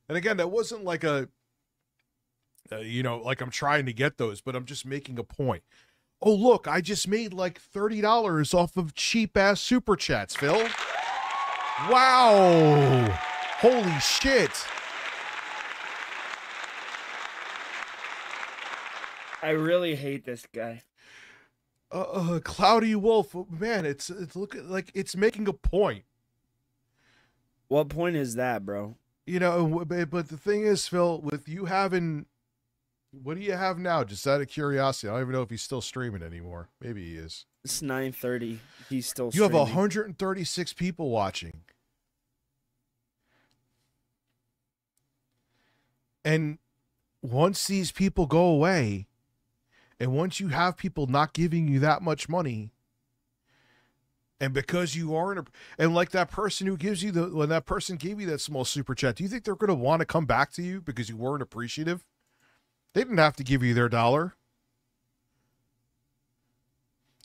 A: And again, that wasn't like a, like I'm trying to get those, but I'm just making a point. Oh, look, I just made like $30 off of cheap ass super chats, Phil. Wow. Holy shit.
B: I really hate this guy.
A: Cloudy Wolf, man, it's looking like it's making a point.
B: What point is that, bro?
A: But the thing is, Phil, with you having, what do you have now? Just out of curiosity, I don't even know if he's still streaming anymore. Maybe he is.
B: It's 9:30. He's still
A: You have
B: streaming.
A: 136 people watching. And once these people go away, and once you have people not giving you that much money, and because you aren't, and like that person who gives you when that person gave you that small super chat, do you think they're going to want to come back to you because you weren't appreciative? They didn't have to give you their dollar.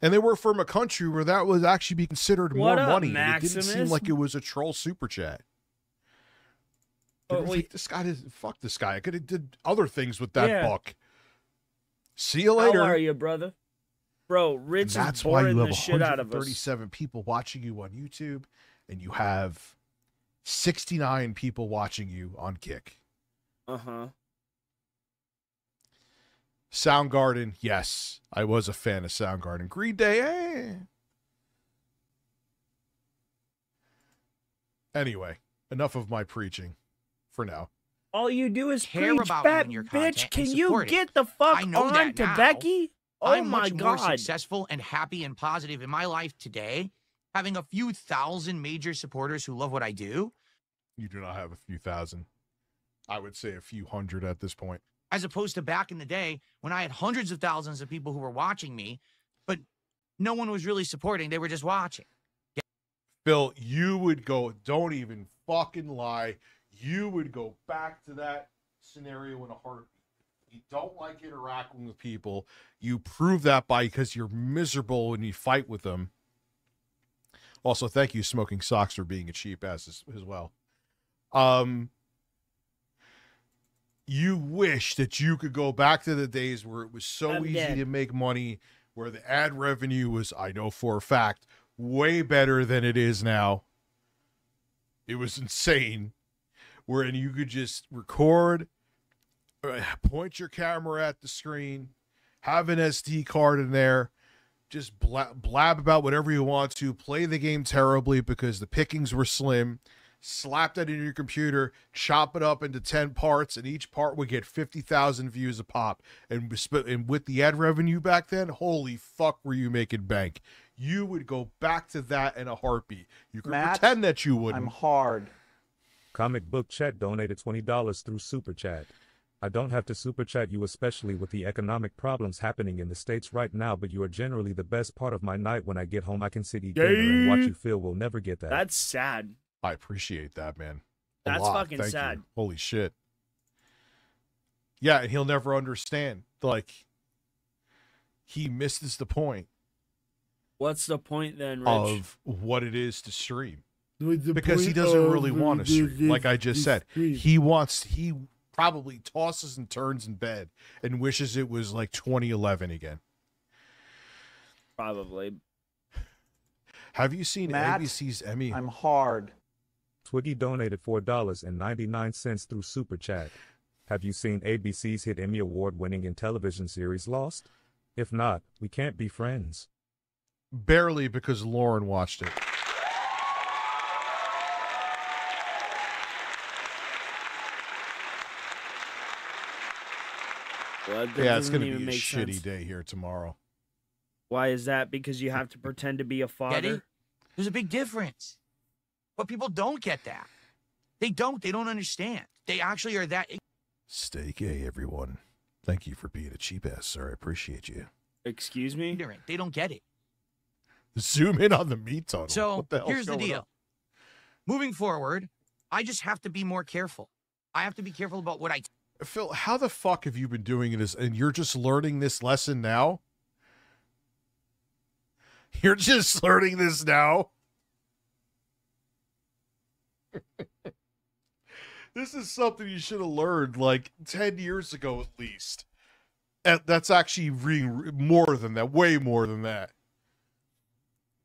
A: And they were from a country where that would actually be considered more money. And it didn't seem like it was a troll super chat. Fuck this guy. I could have did other things with that buck. See you later.
B: How are you, brother? Bro, Rich is boring the shit out of us.
A: 137 people watching you on YouTube, and you have 69 people watching you on Kick.
B: Uh-huh.
A: Soundgarden, yes. I was a fan of Soundgarden. Green Day, eh. Anyway, enough of my preaching for now.
B: All you do is
C: care
B: preach,
C: about
B: fat
C: you and your
B: bitch.
C: content
B: Can
C: and
B: you
C: support it.
B: get the fuck
C: I know
B: on
C: that
B: to
C: now.
B: Becky? Oh
C: I'm
B: my
C: much more
B: god.
C: successful and happy and positive in my life today, having a few thousand major supporters who love what I do.
A: You do not have a few thousand. I would say a few hundred at this point.
C: As opposed to back in the day when I had hundreds of thousands of people who were watching me, but no one was really supporting. They were just watching.
A: Phil, you would go, don't even fucking lie. You would go back to that scenario in a heartbeat. You don't like interacting with people. You prove that because you're miserable when you fight with them. Also, thank you, Smoking Socks, for being a cheap ass as well. You wish that you could go back to the days where it was so easy to make money, where the ad revenue was, I know for a fact, way better than it is now. It was insane. Wherein you could just record, point your camera at the screen, have an SD card in there, just blab about whatever you want to, play the game terribly because the pickings were slim, slap that in your computer, chop it up into 10 parts, and each part would get 50,000 views a pop. And with the ad revenue back then, holy fuck, were you making bank. You would go back to that in a heartbeat. You could pretend that you wouldn't.
D: I'm hard.
E: Comic Book Chat donated $20 through Super Chat. I don't have to Super Chat you, especially with the economic problems happening in the States right now, but you are generally the best part of my night. When I get home, I can sit, eat dinner, and watch you. Feel will never get that.
B: That's sad.
A: I appreciate that, man.
B: That's fucking
A: Thank
B: sad.
A: you. Holy shit. Yeah, and he'll never understand. Like, he misses the point.
B: What's the point then, Rich?
A: Of what it is to stream. Because he doesn't really want to stream. Like I just said, he probably tosses and turns in bed and wishes it was like 2011 again.
B: Probably.
A: Have you seen
D: Matt,
A: ABC's Emmy?
D: I'm hard.
E: Twiggy donated $4.99 through Super Chat. Have you seen ABC's hit Emmy Award-winning in television series Lost? If not, we can't be friends.
A: Barely, because Lauren watched it.
B: Well,
A: yeah, it's going to be a shitty day here tomorrow.
B: Why is that? Because you have to pretend to be a father?
C: Get it? There's a big difference. But people don't get that. They don't. They don't understand. They actually are that.
A: Stay gay, everyone. Thank you for being a cheap ass, sir. I appreciate you.
B: Excuse me?
C: Ignorant. They don't get it.
A: Zoom in on the meat tunnel.
C: So
A: what the
C: here's the deal. Moving forward, I just have to be more careful. I have to be careful about what I...
A: Phil, how the fuck have you been doing it? And you're just learning this lesson now? You're just learning this now? This is something you should have learned like 10 years ago at least. And that's actually more than that, way more than that.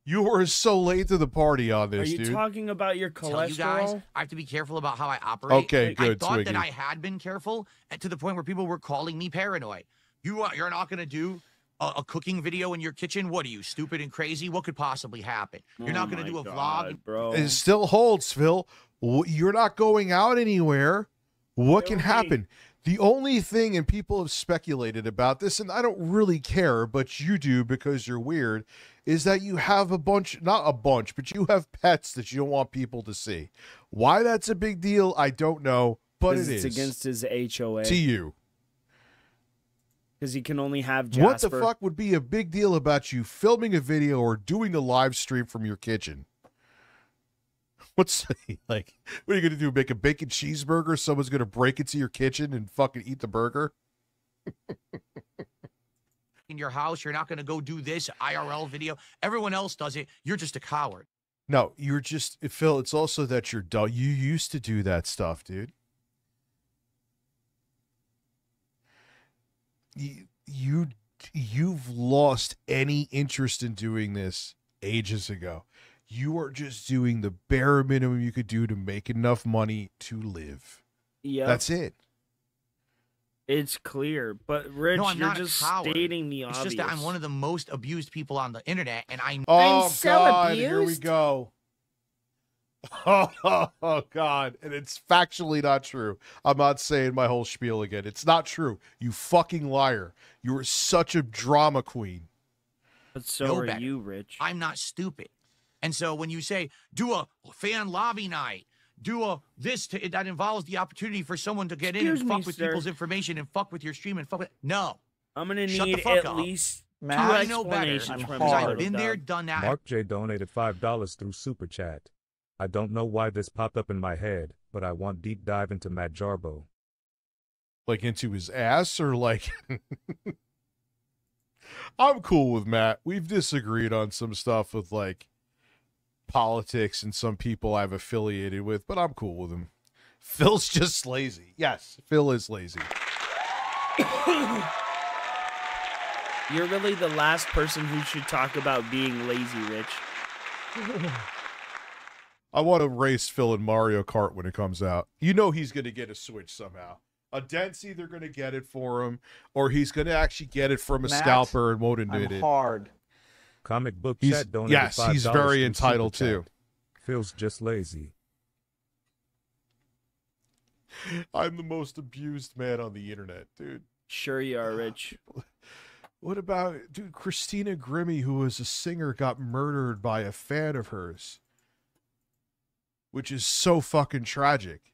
A: You were so late to the party on this, dude.
B: Are you talking about your cholesterol?
C: Tell you guys, I have to be careful about how I operate.
A: Okay, good,
C: I thought
A: Twiggy.
C: that I had been careful, and to the point where people were calling me paranoid. You're not going to do a cooking video in your kitchen? What are you, stupid and crazy? What could possibly happen? You're not going to do a vlog?
B: Bro.
A: It still holds, Phil. You're not going out anywhere. What can happen? The only thing, and people have speculated about this, and I don't really care, but you do because you're weird, is that you have a bunch, not a bunch, but you have pets that you don't want people to see. Why that's a big deal, I don't know, but it is.
B: It's against his HOA.
A: To you.
B: Because he can only have Jasper.
A: What the fuck would be a big deal about you filming a video or doing a live stream from your kitchen? What's like, what are you going to do? Make a bacon cheeseburger? Someone's going to break into your kitchen and fucking eat the burger?
C: In your house, you're not going to go do this IRL video. Everyone else does it. You're just a coward.
A: No, you're just, Phil, it's also that you're dumb. You used to do that stuff, dude. You've lost any interest in doing this ages ago. You are just doing the bare minimum you could do to make enough money to live.
B: Yeah,
A: that's it.
B: It's clear, but Rich,
C: no, I'm
B: you're
C: not
B: just
C: a coward.
B: stating the obvious.
C: It's just that I'm one of the most abused people on the internet, and
A: Oh,
I: I'm so
A: God,
I: abused.
A: here we go. Oh, God. And it's factually not true. I'm not saying my whole spiel again. It's not true. You fucking liar. You are such a drama queen.
B: But so
C: No
B: are
C: better.
B: you, Rich.
C: I'm not stupid. And so when you say, do a fan lobby night, do a that involves the opportunity for someone to get in and fuck with people's information and fuck with your stream and fuck with... No.
B: I'm going to
C: Shut the
B: need
C: fuck
B: at
C: up.
B: least
D: Matt,
B: two
C: I know better
B: explanations from
C: because
B: you,
C: I've
B: little
C: been there,
B: dog.
C: done that.
E: Mark J donated $5 through Super Chat. I don't know why this popped up in my head, but I want deep dive into Matt Jarbo.
A: Like into his ass or like... I'm cool with Matt. We've disagreed on some stuff with like politics and some people I've affiliated with, but I'm cool with him. Phil's just lazy. Yes, Phil is lazy.
B: You're really the last person who should talk about being lazy, Rich.
A: I want to race Phil in Mario Kart when it comes out. You know he's going to get a Switch somehow. A dent's either going to get it for him, or he's going to actually get it from a
D: Matt,
A: scalper and won't admit
D: I'm
A: it.
D: hard.
E: Comic Book
A: He's-
E: Chat donated
A: yes,
E: $5
A: he's very
E: through
A: entitled
E: Super
A: too.
E: Chat. Feels just lazy.
A: I'm the most abused man on the internet, dude.
B: Sure you are, Rich.
A: What about, dude, Christina Grimmie, who was a singer, got murdered by a fan of hers, which is so fucking tragic.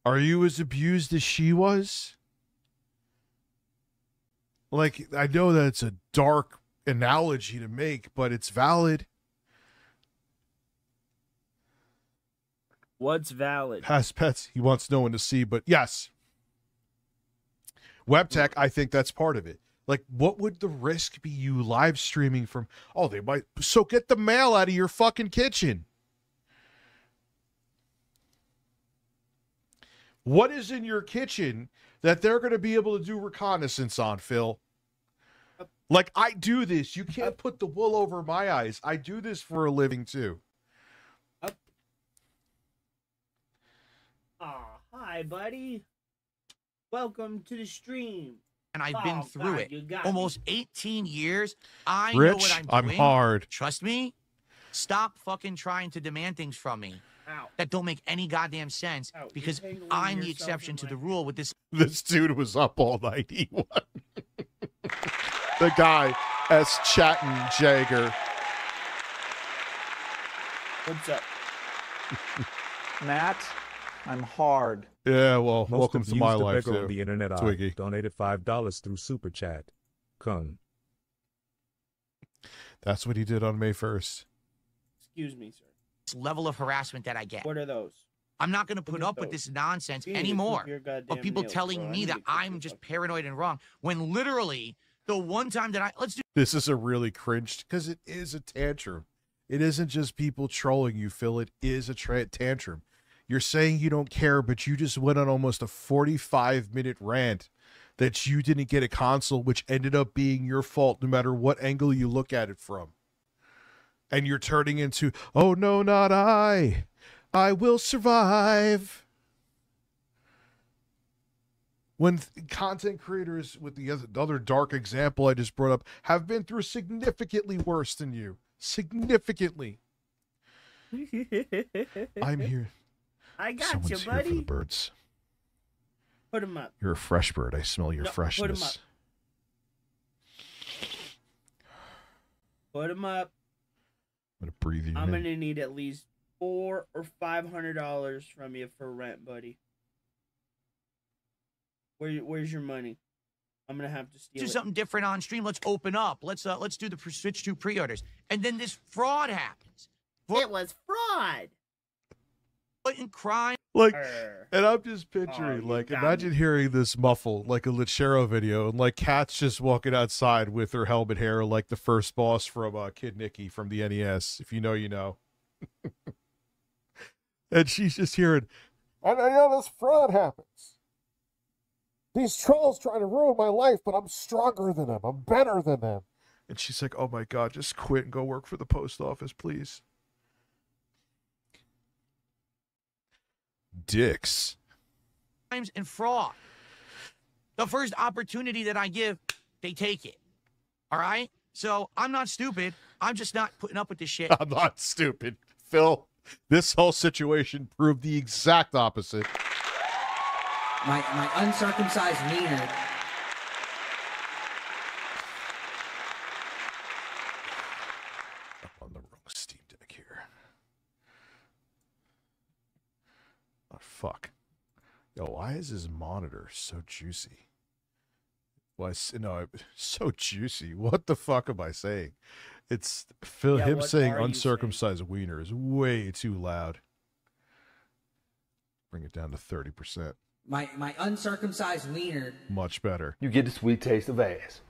A: Are you as abused as she was? Like, I know that it's a dark analogy to make, but it's valid.
B: What's valid?
A: Has pets, he wants no one to see, but yes. WebTech, I think that's part of it. Like, what would the risk be you live streaming from? Oh, they might. So get the mail out of your fucking kitchen. What is in your kitchen that they're going to be able to do reconnaissance on, Phil? Like, I do this. You can't put the wool over my eyes. I do this for a living, too.
B: Oh, hi, buddy. Welcome to the stream.
C: And I've been through
B: God, you got
C: it. Almost 18 years. I know
A: Rich,
C: what
A: I'm
C: doing.
A: hard.
C: Trust me. Stop fucking trying to demand things from me
B: Ow.
C: that don't make any goddamn sense
B: Ow,
C: because
B: you're tangling
C: I'm the
B: yourself
C: exception
B: in
C: to
B: my
C: the rule with this.
A: This dude was up all night. He won. The guy, S. Chatton Jagger.
B: What's up?
D: Matt, I'm hard.
A: Yeah, well,
E: Most
A: welcome to my life,
E: beggar on
A: too.
E: the internet
A: Twiggy.
E: donated $5 through Super Chat. Kung.
A: That's what he did on May 1st.
B: Excuse me, sir.
C: Level of harassment that I get.
B: What are those?
C: I'm not going to put
B: at
C: up with
B: those.
C: this nonsense
B: You need to
C: anymore
B: clip your goddamn
C: of people
B: nails,
C: telling
B: bro. I
C: me
B: need
C: that
B: to clip
C: I'm
B: your
C: just
B: fucking-
C: paranoid and wrong when literally the one time that let's do
A: This is a really cringed, because it is a tantrum. It isn't just people trolling you, Phil. It is a tantrum. You're saying you don't care, but you just went on almost a 45-minute rant that you didn't get a console, which ended up being your fault no matter what angle you look at it from. And you're turning into, oh, no, not I. I will survive. When content creators, with the other dark example I just brought up, have been through significantly worse than you. Significantly. I'm here.
B: I got
A: Someone's
B: you,
A: here for the
B: buddy.
A: birds.
B: Put him up.
A: You're a fresh bird. I smell your
B: No, put 'em
A: freshness.
B: up. Put him up.
A: I'm going to breathe you
B: I'm
A: in.
B: gonna need at least $400 or $500 from you for rent, buddy. Where's your money? I'm gonna have to steal
C: do
B: it.
C: something different on stream. Let's open up. Let's do the Switch 2 pre-orders. And then this fraud happens.
I: It was fraud.
C: Blatant crime.
A: Like,
B: Arr.
A: and I'm just picturing,
B: you
A: like,
B: got
A: imagine
B: me.
A: hearing this muffle, like a Lechero video, and like Kat's just walking outside with her helmet hair, like the first boss from Kid Nicky from the NES. If you know, you know. And she's just hearing, and I know this fraud happens. These trolls trying to ruin my life, but I'm stronger than them. I'm better than them. And she's like, oh my God, just quit and go work for the post office, please. Dicks.
C: Crimes and fraud. The first opportunity that I give, they take it. All right? So I'm not stupid. I'm just not putting up with this shit.
A: I'm not stupid. Phil, This whole situation proved the exact opposite.
J: My uncircumcised wiener.
A: I'm on the wrong Steam Deck here. Oh, fuck. Yo, why is his monitor so juicy? Why? No, so juicy. What the fuck am I saying? It's Phil.
B: Yeah,
A: him
B: what
A: saying
B: are you
A: uncircumcised wiener is way too loud. Bring it down to 30%.
J: My uncircumcised wiener.
A: Much better.
K: You get the sweet taste of ass.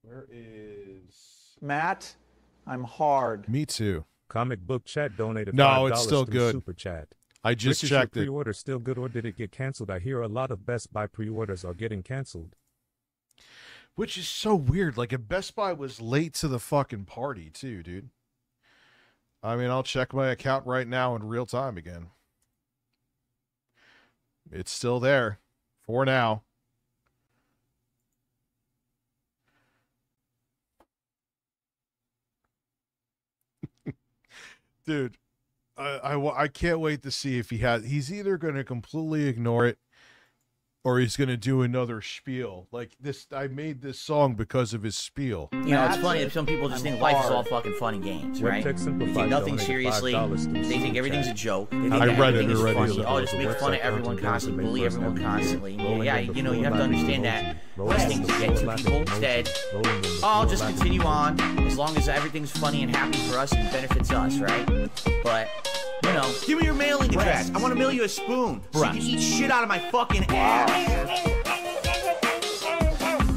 A: Where is
D: Matt, I'm hard.
A: Me too.
E: Comic Book Chat donated $5
A: No, it's still
E: through
A: good.
E: Super Chat.
A: I just
E: Rich, is your
A: checked it.
E: pre-order still good, or did it get canceled? I hear a lot of Best Buy pre-orders are getting canceled.
A: Which is so weird. Like, if Best Buy was late to the fucking party, too, dude. I mean, I'll check my account right now in real time again. It's still there. For now. Dude, I can't wait to see if he's either going to completely ignore it or he's going to do another spiel. Like this, I made this song because of his spiel.
G: You know, it's funny. Some people just think life is all fucking fun and games, right? They take nothing seriously. They think everything's a joke. They think everything is funny. Oh, just make fun of everyone constantly, bully everyone constantly. Yeah, you know, you have to understand that these things get to people instead. Oh, I'll just continue on as long as everything's funny and happy for us and benefits us, right? But you know, give me your mailing address. I want to mail you a spoon so you can eat shit out of my fucking ass.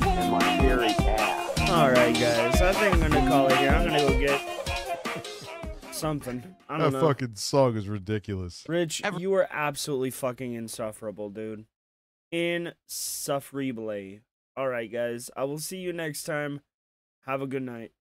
K: And my hairy ass.
B: Alright, guys. I think I'm gonna call it here. I'm gonna go get something. I don't
A: That
B: know.
A: fucking song is ridiculous.
B: Rich, you are absolutely fucking insufferable, dude. Insufferable. Alright, guys. I will see you next time. Have a good night.